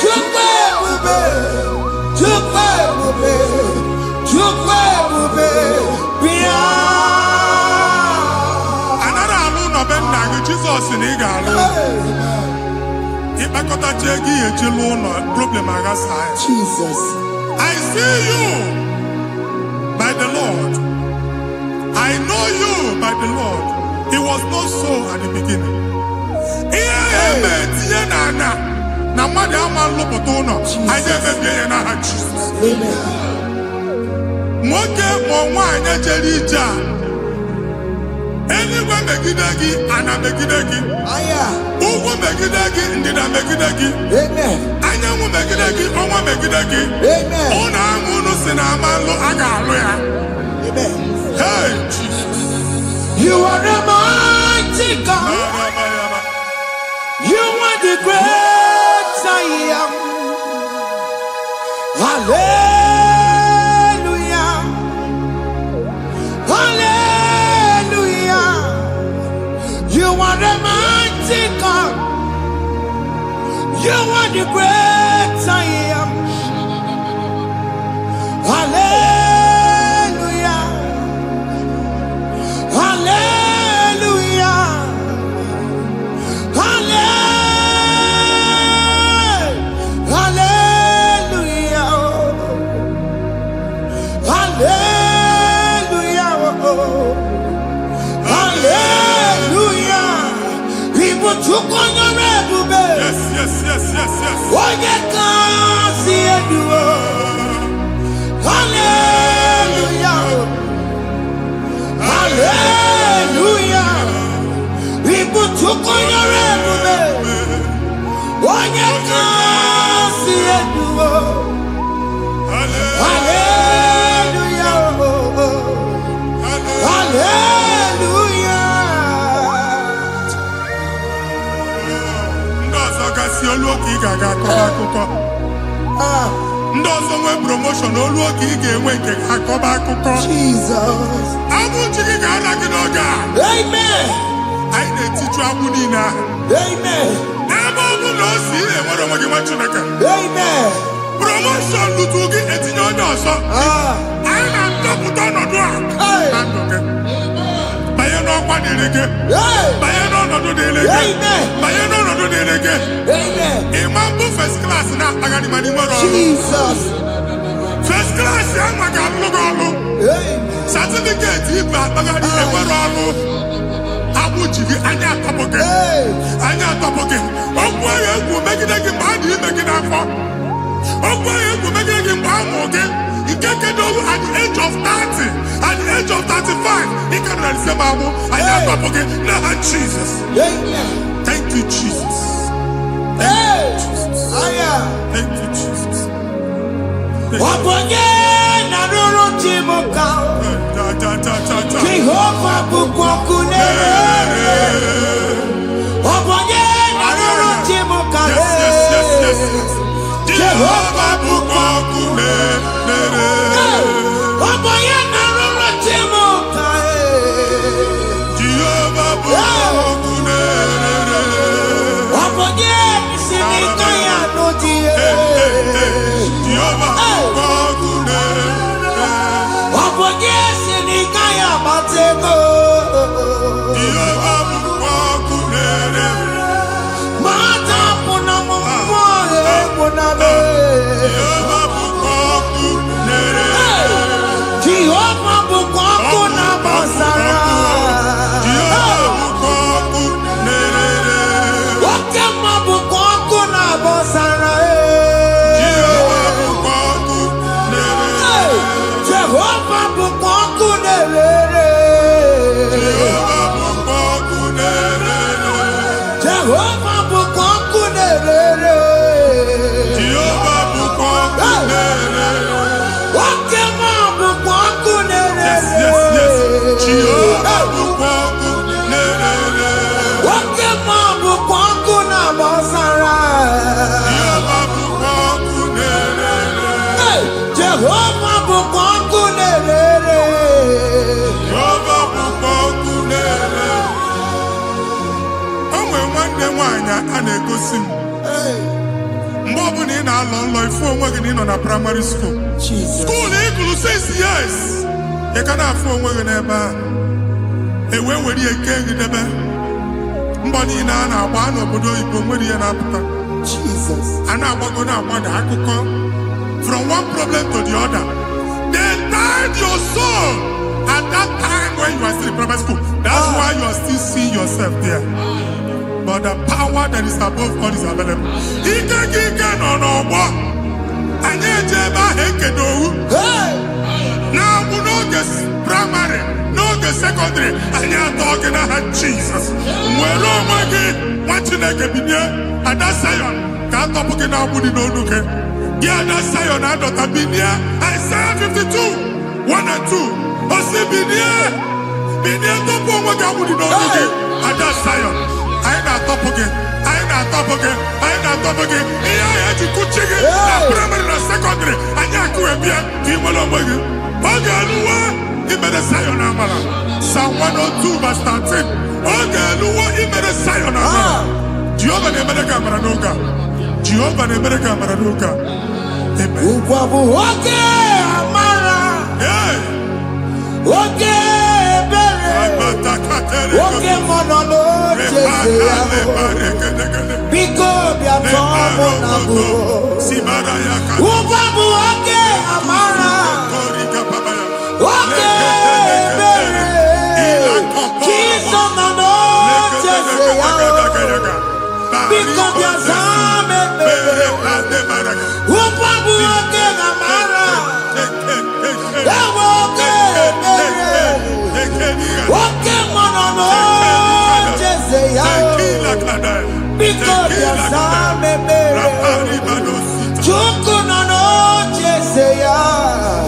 Chukwu ebube. Chukwu ebube. Chukwu ebube. Bịa. Anara alụ nọ be nna gị Jizọs na ị ga-alụ. Ịkpakọtacha ego ihe eji lụọ ụlọ problem aghasa ya. Jesus. I see you by the Lord. I know you by the Lord. It was not so at the beginning. Ihe eme tinye n'ana na mmadụ ama nlụpụta ụlọ anyị emebie ya n'aha Jizọs. Nwoke ma nwaanyị jere ije a eluigwe megide gị ana megide gị. Ugwu megide gị ndịda megide gị. Anyanwụ megide gị ọnwa megide gị. Ụlọ ahụ unu si na ama nlụ a ga-alụ ya. Hey, Jesus. You are the mighty God. You are the great I am. Hallelujah. You are the great I am. Hallelujah. Hallelujah. Hallelujah. Hallelujah. Hallelujah. People took on your rebel. Yes, yes, yes, yes, yes. Oh, you can't see it. Hallelujah. Hallelujah. People took on your rebel. Oh, you can't see it. Hallelujah. Hallelujah. Ndozo kasi oluoki gaga akọba. Ndozo nwe promotion oluoki ga-enwe nke akọba akụkọ. Jesus. Abụ chiki ga-ala gị n'oge a. Amen. Anyị na-etiju abụ niile ahụ. Amen. Ebe ọ bụ na o si enwere onwe gị nwa Chineke. Amen. Promotion lutu gị etinye onye ọzọ. Anyị na-adọpụta ọnọdụ a na ndụ gị. Banye n'ọkwa dịrị gị. Banye n'ọnọdụ dịrị gị. Banye n'ọnọdụ dịrị gị. Ịma mbụ first class na-akpagharị ma n'ime ọrụ. Jesus. First class ya nwa ga-alụ gị ọrụ. Certificate ibe akpagharị enwere ọrụ. Abụ ji gị anya atọpụ gị. Anya atọpụ gị. Okwu agha egwu megide gị mgbe a dị ime gị n'afọ. Okwu agha egwu megide gị mgbe a mụ gị. Nke kedu at the age of 30, at the age of 35, he can receive abu. I am talking now, Jesus. Thank you, Jesus. Thank you, Jesus. Thank you, Jesus. Jehovah bukwakunere. Jehovah bukwakunere. Mgbe ọ bụla ị na-alọ nlọ ifu onwe gị na ị nọ na primary school. School ịgụrụ 6 years. Ị ka na-afụ onwe gị n'ebe a. Ewe nwere ihe nke gị debe. Mbọ niile a na-agba n'obodo oyibo nwere ihe na-apụta. A na-agbago na-agbada akụkọ. From one problem to the other. They tied your soul at that time when you are still in primary school. That's why you are still seeing yourself there. But the power that is above all is available. Ike no no. Anye jeba hekedowu. Now we no get primary, no get secondary. Anye talking about Jesus. Mwelo mwagi wachineke binye. Ada sayon kato puke na budi no nuke. Gi ada sayon adota binye. Isaiah 52, 1 and 2. Osi binye topo mwagi abudi no nuke. Ada sayon. I na top again. Iya ya jikuchige. Na primary na secondary. Anya kuwebia. Kimolo mwagi. Oge aluwa. Imere sayon amala. Psalm 102 verse 13. Oge aluwa imere sayon amala. Jehovah ne mele kamera n'oga. Jehovah Nemereka Maraduka. Amen. Ukwabu oke amara. Oke bere. Oke monono jese yamo. Biko biatomo nabu. Ukwabu oke amara. Oke bere. Kiso mono jese yamo. Biko biazame bere. Ukwabu oke amara. Oke bere. Oke monono jese yamo. Biko biazame bere. Chuku nono jese yamo.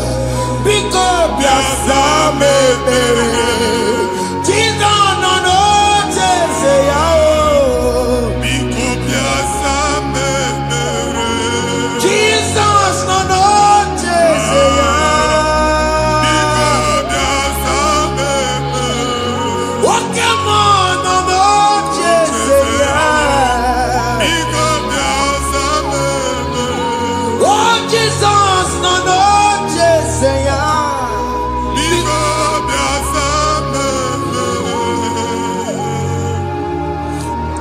Biko biazame bere. Chizo nono jese yamo. Jesus nono jese yamo. Oke monono jese yamo. Oh Jesus nono jese yamo.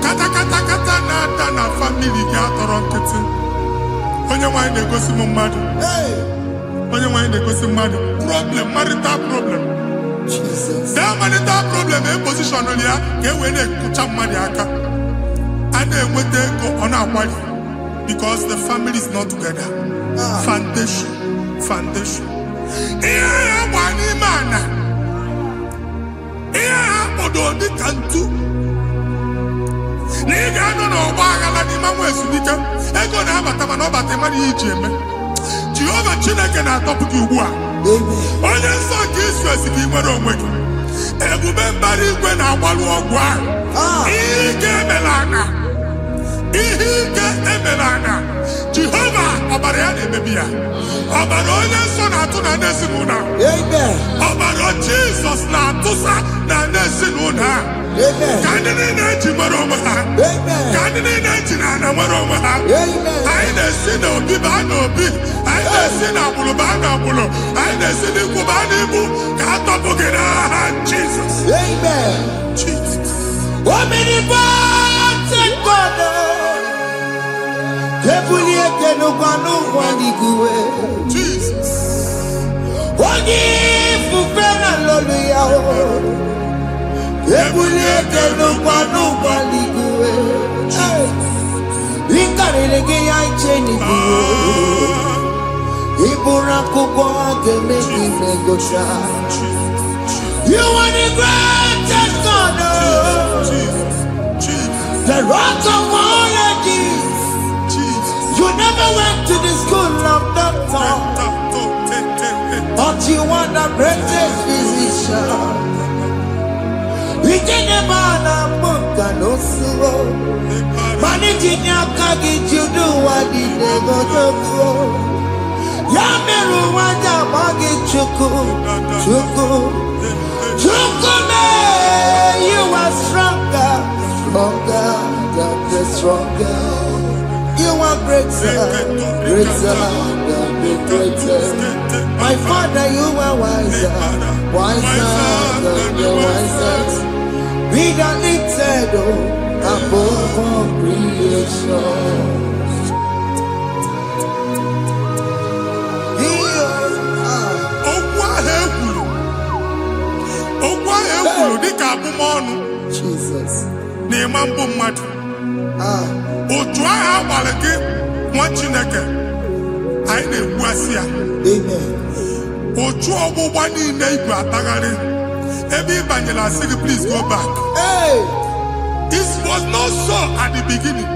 Kata na family ga atọrọ nkịtị. Onye nwanyị na-egosi m mmadụ. Onye nwanyị na-egosi mmadụ. Problem, marital problem. Jesus. That marital problem position ya ka e wee na-ekụcha mmadụ aka. A na-enweta ego ọ na-akwali because the family is not together. Foundation. Ihe ya gba n'ime ana. Ihe ha kpọdo dị ka ntu. Na ị ga-anọ n'ọgba aghara n'ime nwa ezumike ego na-abata mana ọ bata mmadụ ihe iji eme. Jehova Chineke na-atọpụ gị ugbu a. Onye nsọ nke Israel si gị nwere onwe gị. Ebube mbara igwe na-agbalụ ọgwụ ahụ. Ihe ike emela ana. Jehova ọbara ya na-emebi ya. Ọbara onye nsọ na-atụ na ndị ezinụlọ. Ọbara Jizọs na-atụsa na ndị ezinụlọ ha. Ka ndị niile eji nwere onwe ha. Ka ndị niile eji na ana nwere onwe ha. Anyị na-esi n'obi baa n'obi. Anyị na-esi n'agbụrụ baa n'agbụrụ. Anyị na-esi n'ikwu baa n'ikwu. Ka a tọpụ gị n'aha Jizọs. Omnipotent God. Ebulie kenu kwanu waniguwe. Jesus. Ogi fufena lolu ya o. Ebulie kenu kwanu waniguwe. Ikarele ge ya cheni buo. Ibura kuko ageme imegosha. You are the greatest God. The rock of all ages. You never went to the school of doctor, but you are the greatest physician. We can never book and also managing your kagi to do what you never do. Yameru wanja bagi chuku. You are stronger than the stronger. You are greater than the greatest. My Father, you are wiser than the wisest. Be the lifted above all creation. Jesus. Otu agha agbara gị nwa Chineke anyị na-egbu asị ya. Otu ọgbụgba niile igwe atagharị ebe ị banyere asị gị please go back. This was not so at the beginning.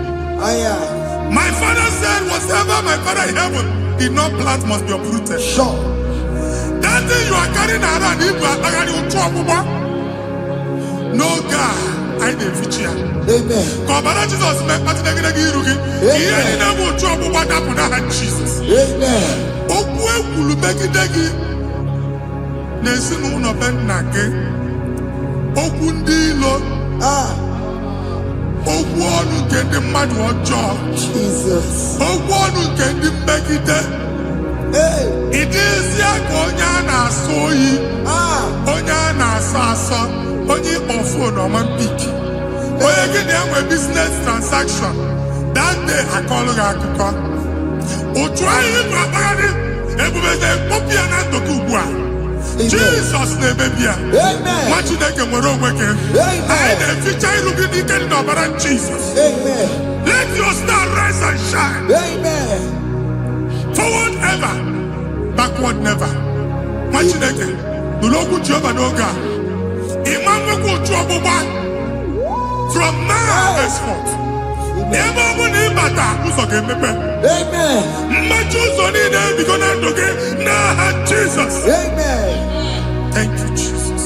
My father said whatever my father in heaven did not plant must be uprooted. Sure. That thing you are carrying around igwe atagharị otu ọgbụgba. No God. Amen. Kọbara Jizọs mee mkpatụ negedege iru gị. Ihe niile bụ otu ọgbụgba dapụ n'aha Jizọs. Okwu ekwuru megide gị n'ezinụlọ be nna gị. Okwu ndị ilo. Ogwu ọnụ nke ndị mmadụ ọjọọ. Jesus. Ogwu ọnụ nke ndị mmegide. Ịdịzie ka onye a na-asọ oyi. Onye a na-asọ asọ. Onye ịkpọ fon ọma mpiki. Onye gị na-enwe business transaction. That day akọlụ gị akụkọ. Otu anyị ịbụ akpagharị ebubeze mkpọpụ ya na ndụkọ ugbu a. Jesus na-emebi ya. Nwa Chineke nwere onwe gị. Anyị na-eficha iru gị n'ike dị n'ọbara Jesus. Let your star rise and shine. Forward ever, backward never. Nwa Chineke nụrụ okwu Jehova n'oge a. Ịma nnukwu otu ọgbụgba from now henceforth. Ebe ọ bụ na ịbata ụzọ ga-emepe. Mmachi ụzọ niile ebigo na ndụ gị n'aha Jesus. Thank you, Jesus.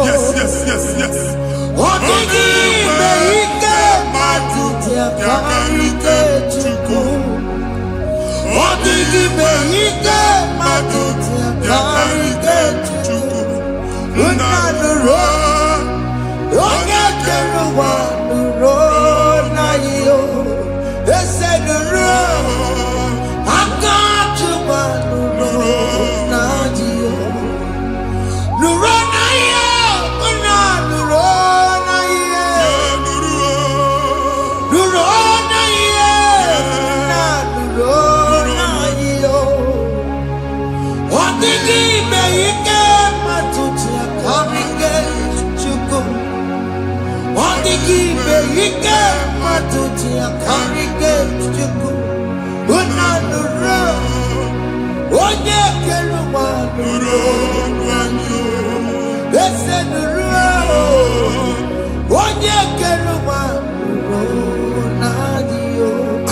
Yes, yes, yes, yes.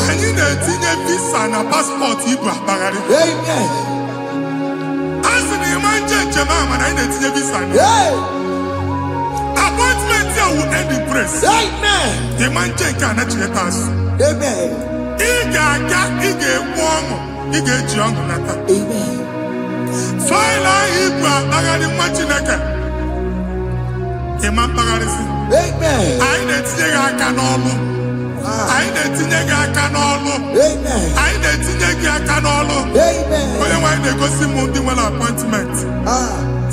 Anyị na-etinye visa na paspọtụ ibu akpagharị. A sị na ịma njem ama na anyị na-etinye visa na appointment ya will end in praise. Ịma nke a na-echeta azụ. Ị ga-aga, ị ga-ekwu ọṅụ, ị ga-eji ọṅụ nata. Faịlụ ahụ ibu akpagharị nwa Chineke. Ịma mkpagharịsị. Anyị na-etinye gị aka n'ọlụ. Anyị na-etinye gị aka n'ọlụ. Anyị na-etinye gị aka n'ọlụ. Onye nwaanyị na-egosi m ndị nwere appointment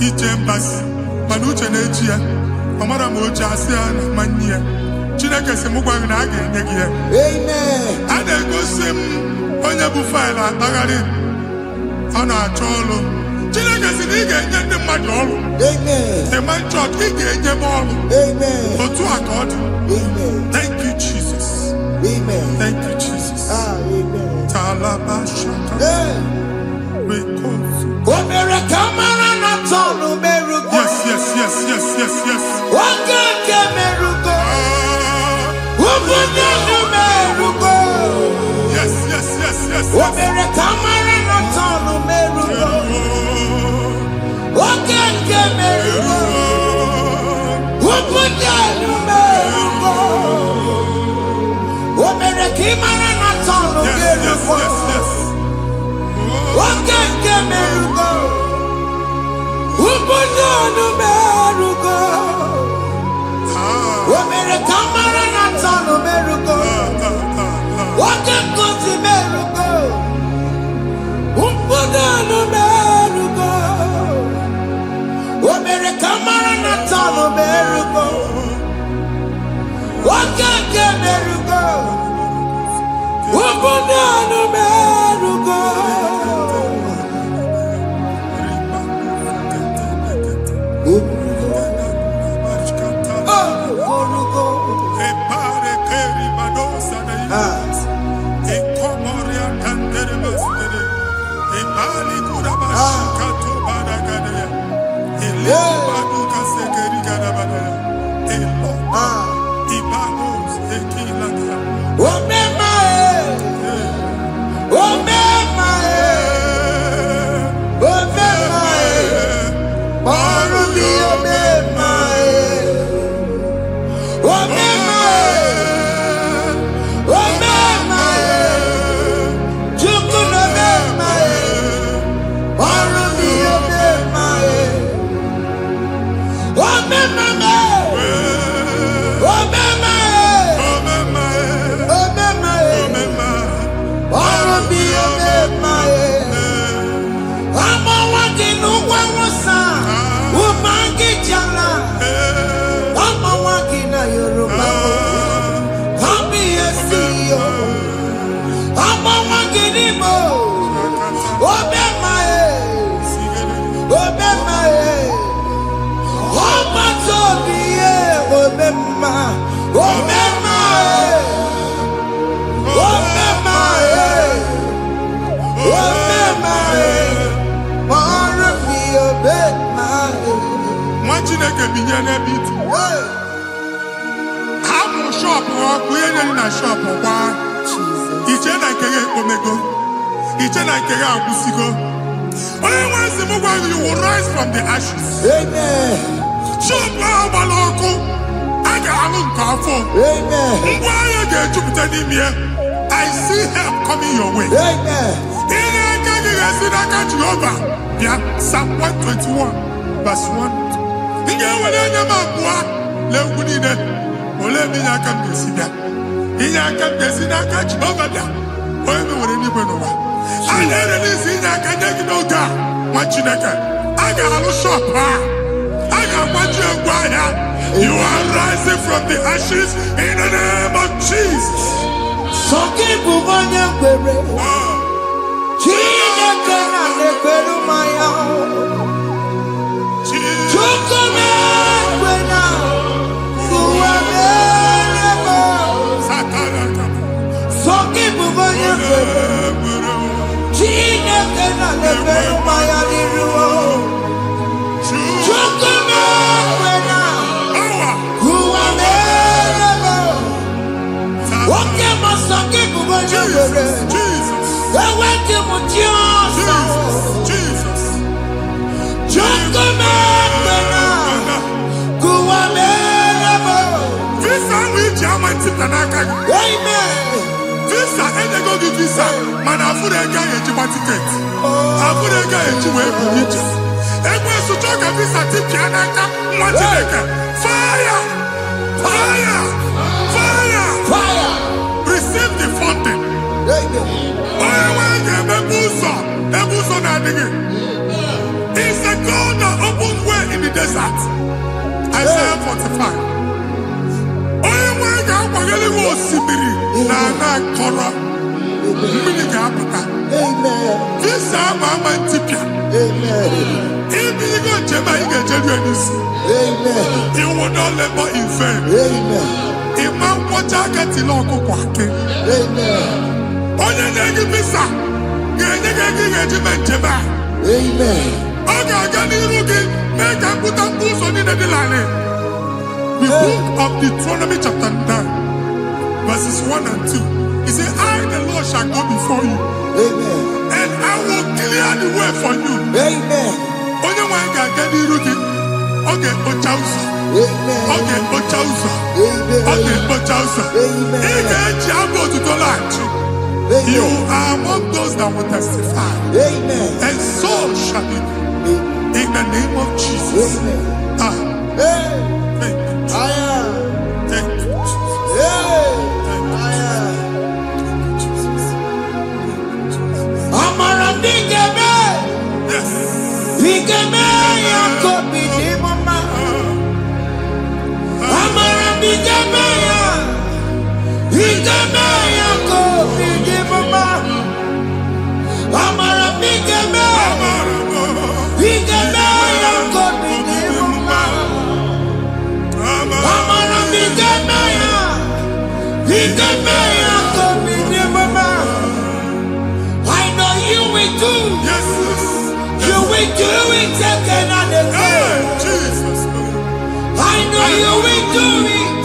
ije mbasi mana uche na-eji ya. Ọ mara ma oche asị ya na mmanyi ya. Chineke sị m gwa gị na a ga-enye gị ya. A na-egosi m onye bụ faịlụ akpagharị ọ na-achọ ọrụ. Chineke sị na ị ga-enye ndị mmadụ ọrụ. Ịma nchọt ị ga-enye m ọrụ. Otu a ka ọ dị. Thank you, Jesus. Thank you, Jesus. Talabashaka. Yes, yes, yes, yes, yes, yes. Yes, yes, yes, yes, yes. Whoop. Chineke binye n'ebe itu. Hapụ shop ọkụ ihe na shop kwa. Iche na nke ya ekpomego. Iche na nke ya agwụsigo. Onye nwe nsị m gwa you will rise from the ashes. Amen. Shop ahụ gbara ọkụ. A ga-alụ nke afọ. Amen. Ngwa ahịa ga-ejupụta n'ime ya. I see help coming your way. Amen. Ihe aka gị ga-esi n'aka Jehova. Bịa Psalm 121 verse 1. Ị ga-ewere anya m abụọ n'egwu niile. Olee ebe inye aka m ga-esi bịa? Inye aka m ga-esi n'aka Jehova bịa. Onye mewere n'igwe n'ụwa. A na-erelisi inye aka nye gị n'oge a, nwa Chineke. A ga-alụ shop ha. A ga-agbaji egwu ahịa. You are rising from the ashes in the name of Jesus. Sọkịbụ onye kwere. Chineke na na-ekwere mmanya. Chukwume kwena. Ụwa mere. Sọkịbụ onye kwere. Chineke na na-ekwere mmanya n'iru. Chukwume kwena. Ụwa mere. Oke masọkị bụ onye were. Eweke m ji ọsọ. Chukwume kwena. Ụwa mere. Visa which I'm a tip and I can. Amen. Visa and they go to visa. Man, I put a guy at your ticket. I put a guy at your way for you. And when you talk a visa tip, and I come, fire! Fire! Fire! Fire. Receive the funding. Amen. It's a God that opens way in the desert. Isaiah 45. Amen. This Mama Tipia. Amen. If you go to Amen. you will not labor in vain. Amen. Imam Wataka Tiloko Kwake. Amen. Onye negi visa. Negi regiment jeba. Amen. Oga gani rugi. Make a put up boots on the line. The book of Deuteronomy chapter 9, verses 1 and 2. He said, I, the Lord, shall go before you. Amen. And I will clear the way for you. Amen. Onye wanga gani rugi. Okay, Ochausa. Amen. Okay, Ochausa. Amen. Okay, Ochausa. Amen. You are among those that will testify. Amen. And so shall it be. In the name of Jesus. Amen. Ah, Hey. thank you. Thank you, Jesus. Hey. Amara bigeme. Yes. Bigeme ya kobi di mama. Amara bigeme ya. Bigeme ya kobi di mama. Amara bigeme. Bigeme ya kobi di mama. Amara bigeme ya. Bigeme ya kobi di mama. I know you will do. Yes. You will do it again and Hey, again. Jesus. I know you will do it.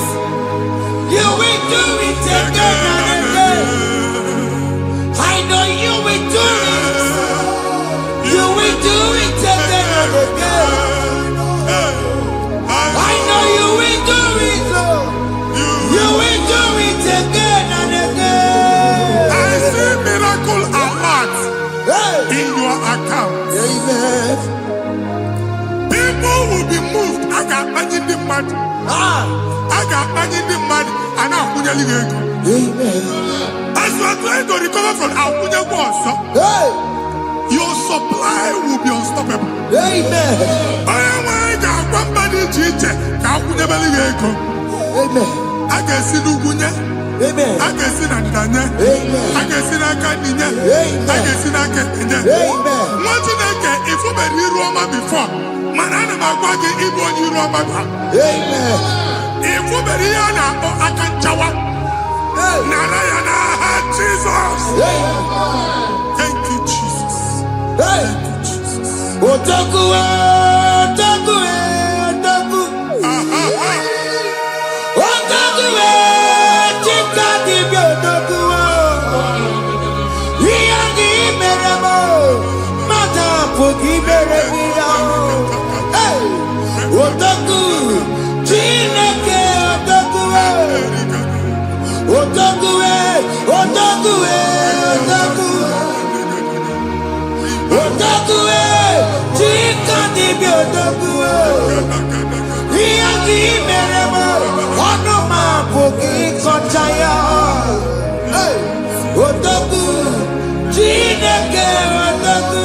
You will do it again and again. I know you will do it. You will do it again and again. I know you will do it. You will do it again and again. I see miracle alert Hey. in your account. Amen. People will be moved. I got money in the mud. Ah. I got money in the mud. And I'm going to leave. Amen. As you are trying to recover from Abuja Boss, Hey. your supply will be unstoppable. Amen. Oh my God, one body teacher, Abuja Belligo. Amen. I can see Lugunya. Amen. I can see Nandanya. Amen. I can see Nakaninya. Amen. I can see Nakaninya. Amen. What you think if you were in Roma before? Manana Magwagi, if you were in Roma. Amen. If for Beriana or Akanchawa. Narayana, Jesus. Thank you, Jesus. Thank you, Jesus. Otaku, otaku, otaku. Otaku, chika di otaku. Iyangi meremo, mata pogi meremia. Otaku, chineke otaku. Otaku, otaku, otaku. Otaku, chika di otaku. Iyangi meremo, onoma pogi kochaya. Otaku, chineke otaku.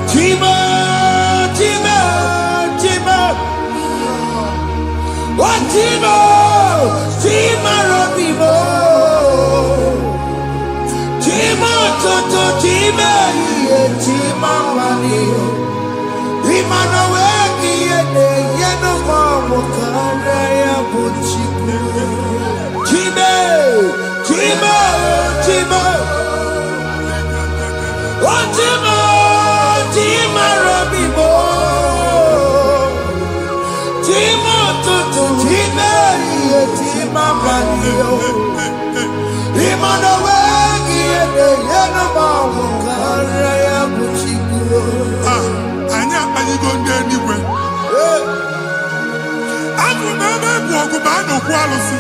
Chima, chima, chima. What chima, chima robibo. Chima toto chima iye chima mani. Imano weki yene yeno mamo kare ya buchiku. Chime, chima, chima. What chima, chima robibo. Chima toto chima iye chima mani. Imano weki yene yeno mamo kare ya buchiku. Anya ayigo ndị eluigwe. Abụ m ebe bụ ọgụ ma a na-okwu alụsị.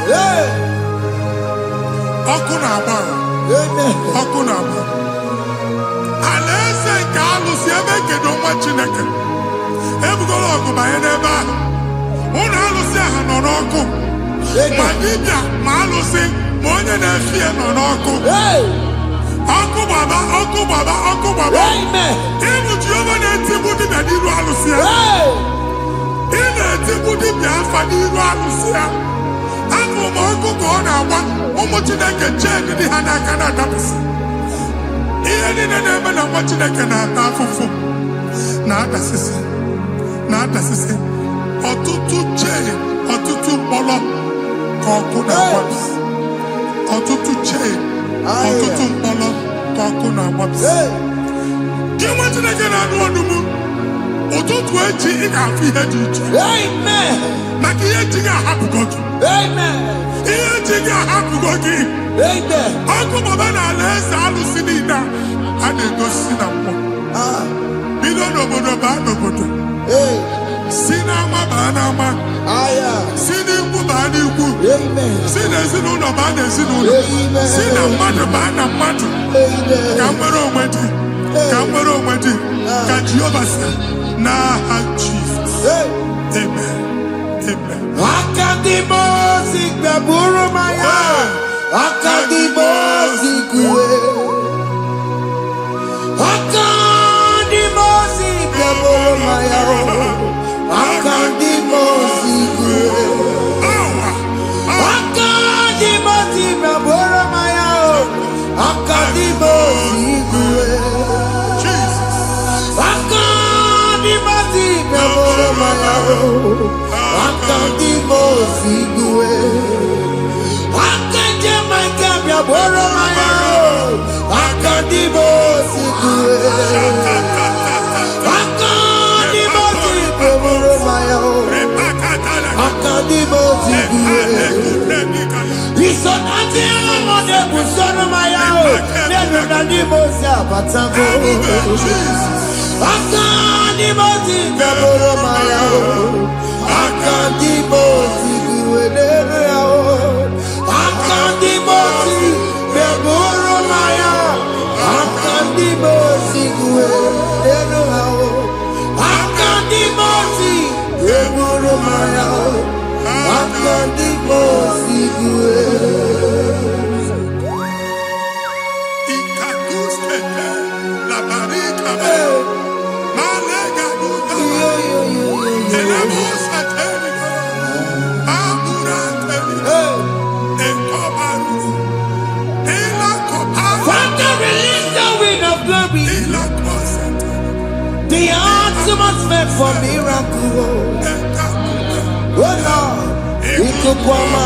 Ọkụ na-agba. Ọkụ na-agba. Alaeze nke alụsị ebe ekedo nwa Chineke. Ebugoro ọgụ banye n'ebe ahụ. Ụlọ alụsị ahụ nọ n'ọkụ. Ma dibịa ma alụsị ma onye na-efi ya nọ n'ọkụ. Ọkụ gbaba, ọkụ gbaba, ọkụ gbaba. Ịbụ Jehova na-etigbu dibịa n'iru alụsị ya. Ị na-etigbu dibịa afa n'iru alụsị ya. Abụ m ọkụ ka ọ na-agba ụmụ Chineke chen dị ha n'aka na-adapụsị. Ihe niile na-eme na nwa Chineke na-ata afụfụ na-adasịsị na-adasịsị. Ọtụtụ chen, ọtụtụ mkpọrọ ka ọkụ na-agbapụsị. Ọtụtụ chen, ọtụtụ mkpọrọ ka ọkụ na-agbapụsị. Gị nwa Chineke na-anụ ọdụm, ụtụtụ echi ị ga-afụ ihe dị iche. Maka ihe echi gị ahapụgo gị. Ihe echi gị ahapụgo gị. Ọkụ gbaba n'ala eze alụsị niile a na-egosi na mmụọ. Bido n'obodo baa n'obodo. Si n'ama baa n'ama. Si n'ikwu baa n'ikwu. Si n'ezinụlọ baa n'ezinụlọ. Si na mmadụ baa na mmadụ. Ka nwere onwe dị. Ka nwere onwe dị. Ka Jehova sị n'aha Jizọs. Amen. Amen. Akadimo sigbe buru maya. Akadimo sigwe. Akadimo sigbe buru maya. Akadimo sigwe. Akadimo sigbe buru maya. Akadimo sigwe. Akadimo sigbe buru maya. Akadimo sigwe. Akaje makabya buru maya. Akadimo sigwe. Akadimo sigwe buru maya. Akadimo sigwe. Isonati amode busoro maya. Nenu nadimo sia batago. Akadimo sigwe buru maya. Akadimo sigwe nenu yao. Akadimo sigwe buru maya. Akadimo sigwe nenu yao. Akadimo sigwe buru maya. Akadimo sigwe. Ikakuskete la barika. Malega duda. Elemosa teliga. Abura teliga. Ekobaru. Ela koparu. Father, release the wind of glory. Ela kosete. The atmosphere for miracle. Oh Lord. Ikukwama.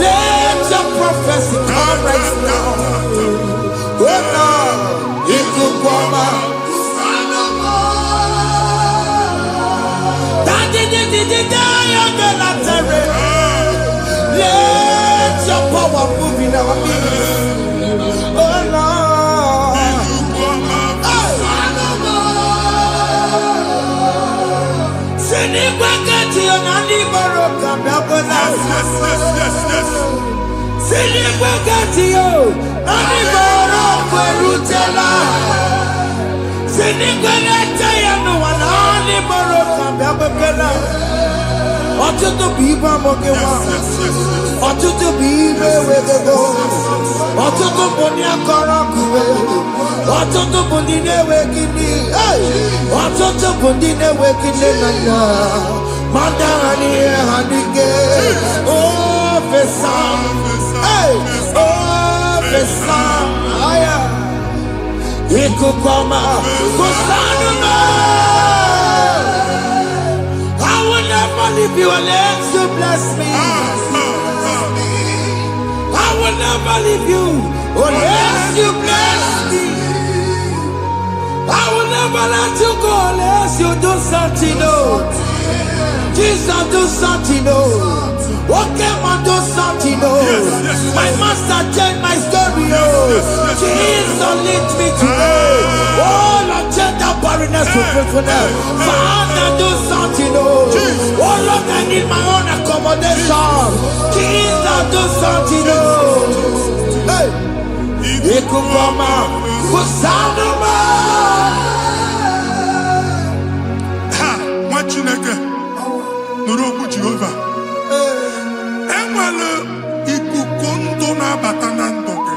Let your prophecy come right now. Oh Lord, Ikukwama. Let your power move in our midst. Oh Lord. Ọtụtụ bụ ibe amụghị nwa, ọtụtụ bụ ibe ewegego, ọtụtụ bụ ndị akọrọ ọkụwe, ọtụtụ bụ ndị na-enweghị nne, ọtụtụ bụ ndị na-enweghị nne na nna, ma ndị agha n'ihe ha dịke, ofesa, ofesa, aya, ikuku ọma, kwụsanụ m. I will never leave you unless you bless me. I will never leave you unless you bless me. I will never let you go unless you do something. Oh, Jesus, do something. Oh, okay, man, do something. Oh, my master changed my story. Oh, Jesus, lift me today. Oh, Lord, change that barrenness to fruitfulness. Father, do something. Oh, Lord, I need my own accommodation. Jesus, do something. Oh, hey, Ikubama, Kusanuma. Ha, Machineke, Nurobu Jehovah. Enwale ikuku ndụ na-abata na ndụ gị.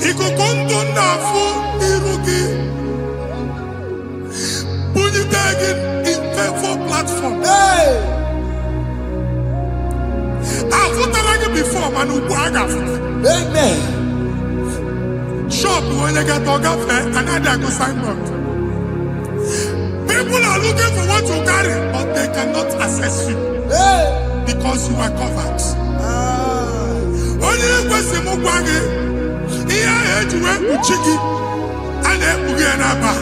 Ikuku ndụ na-afụ iru gị. Bunyite gị in favor platform. Afụtara gị before mana ugbu a ga-afụta. Amen. Shop onye ga-atọ gafee anaghị agụ signboard. People are looking for what you carry, but they cannot access you because you are covered. Onye kwesị m gwa gị ihe ahụ eji wee kpuchi gị a na-ekpughe ya n'aba,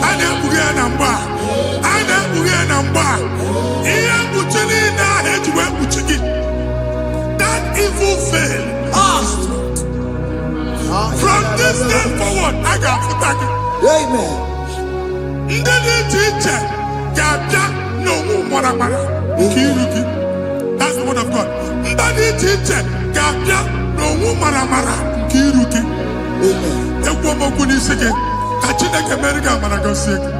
a na-ekpughe ya na mgba, a na-ekpughe ya na mgba. Ihe mkpuchi niile ahụ eji wee kpuchi gị, that evil veil from this day forward a ga-afụta gị. Amen. Ndị dị iche iche ga-abịa n'onwe maramara nke iru gị. That's the word of God. Ndị dị iche iche ga-abịa n'onwe maramara nke iru gị. Ekwu okwu n'isi gị ka Chineke mere gị amara gọzie gị.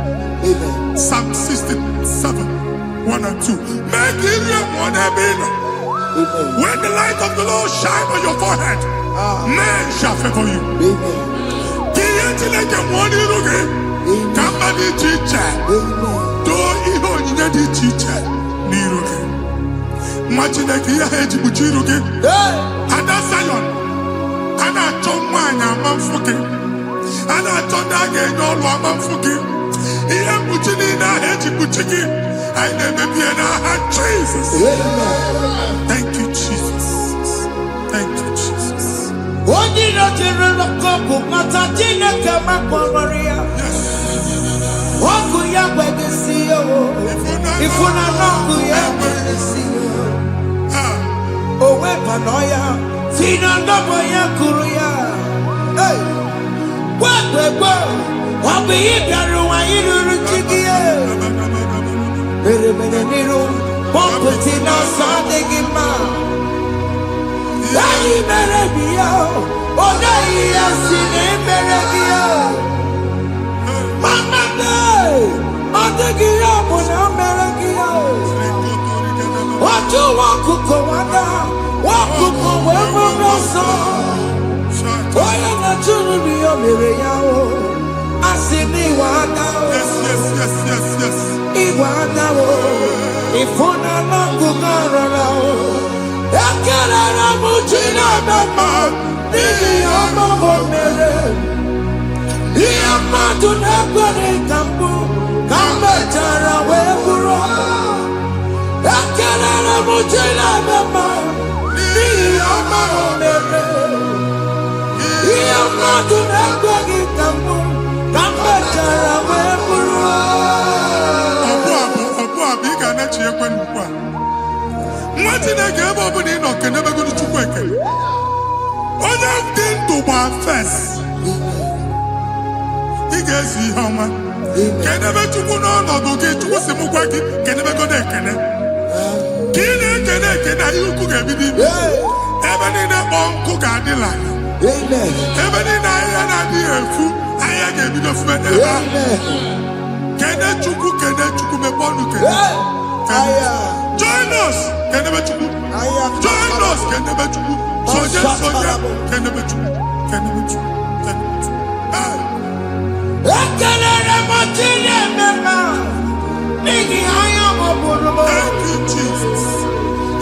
Psalm 67, 1 and 2. Mee ka iru enwe n'ebe ị nọ. When the light of the Lord shine on your forehead, men shall favor you. Ka ihe Chineke nwụọ n'iru gị. Ka mma dị iche iche doo ihe onyinye dị iche iche n'iru gị. Nwa Chineke ihe ha eji kpuchi iru gị. Ada Zion, a na-achọ nwaanyị ama mfụ gị, a na-achọ ndị a ga-enye ọrụ ama mfụ gị. Ihe mkpuchi niile ahụ eji kpuchi gị anyị na-emebi ya n'aha Jesus. Thank you, Jesus. Thank you, Jesus. Onye nọchiri n'ọkụ mata Chineke makpọrọ ya. Ọkụ ya gbedesi ya o. Ifuna n'ọkụ ya gbedesi ya. O wepụnọ ya. Si na ndọbọ ya kụrụ ya. Gbegbe ọ bụ ihe bịara ụwa iruru chi gị ya. Mere n'iru pọmpụti n'ọsọ adịghị mma. Anyị mere gị ya. Ọ naghị ya si na emere gị ya. Mama ọ dịghị ya bụ na mere gị ya. Otu nwakuko nwada, nwakuko wee bụrụ ọsọ. Onye na-achụrụ m ya mere ya o. Asị m iwe aka o. Iwe aka o. Ịfụna n'akụkụ arara o. Ekelere m chi na-eme mma n'ihi ọmụmụ mere. ihe mmadụ na-ekwere ka mbụ ka m mechara wee bụrụ ekelere m Chineke ma n'ihi ọma o mere ihe mmadụ na-ekweghị ka mbụ ka m mechara wee bụrụ ọbụ ị ga na-echi ekwe nnukwu a nwa Chineke ebe ọbụla ị nọ kenebegoro Chukwu ekele onye dị ndụ gba fes ị ga-ezu ihe ọma kenebe Chukwu n'ọnọdụ gị Chukwu si m gwa gị kenebegoro ekele ka ị na-ekene ekene ihe ukwu ga-ebido ibi ebe niile kpọ nkụ ga-adịla ebe niile ahịhịa na-adịghị efu ahịhịa ga-ebido fume ebe ahụ kene Chukwu mepe ọnụ kene join us kenebe Chukwu join us kenebe Chukwu sonye kenebe Chukwu ekelere m Chineke ma n'ihi anya m bụrụ m thank you Jesus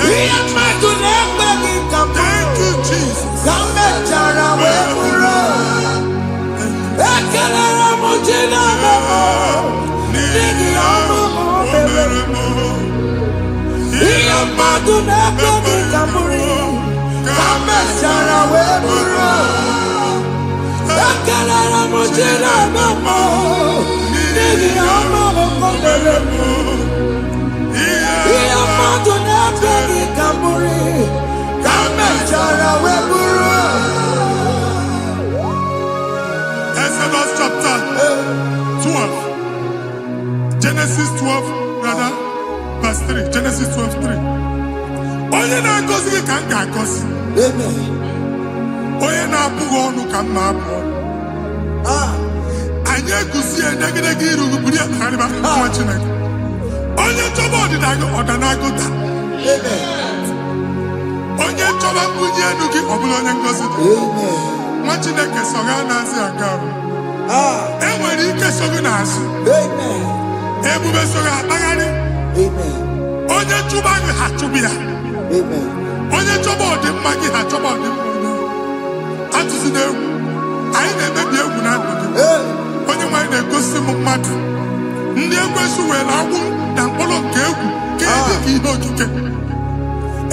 ihe mmadụ na-ekweghị ka m thank you Jesus ka m mechara wee bụrụ ekelere m Chineke ma n'ihi ọrụ m mere m ihe mmadụ na-ekweghị ka m bụrụ ka m mechara wee bụrụ ekelere m Chineke ma n'ihi ọrụ m mere m ihe mmadụ na-ekweghị ka m bụrụ ka m mechara wee bụrụ Exodus chapter 12 Genesis 12 rather verse 3 Genesis 12:3 onye na-agọzi gị ka m ga-agọzi onye na-abụghị ọnụ ka m na-abụ ọnụ anyị eguzie negedege iru buru ya narịba nwa Chineke onye chọba ọdịda gị ọdanagụta onye chọba mbunye elu gị ọ bụla onye ngozi dị nwa Chineke so ga na-azị aga arụ enwere ike so gị n'azụ ebube so gị akpagharị onye chụba gị ha chụbụ ya onye chọba ọdịmma gị ha chọba ọdịmma atụzi na egwu anyị na-emebi egwu na ndụ gị onye nwaanyị na-egosi m mmadụ ndị ekwesu were agwụ na mkpọrọ nke egwu kee dị ka ihe okike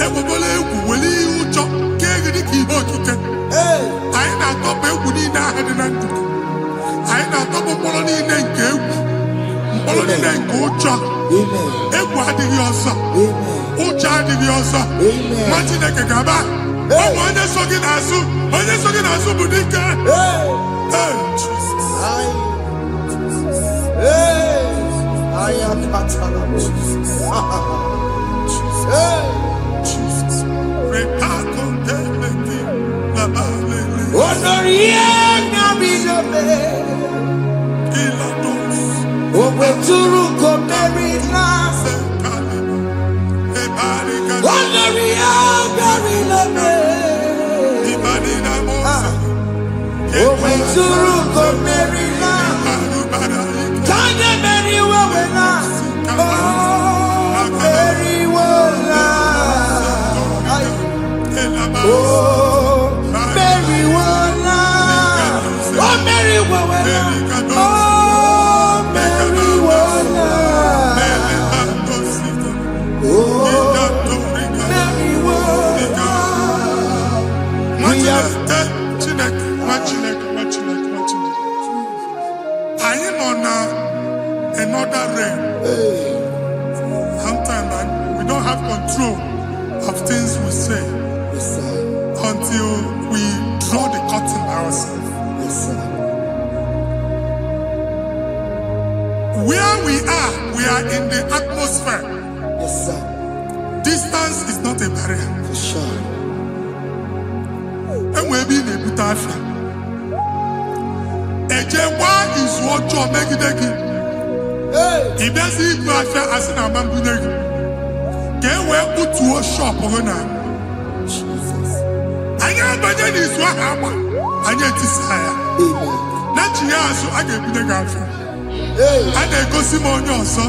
egbebola egwu were ihe ụjọ kee gị dị ka ihe okike anyị na-atọpụ egwu niile ahụ dị na ndụ gị anyị na-atọpụ mkpọrọ niile nke egwu mkpọrọ niile nke ụjọ egwu adịghị ọzọ ụjọ adịghị ọzọ nwa Chineke ga-aba ọ bụ onye so gị n'azụ bụ dike anyị nọ na another realm. Sometimes we don't have control of things we say until we draw the curtain by ourselves. Where we are in the atmosphere. Distance is not a barrier. For sure. And we'll be in a good affair. Ejekwa izu ọjọọ megide gị ịbịazi ibu afịa asị na ama mbunye gị ka e wee kpụtuo shọpụ gị na anyị abanye n'izu ahụ agba anyị etisa ya na chi ya azụ a ga-ebunye gị afịa a na-egosi m onye ọzọ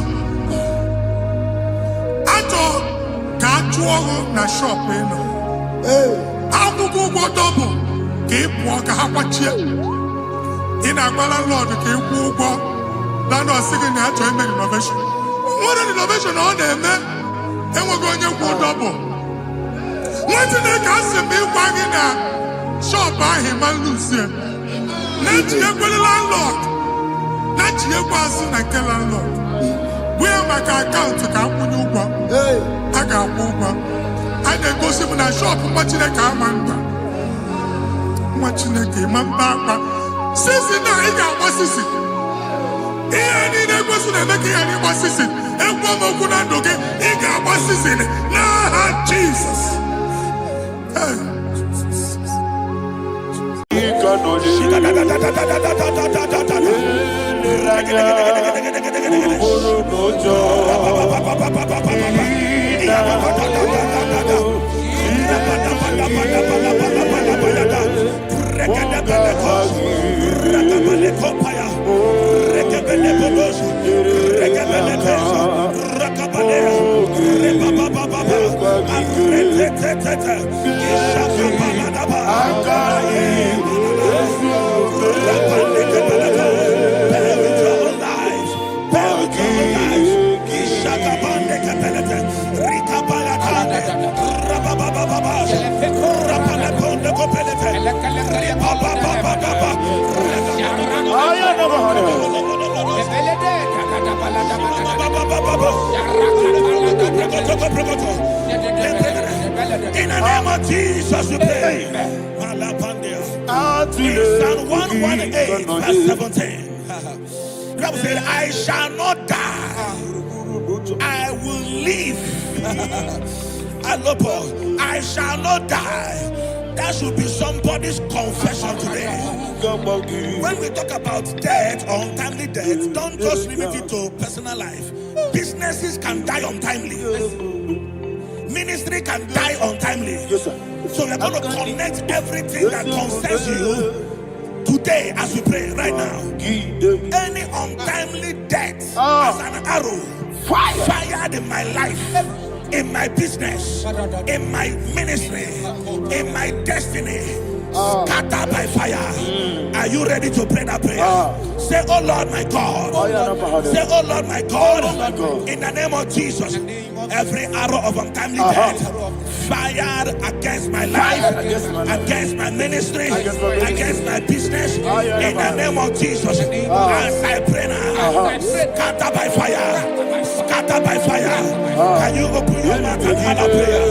achọ ka a chụọ ọrụ na shọpụ ị nọ akwụkwọ ụgwọ dọbụl ka ị pụọ ka ha kwachie ị na-agba landlord ka ịkwụ ụgwọ landlord sị gị na ya chọọ ime renovation nwere renovation ọ na-eme enweghị onye kwụ dọbụl nwa Chineke asị m ịgwa gị na shọpụ ahụ ịma luzie na-echighekwere landlord na-echighekwa azụ na nke landlord bụ ya maka akaụntụ ka akwụnye ụgwọ a ga-akwụ ụgwọ a na-egosi m na shọpụ nwa Chineke ama mba nwa Chineke ma mba akpa sisi na ị ga-agba sisi ihe niile ekwesị na-eme ka ihe n'ịgba sisi ekwe m okwu na ndụ gị ị ga-agba sisi n'aha Jizọs. In the name of Jesus, we pray. In Psalm 118, verse 17, the Bible said, I shall not die, I will live. I shall not die. That should be somebody's confession today. When we talk about death or untimely death, don't just limit it to personal life. Businesses can die untimely. Ministry can die untimely. Yes, sir. So we're going to connect everything that concerns you today as we pray right now. Any untimely death as an arrow fired in my life, in my business, in my ministry, in my destiny, scattered by fire. Are you ready to pray that prayer? Say, oh Lord my God. Say, oh Lord my God. In the name of Jesus, every arrow of untimely death fired against my life, against my ministry, against my business, in the name of Jesus, as I pray now, scattered by fire, scattered by fire. Can you open your mouth and have a prayer?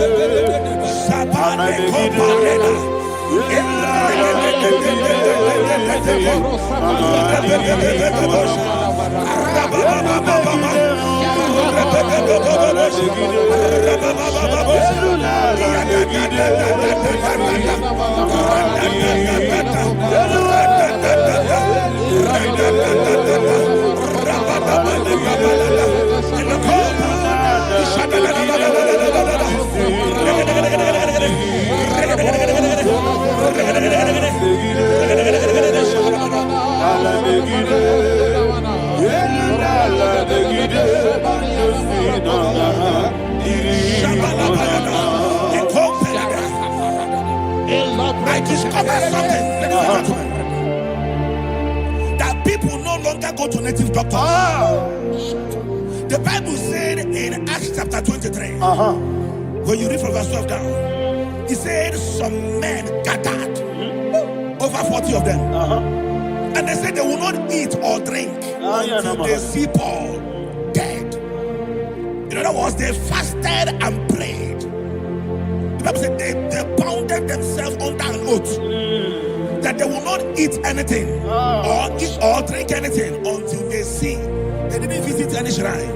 I discovered something, that people no longer go to native doctors. The Bible said in Acts chapter 23, when you read from verse 12 down, it said some men gathered, over 40 of them, and they said they will not eat or drink until they see Paul dead. In other words, they fasted and prayed. The Bible said they bounded themselves under an oath that they will not eat anything or eat or drink anything until they see. They didn't visit any shrine.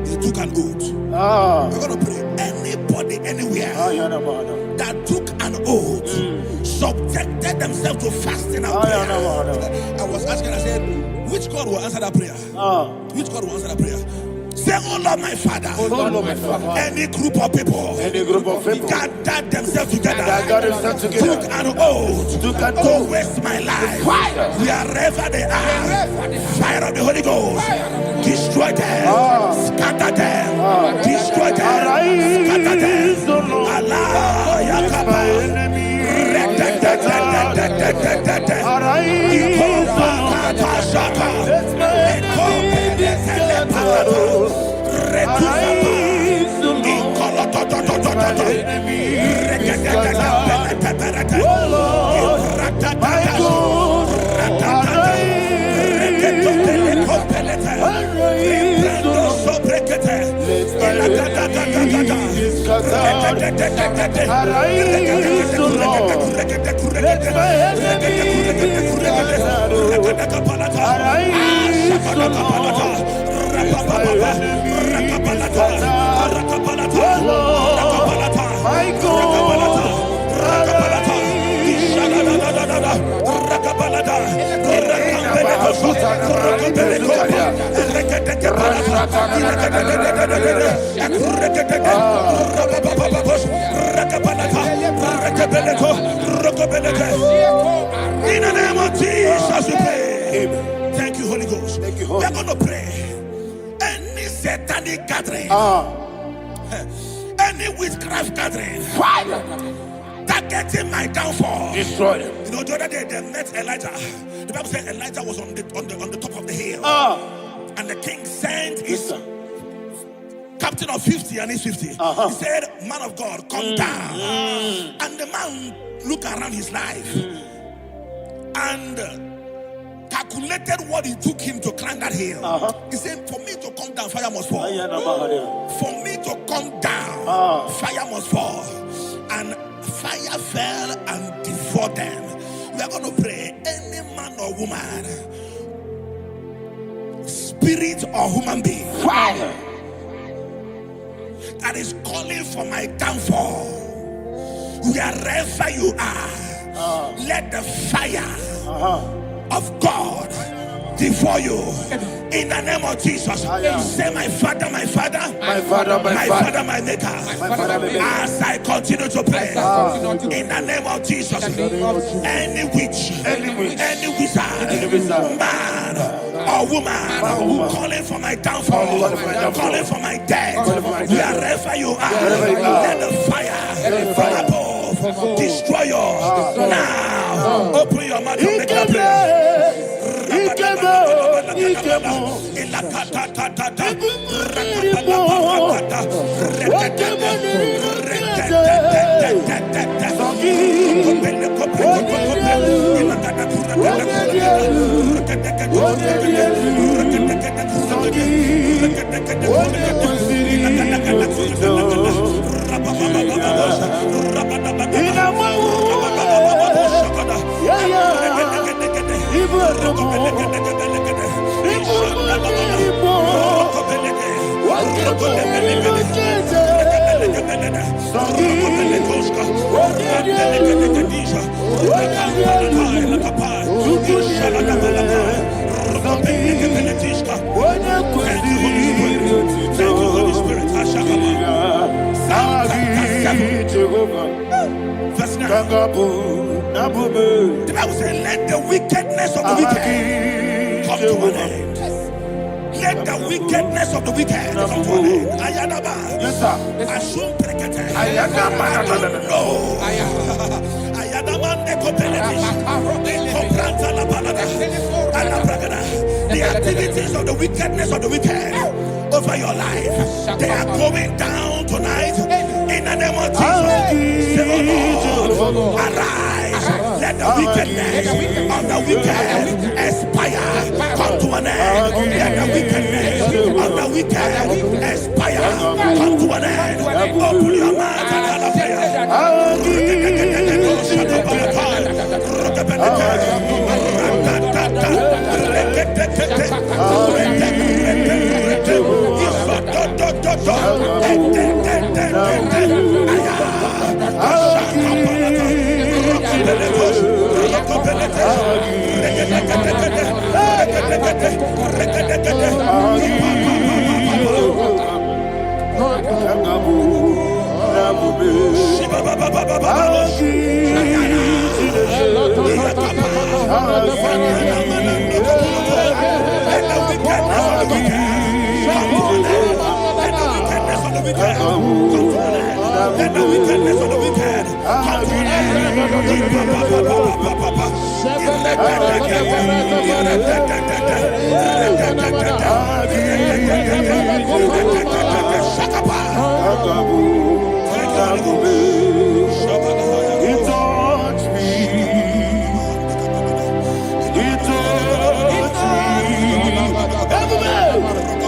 They took an oath. We're going to pray. Anybody, anywhere that took an oath, subjected themselves to fasting and prayer. I was asking, I said, which God will answer that prayer? Which God will answer that prayer? Say, oh Lord my Father, any group of people, gathered themselves together, took an oath to waste my life. Wherever they are, fire of the Holy Ghost, destroy them, scatter them, destroy them, scatter them. Allah, Yakaba, Arise, O Lord. Let my enemies be scattered. Arise, O Lord. Let my enemies be scattered. Oh Lord, my God. In the name of Jesus, we pray. Thank you, Holy Ghost. Thank you, We Holy are going to pray. Any satanic gathering, any witchcraft gathering, targeting my downfall, destroy them. You know, the other day they met Elijah. The Bible said Elijah was on the top of the hill, and the king sent his captain of 50 and his 50. He said, "Man of God, come down." And the man looked around his life and calculated what it took him to climb that hill. He said, "For me to come down, fire must fall. For me to come down, fire must fall." And fire fell and devoured them. We are going to pray. Any man or woman, spirit or human being, that is calling for my downfall, wherever you are, let the fire of God devour you. In the name of Jesus, say, "My Father, my Father, My Father, my Father, my Maker." As I continue to pray, in the name of Jesus, any witch, any wizard, man or woman calling for my downfall, calling for my death, wherever you are, let the fire from above destroy you now. Open your mouth and make a prayer. Verse 9. The Bible says, "Let the wickedness of the wicked come to an end." Let the wickedness of the wicked come to an end. Ayadaba. Yes, sir. Assume prekete. Ayadaba. No. Ayadaba nekopeletish. Nekopranta la balada. Alabragada. The activities of the wickedness of the wicked over your life, they are going down tonight. In the name of Jesus, say, "Oh Lord, arise. Let the wickedness of the wicked expire. Come to an end. Let the wickedness of the wicked expire. Come to an end." Open your mouth and have a prayer.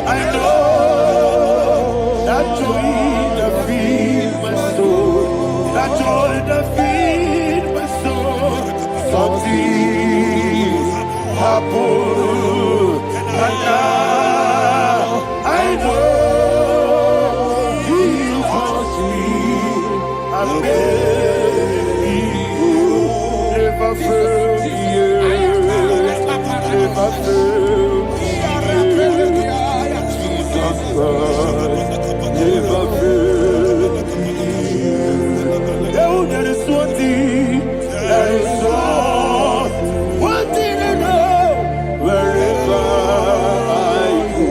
I know that joy that fills my soul. see happen, and now I know He must be a baby who never failed me, never failed me. Jesus Christ never failed me. Oh, there is one thing, there is one thing I know. Wherever I go,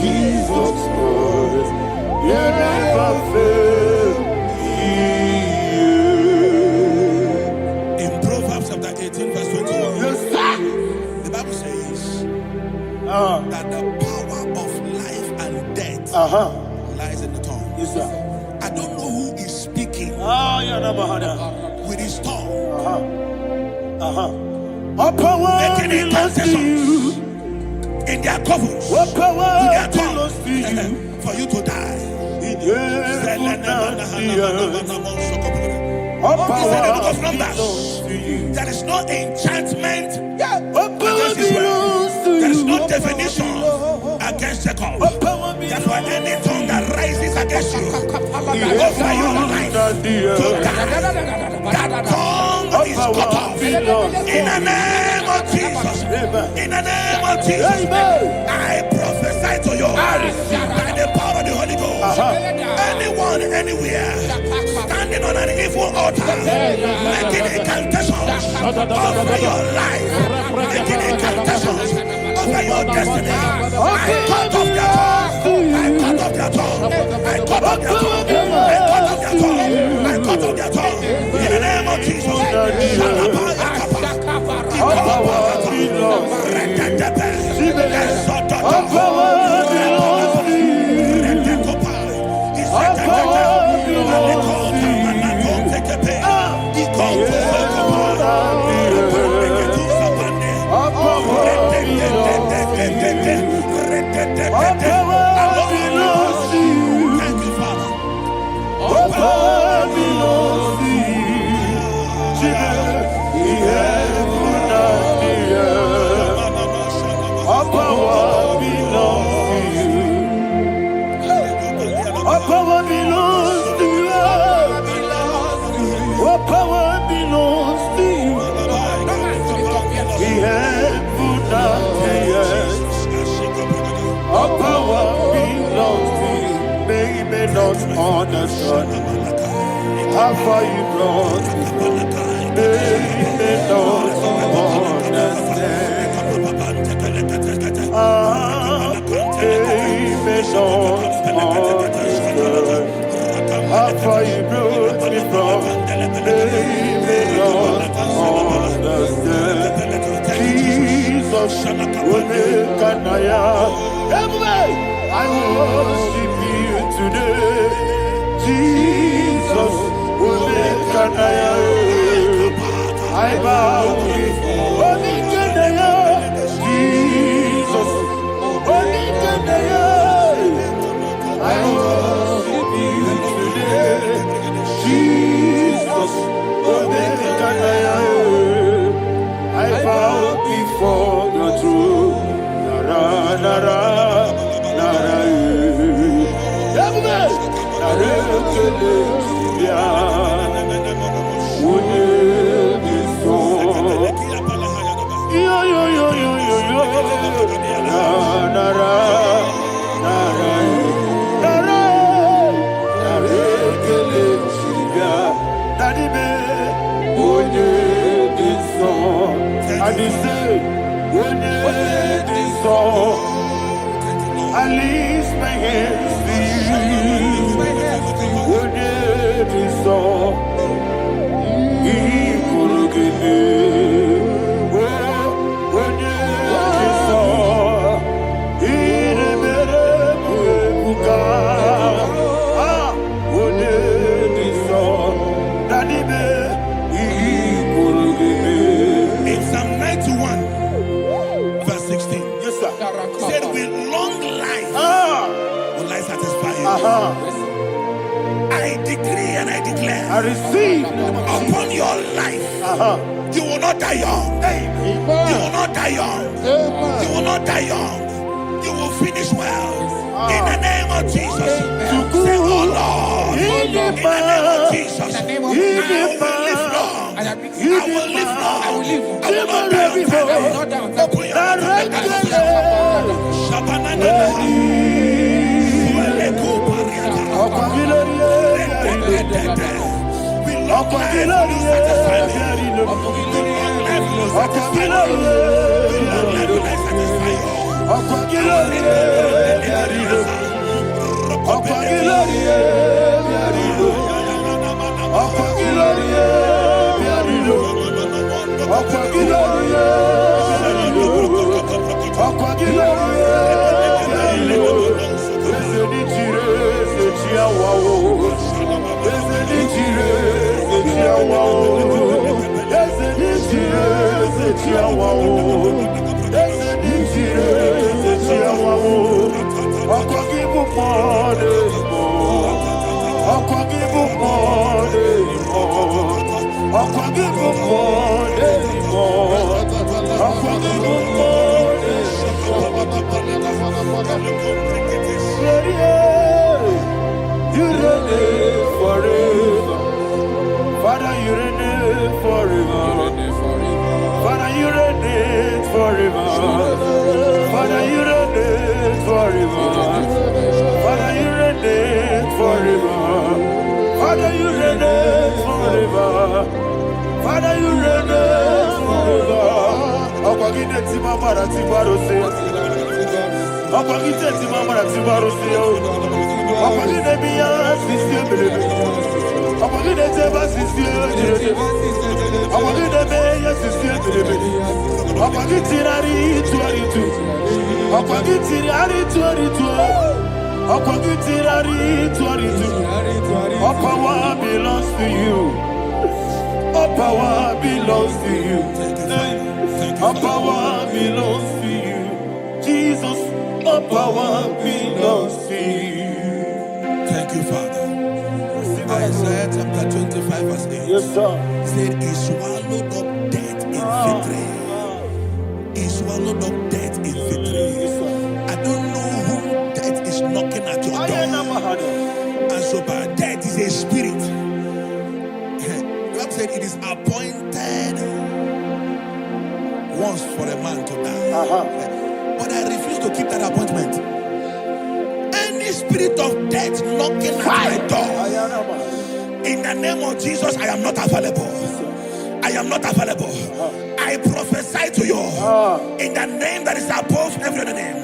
Jesus Christ, you never fail me. In Proverbs chapter 18, verse 21, Yes, sir. the Bible says that the power of life and death lies in the tongue. Yes, sir. I don't know who is speaking with his tongue, All power making belongs to you. incantations in their covers All power with their belongs tongue to you. for you to die. All He said in the book power of Numbers, belongs to you. there is no enchantment All power against Israel. belongs to you. There is no definition against Jacob. All power That's why belongs any tongue that rises against you over your life to die, that tongue is cut off. In the name of Jesus. In the name of Jesus. I prophesy to you by the power of the Holy Ghost. Anyone, anywhere, standing on an evil altar, making incantations over your life, making incantations over your destiny, I cut off their tongue. I cut off their tongue. I cut off their tongue. I cut off their tongue. I cut off their tongue. In the name of Jesus. All power belongs to you. All power belongs to you. All power belongs to you. All power belongs to you. Thank you, Father. All power belongs to you. The heaven and the earth. All power belongs to you. All power belongs to you. All power belongs to you. The heaven and the earth. All power belongs to you. They may not understand how far you brought me. They may not understand. They may not understand how far you brought me from. They may not understand. Jesus, will make an I worship you today. Jesus, will make an I bow before Jesus, I worship you today. Jesus, I bow before your throne. Nara, nara, nara, I lift my hands to you. When it is so, he could give me. When it is so, he never would when it is so, that he could give me. In Psalm 91, verse 16, Yes, sir. he said, with long life will I satisfy you. I decree and I declare I receive upon your life You will not die young. You will not die young. You will not die young. You will finish well. In the name of Jesus. Say, oh Lord. In the name of Jesus. I will live long. I will live long. I will not die on time. Open your we long life will satisfy me. We long life will satisfy me. We long life will satisfy you. You reign forever. Father, you reign forever. Father, you reign forever. Father, you reign forever. Father, you reign forever. Father, you reign forever. Father, you reign forever. Akwagide timamara tibarose. Akwagide timamara tibarose. Akwagide biya sisiye. Akwagide teba sisiye. Akwagide beya sisiye. Akwagide tirari tuaritu. Akwagide tirari tuaritu. Akwagide tirari tuaritu. All power belongs to you. All power belongs to you. All power belongs to you. Jesus, all power belongs to you. Thank you, Father. Isaiah chapter 25 verse 8. Yes, sir. Said, he swallowed up death in victory. He swallowed up death in victory. I don't know who death is knocking at your door. And so, but death is a spirit. God said it is appointed once for a man to die. But I refuse to keep that appointment. Any spirit of death knocking at my door, in the name of Jesus, I am not available. I am not available. I prophesy to you in the name that is above every other name.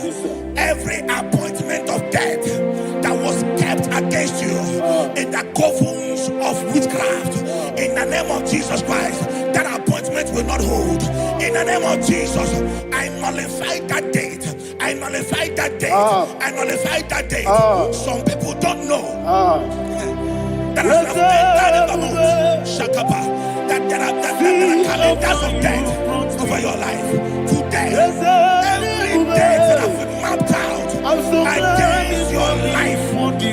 Every appointment of death that was kept against you in the covens of witchcraft, in the name of Jesus Christ, that appointment will not hold. In the name of Jesus, I nullify that date. I nullify that date. I nullify that date. Some people don't know that as you have entered in the month, Shakapa, that there are calendars of death over your life. Today, every date that have been mapped out against your life,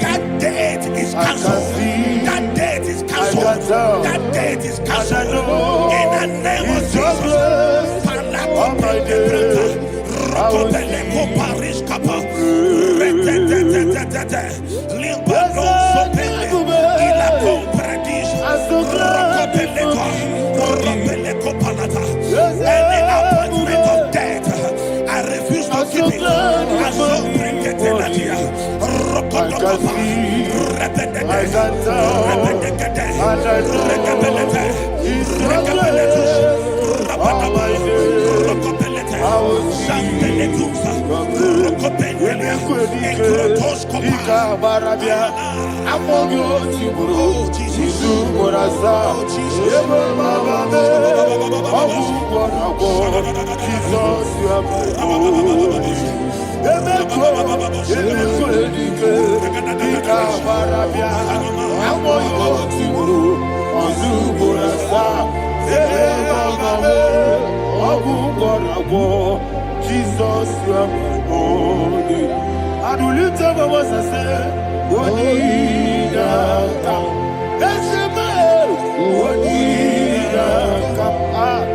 that date is cancelled. That date is cancelled. That date is cancelled. In the name of Jesus. Any appointment of death, I refuse to keep it. I so bring it in the year. Jesus, you are my holy. And we lift up our voice and say, Wonida come. Let's say, Wonida come.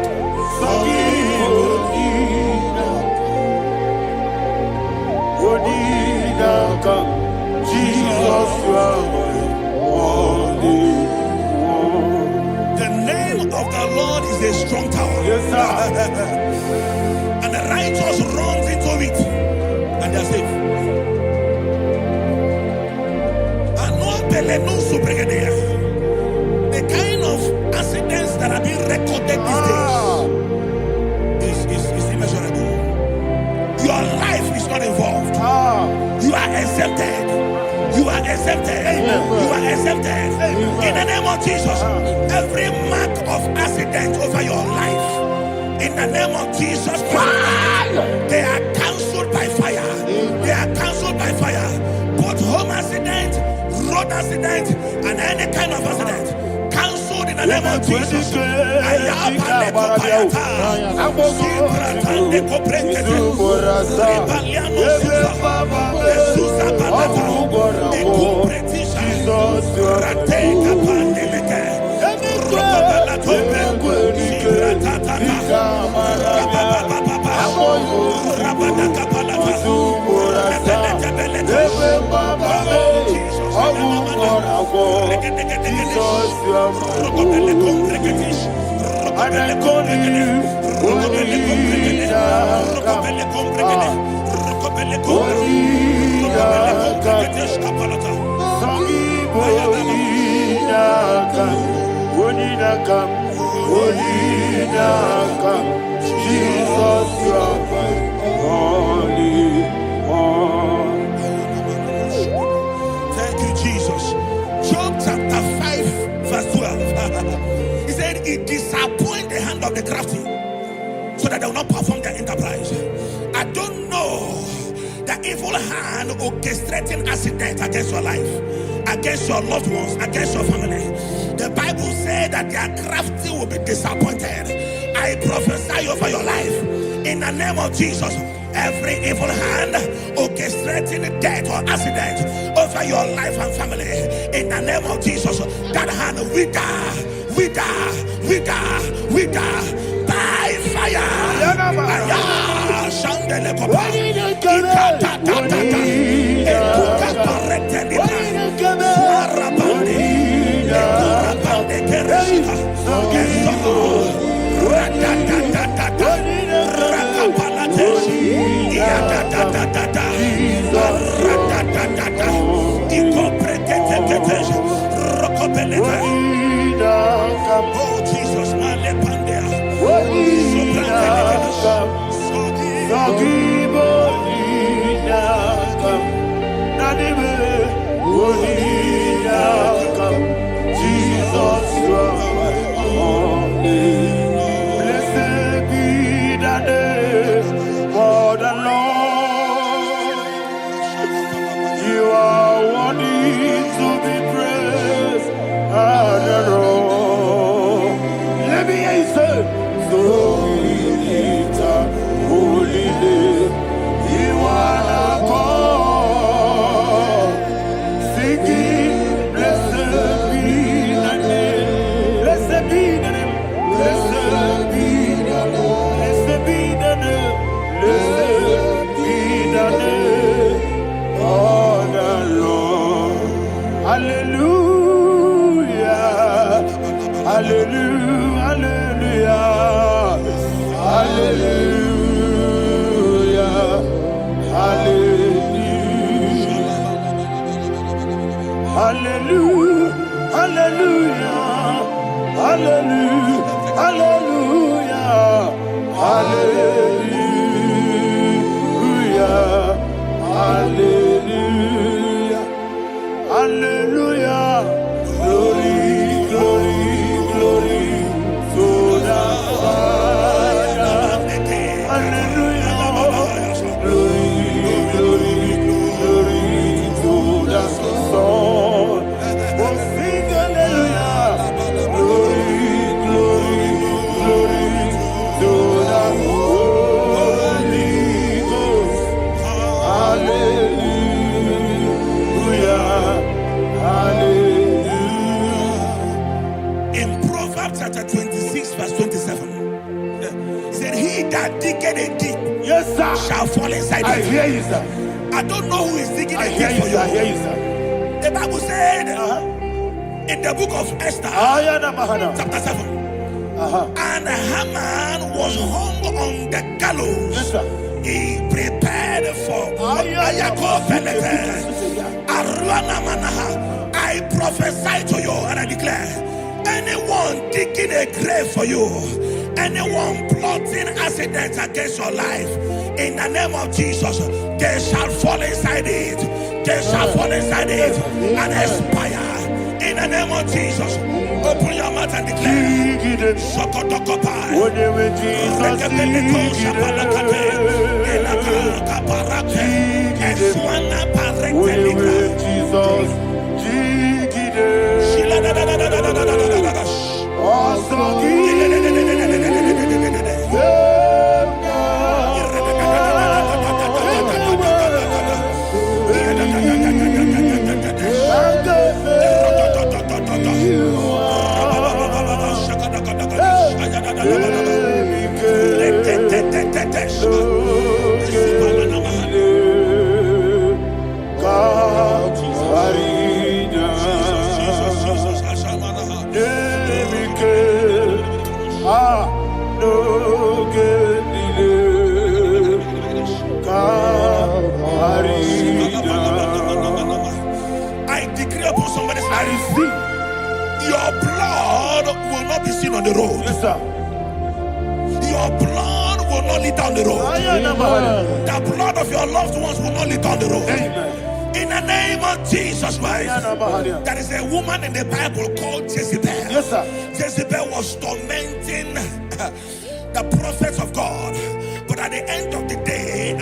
And the righteous runs into it and they're safe. The kind of accidents that are being recorded these days is immeasurable. Your life is not involved. You are exempted. You are exempted. You are exempted. In the name of Jesus, every mark of accident over your life, in the name of Jesus Christ, they are cancelled by fire. They are cancelled by fire. Both home accident, road accident, and any kind of accident, cancelled in the name of Jesus. Thank you, Jesus. Job chapter 5, verse 12. He said, it disappoints the hand of the crafty, so that they will not perform their enterprise. I don't know the evil hand orchestrating accident against your life, against your loved ones, against your family. The Bible said that their crafty will be disappointed. I prophesy over your life in the name of Jesus. Every evil hand orchestrating death or accident over your life and family, in the name of Jesus, that hand wither by fire. Oh Jesus, blessed be the name for the Lord. You are worthy to be praised and adored. Let me hear you say, so we lift up holy name. You are the God. Singing, blessed be the name. Blessed be the name. Blessed be the name. Blessed be the name. Blessed be the name of the Lord. Hallelujah. Hallelujah. Hallelujah. Hallelujah. Hallelujah. Hallelujah. Hallelujah. Hallelujah. Hallelujah. Hallelujah. Glory, glory, glory to the Father. Hallelujah. Glory, glory, glory to the Son. Oh, sing hallelujah. Glory, glory, glory to the Holy Ghost. Hallelujah. Hallelujah. In Proverbs chapter 26, verse 27, he said, he that diggeth a deep, yes, sir, shall fall inside it. I hear you, sir. I don't know who is digging a deep for you. I hear you, sir. The Bible said in the book of Esther, chapter 7, And Haman was hung on the gallows. Yes, sir. He prepared for I prophesy to you and I declare, anyone digging a grave for you, anyone plotting accidents against your life, in the name of Jesus, they shall fall inside it. They shall fall inside it and expire. In the name of Jesus, open your mouth and declare. Sokotokopai. I decree upon somebody's life, your blood will not be seen on the road. Yes, sir. Your blood will not lead down the road. The blood of your loved ones will not lead down the road. Amen. In the name of Jesus Christ. There is a woman in the Bible called Jezebel. Yes, sir. Jezebel was tormenting the prophets of God. But at the end of the day,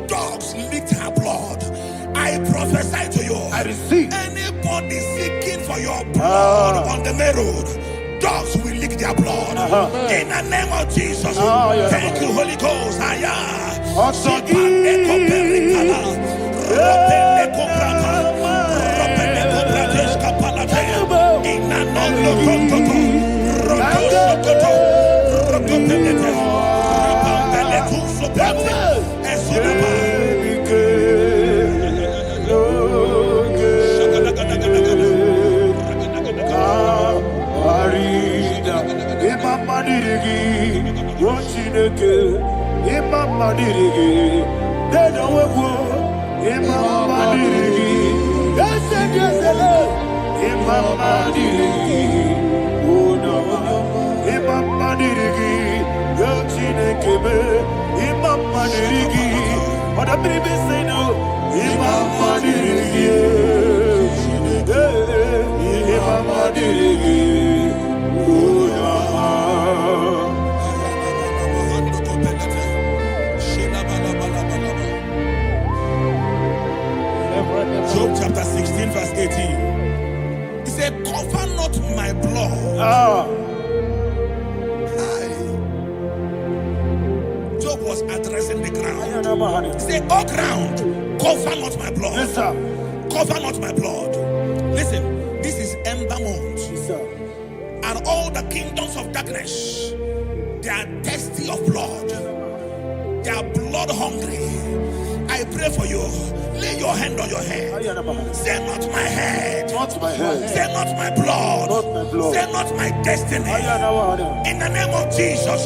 dogs licked her blood. I prophesy to you. I receive. Anybody seeking for your blood on the main road, dogs will lick their blood. In the name of Jesus. Thank you, Holy Ghost. Job chapter 16 verse 18. He said, cover not my blood. Job was addressing the ground. He said, oh ground, cover not my blood. Yes, sir. Cover not my blood. Listen, this is ember month. Yes, sir. And all the kingdoms of darkness, they are thirsty of blood. They are blood hungry. I pray for you. Lay your hand on your head. Say not my head. Not my head. Say not my blood. Not my blood. Say not my destiny. In the name of Jesus,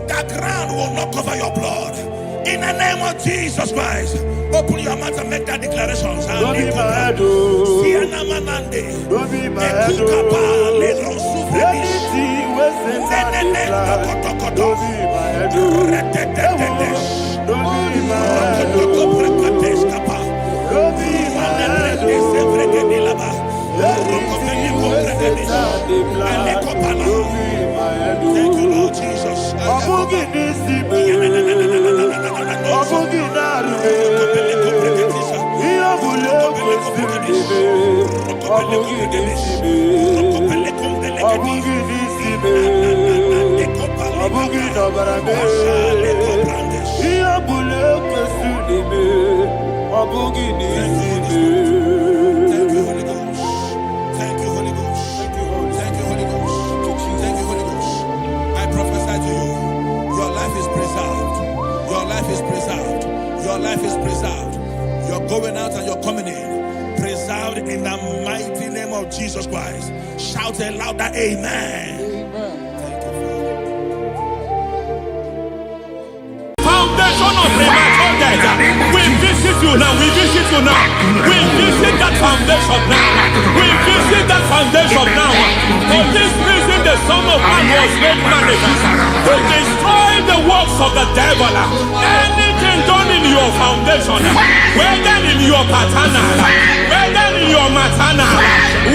the ground will not cover your blood. In the name of Jesus Christ, open your mouth and make that declaration. Don't be my head. Don't be my head. Anything was in my life. Don't be my head. Don't be my head. Don't be my head. Thank you, Lord Jesus. Your life is preserved. You're going out and you're coming in. Preserved in the mighty name of Jesus Christ. Shout a louder amen. you now. We visit you now. We visit that foundation now. We visit that foundation now. For this reason, the Son of Man was made manifest to destroy the works of the devil. Anything done in your foundation, whether in your paternal, whether in your maternal,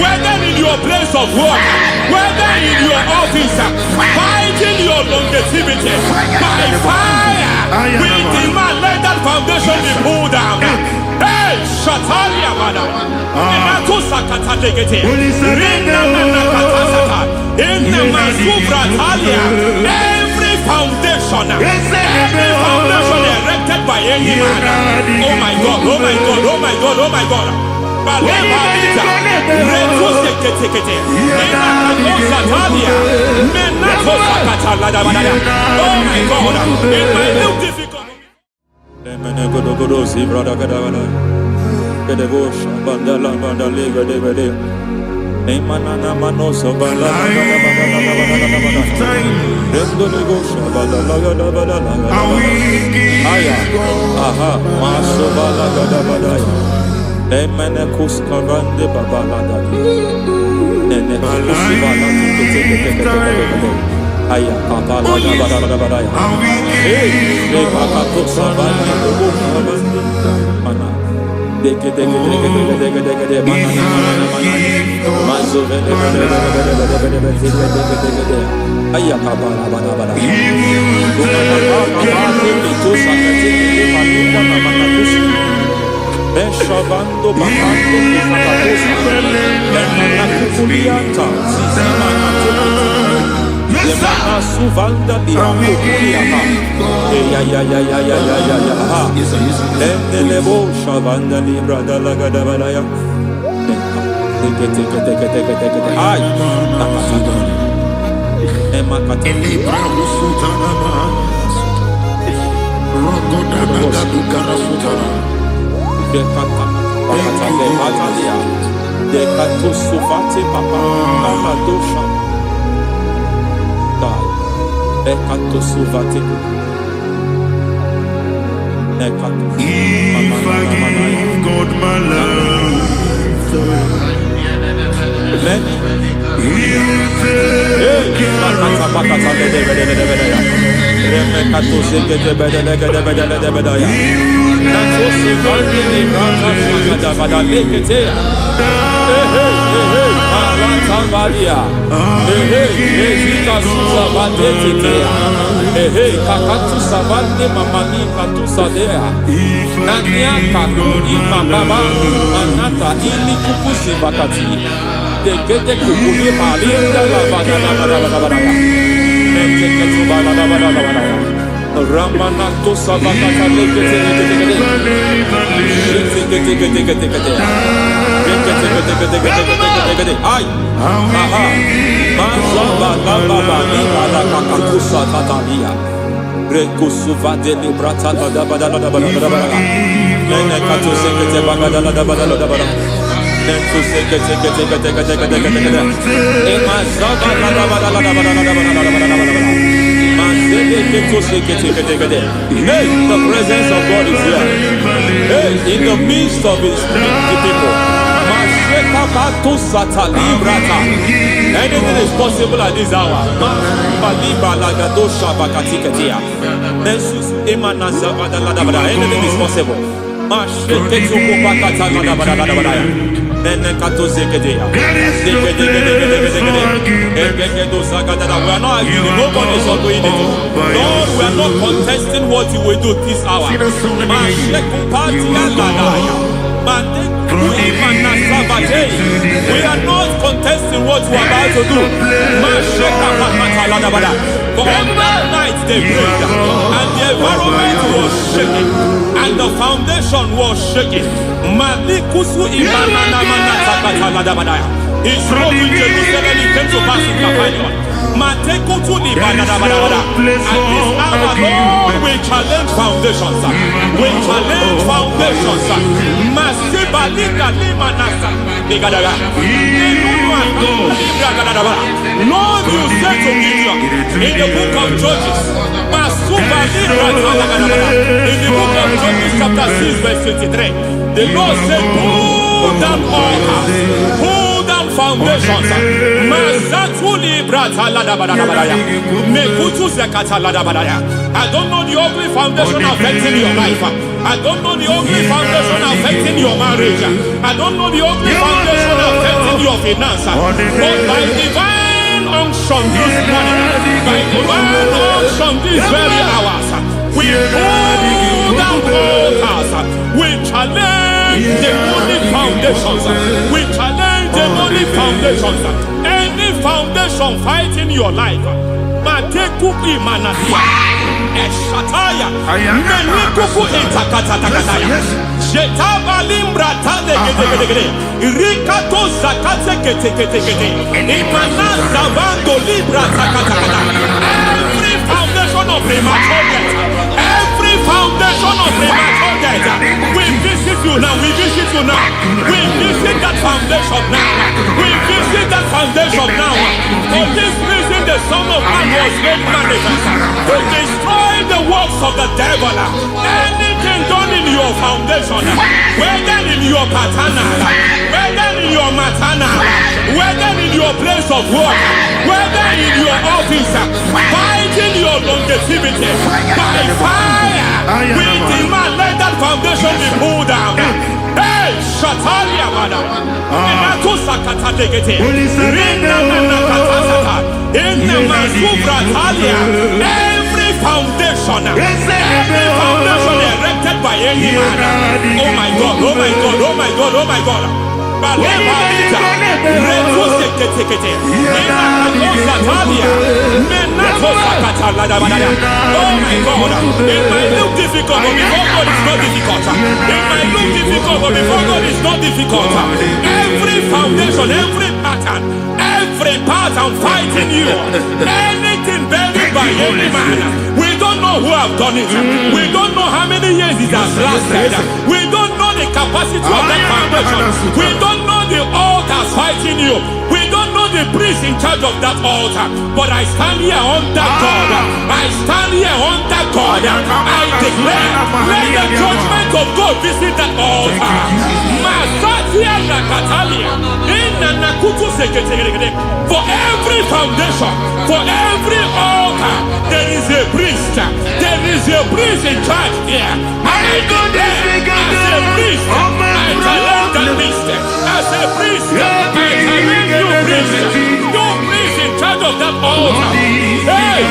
whether in your place of work, whether in your office, fighting your longevity by fire, we demand let that foundation be pulled down. Hey, Shatalia Bada, Inato Sakata Legate, Rina Nakatasata, Inna Masubra Talia, every foundation erected by any man. Oh my God, oh my God, oh my God, oh my God. Baleba Vita, Reto Sekete, Inato Satalia, Menato Sakata Ladabada. Oh my God, in my new difficult. Aya papa la da ba da ya. Hey, le papa to savana do mana. Deke mana. Mazo vele. Aya papa la ba da. To sakati palinda na matakusi. Beshavando bakando kakakosa. Enna kukulianta. Sisima Yemana suvanda biakulia ha. Ya. Endelebo shavanda libra dalagada balaya. Teke. Ay. Emma kata. Libra usutana ma. Rogoda nagadu karasutana. Dekata. Bakata le batalia. Dekato suvate papa. Amadosha. Ekato suvate. Ekato. If I give God my love, Amen. He'll take Ramanato Savakata Ay, aha, Mazaba Baba Nibala Kakakusa Tatalia, Rekusuva de Librata Badabada, Nene Katu Sekete Bagada Badabada, Nentu Sekete, Emazaba Hey, the presence of God is here. Hey, in the midst of his people. Anything is possible at this hour. Anything is possible. We are not arguing. Nobody is doing it. Lord, we are not contesting what you will do this hour. We are not contesting what you are about to do. For on that night they prayed, and the environment was shaking, and the foundation was shaking. He spoke in Jerusalem, he came to pass in Capernaum. At this hour, Lord, we challenge foundations. We challenge foundations. Lord, you said to Gideon in the book of Judges, In the book of Judges chapter 6 verse 23, the Lord said, pull down altars, pull down foundations. I don't know the ugly foundation affecting your life. I don't know the ugly foundation affecting your marriage. I don't know the ugly foundation affecting your finance. But by divine unction this morning, by divine unction these very hours, we pull down altars. We challenge demonic foundations. We challenge demonic foundations. Any foundation fighting your life, Matekuki Manasia, Eshataya, Menikuku Itakataya, Shetabalimbra Tadegede, Rikato Zakate, Imanasa Bando Libra Takata. Every foundation of premature death, every foundation of premature death, we visit you now, we visit you now, we visit that foundation now, we visit that foundation now. For this reason, the Son of Man was made manifest to destroy the works of the devil. Anything done in your foundation, whether in your paternal, whether in your maternal, whether in your place of work, whether in your office, fighting your longevity by fire, we demand let that foundation be pulled down. Hey, Shatalia Bada, Inatusakata Legate, Rina Nakatasata, in the Masufra Talia, every foundation erected by any man. Oh my God, oh my God, oh my God, oh my God. Oh my God, it might look difficult, but before God it's not difficult. It might look difficult, but before God it's not difficult. Every foundation, every pattern fighting you, anything buried by any man, we don't know who have done it. We don't know how many years it has lasted. We don't know the capacity of that foundation. We don't know the altars fighting you. We don't know the priest in charge of that altar. But I stand here under God. I stand here under God. I declare, let the judgment of God visit that altar. For every foundation, for every altar, there is a priest. There is a priest in charge here. I declare, as a priest, I challenge that priest. As a priest, I challenge you priest. You priest in charge of that altar. Hey!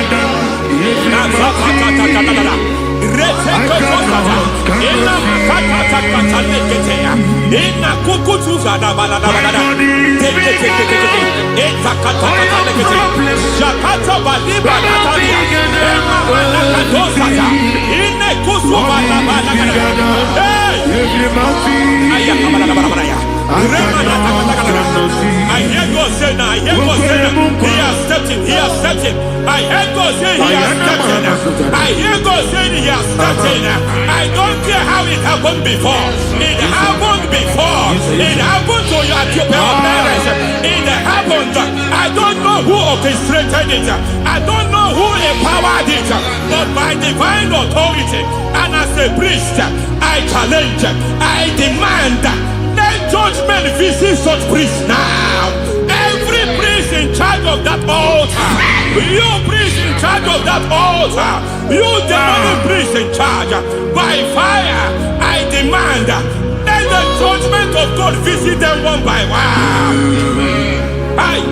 I hear God say now, I hear God say now, he has stepped in, he has stepped in. I hear God say he has stepped in. I hear God say he has stepped in. I don't care how it happened before. It happened before. It happened to your parents. It happened. I don't know who orchestrated it. I don't know who empowered it. But by divine authority and as a priest, I challenge, I demand, let judgment visit such priests now. Every priest in charge of that altar, you priest in charge of that altar, you demonic priest in charge, by fire, I demand, let the judgment of God visit them one by one. Aye.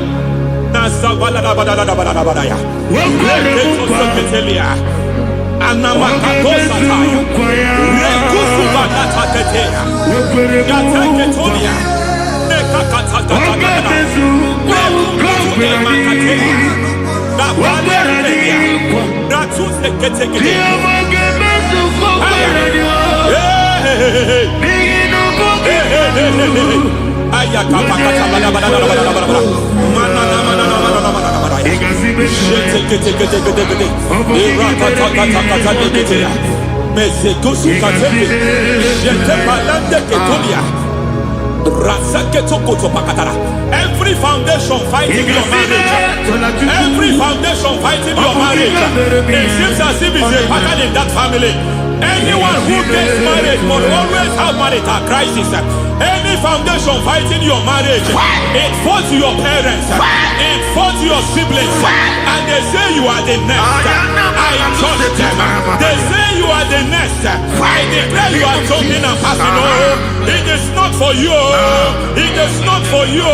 Rasa Every foundation fighting your marriage. Every foundation fighting your marriage. It seems as if it's a pattern in that family. Anyone who gets married must always have marital crisis. Any foundation fighting your marriage, it fought your parents, it fought your siblings, and they say you are the next. I judge them. They say you are the next. I declare you are jumping and passing. Oh, it is not for you. It is not for you.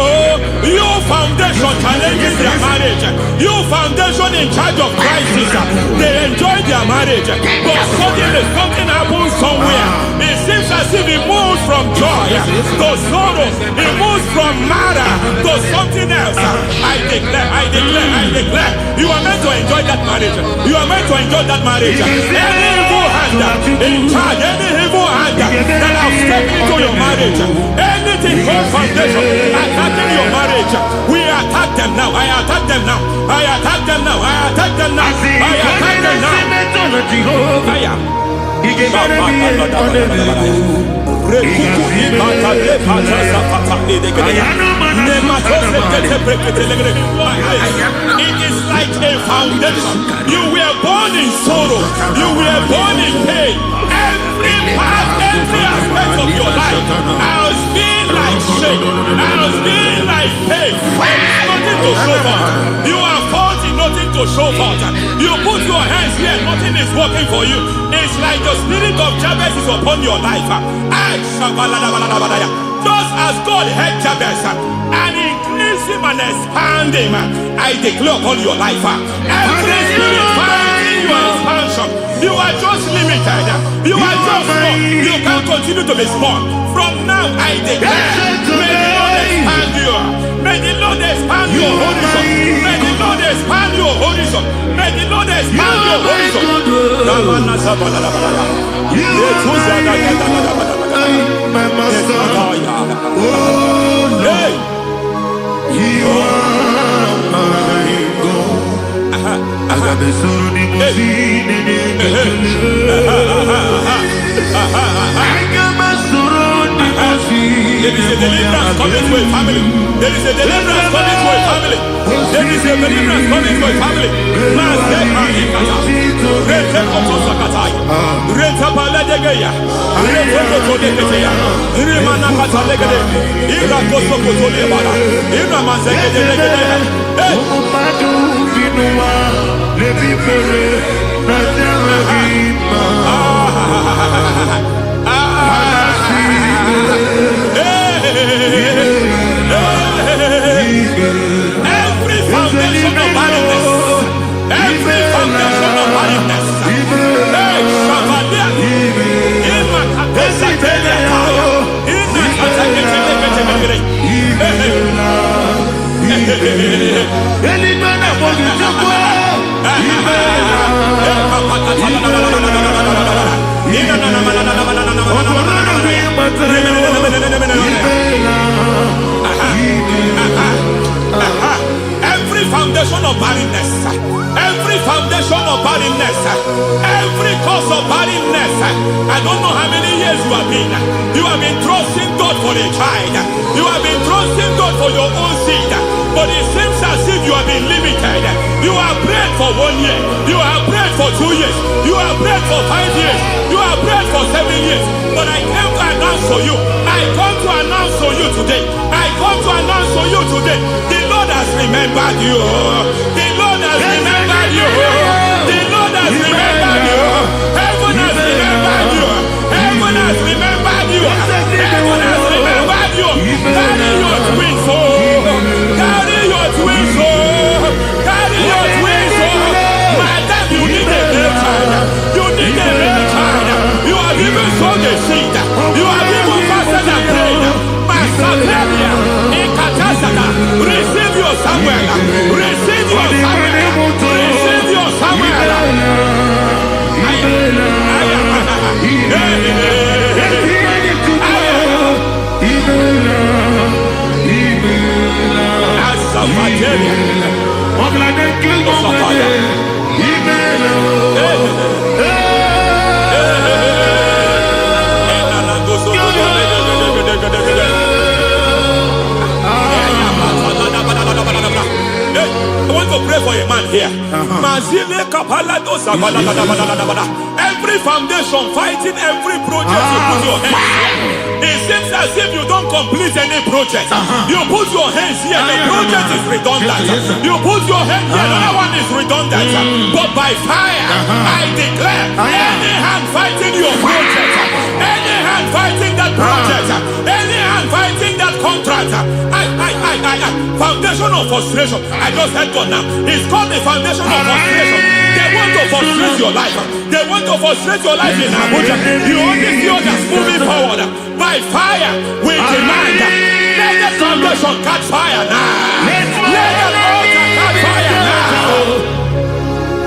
You foundation challenging their marriage. You foundation in charge of crisis. They enjoy their marriage, but suddenly something happens somewhere. It seems as if it moves from joy to sorrow. It moves from matter to something else. I declare, you are meant to enjoy that marriage. You are meant to enjoy that marriage. Any evil hand in charge, any evil hand that have stepped into your marriage, anything called foundation attacking your marriage, we attack them now. I attack them now. I attack them now. I attack them now. I attack them now. Fire. It is like a foundation. You were born in sorrow. You were born in pain. Every part, every aspect of your life has been like shame. Has been like pain. Nothing to show for. You are faulty, nothing to show for. You put your hands here, nothing is working for you. It's like the spirit of Jabez is upon your life. Just as God had Jabez and increased him and expand him, I declare upon your life. Every spirit finding your expansion, you are just limited. You are just small. You can't continue to be small. From now, I declare, may the Lord expand you. May the Lord expand your horizon. May the Lord expand your horizon. May the Lord expand your horizon. My master, oh Lord, you are my God. I got the soul in my feet, I got my soul in my feet. There is a deliverance coming to a family. There is a deliverance coming to a family. There is a deliverance coming to a family. Every foundation of barrenness, every foundation of barrenness, every foundation of barrenness, every foundation of barrenness, every cause of barrenness. I don't know how many years you have been trusting God for a child. You have been trusting God for your own seed, but it seems as if you have been limited. You have prayed for 1 year, you have prayed for 2 years, you have prayed for 5 years, you have prayed for 7 years. But I came to announce for you, I come to announce for you today, I come to announce for you today, the Lord has remembered you. The Lord has remembered you. The Lord has remembered you. Heaven has remembered you. Heaven has remembered you. Heaven has remembered you. Carry your twins, oh. Carry your twins, oh. Carry your twins, oh. Madam, you need a male child. You need a male child. You have even sown the seed. You have even fasted and prayed. Masaperia, Ekatasaka, receive your Samuel. Receive your Samuel. Receive your Samuel. Every foundation fighting every project you put your hands here. It seems as if you don't complete any project. You put your hands here, the project is redundant. You put your hand here, another one is redundant. But by fire, I declare, any hand fighting your project, any hand fighting that project, any hand fighting that contract, foundation of frustration. I just heard God now. It's called the foundation of frustration. They want to frustrate your life. They want to frustrate your life in Abuja. You only see others moving forward. By fire, we demand. Let the foundation catch fire now. Let the altar catch fire now.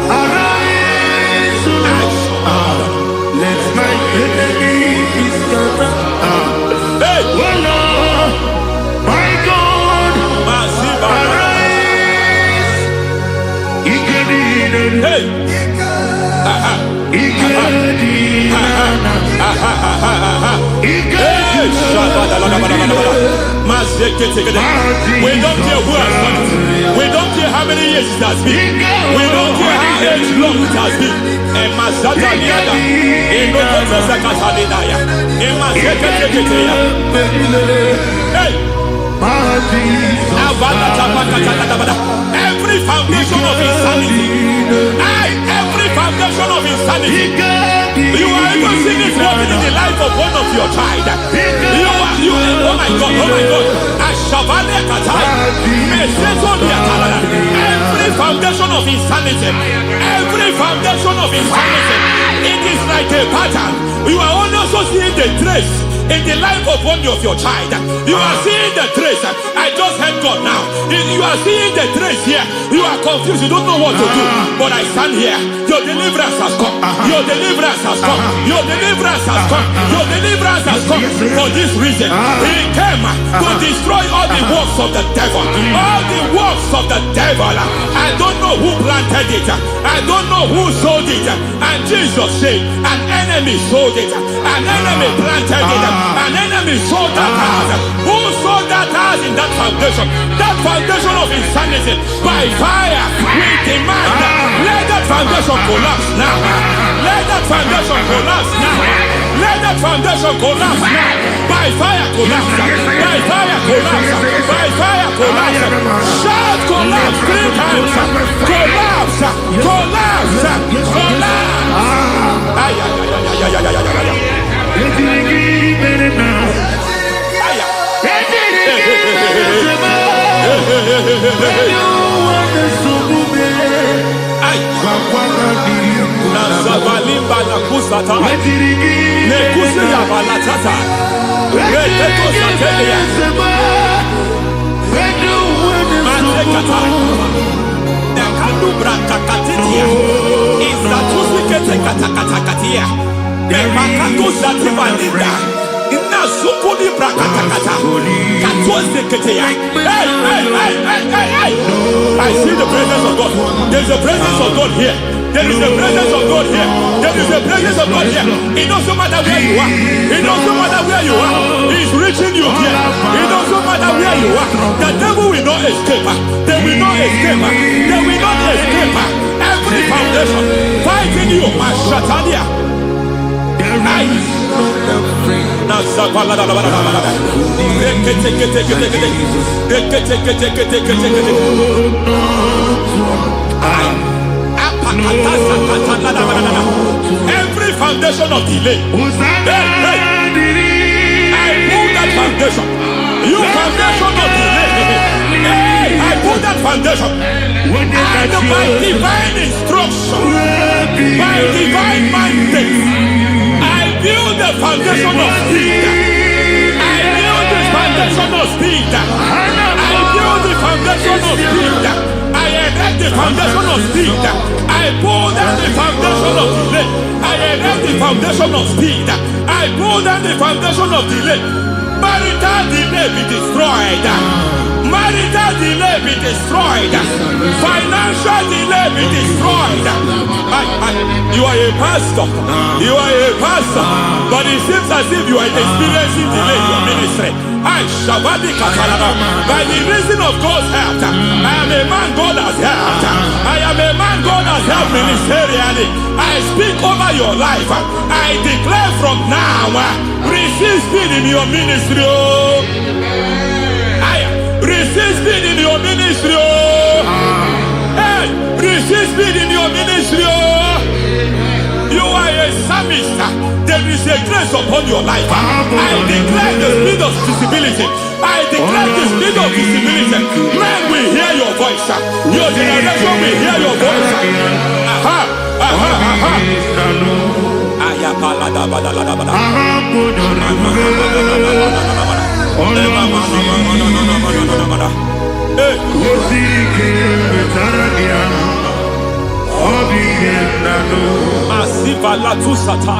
Arise, let my enemy be scattered. Hey. Oh Lord, my God, arise. Hey. We don't care who has done it. We don't care how many years it has been. We don't care how long it has been. Every foundation of insanity, every foundation of insanity, you are even seeing it working in the life of one of your child. Oh my God, every foundation of insanity, it is like a pattern. You are also seeing the trace in the life of one of your child. You are seeing the trace. I just heard God now. You are seeing the trace here. You are confused. You don't know what to do. But I stand here. Your deliverance has come. Your deliverance has come. Your deliverance has come. Your deliverance has come. For this reason, He came to destroy all the works of the devil. All the works of the devil. I don't know who planted it. I don't know who sold it. And Jesus said, an enemy sold it. An enemy planted it. An enemy sold that house. Who sold that house in that foundation? That foundation of insanity. By fire, we demand, let that foundation collapse now. Let that foundation collapse now. Let that foundation collapse now. By fire collapse. By fire collapse. By fire collapse. Shout collapse 3 times. Collapse. Collapse. Collapse. I see the presence of God. There's a presence of God here. There is a presence of God here. There is a presence of God here. It doesn't matter where you are. It doesn't matter where you are. He's reaching you here. It doesn't matter where you are. The devil will not escape. They will not escape. They will not escape. Every foundation fighting you, Mashatania. Every foundation of delay, I pull that foundation. You foundation of delay, I pull that foundation. And by divine instruction, by divine mandate, I build the foundation of speed. I build the foundation of speed. I build the foundation of speed. I erect the foundation of speed. I pull down the foundation of delay. I erect the foundation of speed. I pull down the foundation of delay. Marital delay be destroyed. Marital delay be destroyed. Financial delay be destroyed. You are a pastor. You are a pastor. But it seems as if you are experiencing delay in your ministry. I Shabadi Katalaba. By the reason of God's help, I am a man God has helped. I am a man God has helped ministerially. I speak over your life. I declare from now, receive speed in your ministry. Receive speed in your ministry. Hey, receive speed in your ministry. You are a psalmist. There is a grace upon your life. I declare the speed of visibility. I declare the speed of visibility. Men will hear your voice. Your generation will hear your voice. Aha, aha, aha. Masiva la tu sataya.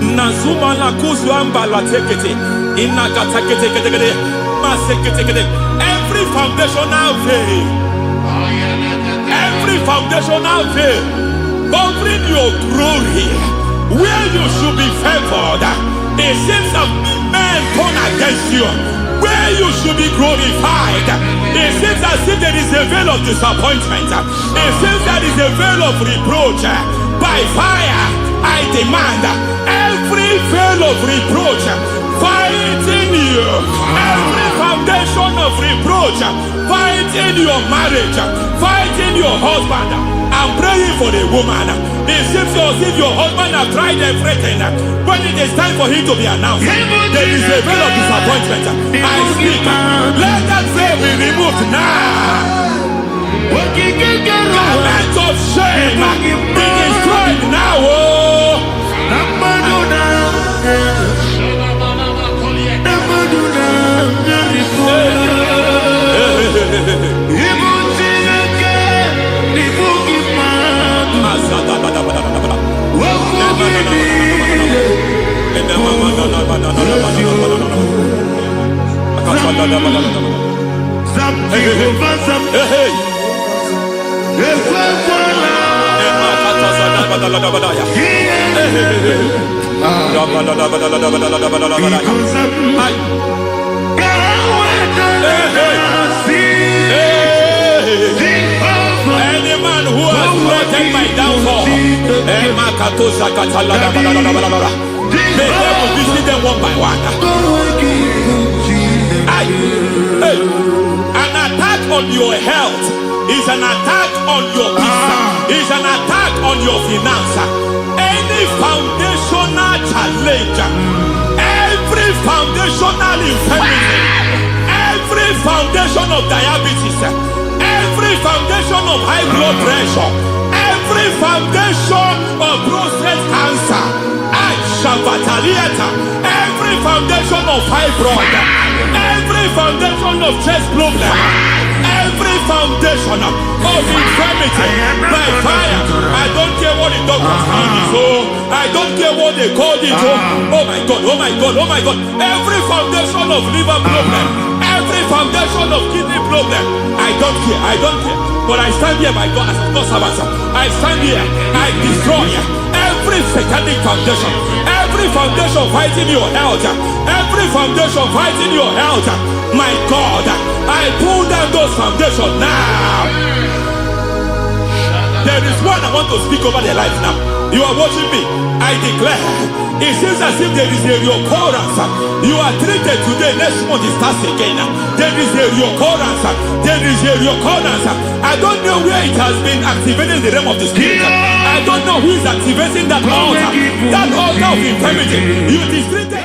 Nazuma la kuzwamba la tekete inakata kete masekete. Every foundational veil, every foundational veil covering your glory, where you should be favored, it seems that men turn against you. Where you should be glorified, it seems as if there is a veil of disappointment. It seems there is a veil of reproach. By fire, I demand every veil of reproach fighting you, every foundation of reproach fighting your marriage, fighting your husband. I'm praying for the woman. It seems as if your husband has tried everything. When it is time for him to be announced, there is a veil of disappointment. I speak. Let that veil be removed now. Garment of shame be destroyed now. Any man who has threatened my downfall, may devil visit them one by one. An attack on your health is an attack on your peace, is an attack on your finance. Any foundational challenge, every foundational infirmity, every foundation of diabetes, every foundation of high blood pressure, every foundation of prostate cancer, every foundation of fibroid, every foundation of chest problem, every foundation of infirmity, by fire. I don't care what the doctors call it, I don't care what they call it. Oh my God, oh my God, oh my God. Every foundation of liver problem, every foundation of kidney problem, I don't care, I don't care. But I stand here, my God, as a God servant. I stand here, I destroy every satanic foundation, every foundation fighting your health, every foundation fighting your health. My God, I pull down those foundations now. There is one I want to speak over their life now. You are watching me. I declare, it seems as if there is a reoccurrence. You are treated today, next month it starts again. There is a reoccurrence. There is a reoccurrence. I don't know where it has been activated in the realm of the spirit. I don't know who is activating that altar of infirmity. You is treated.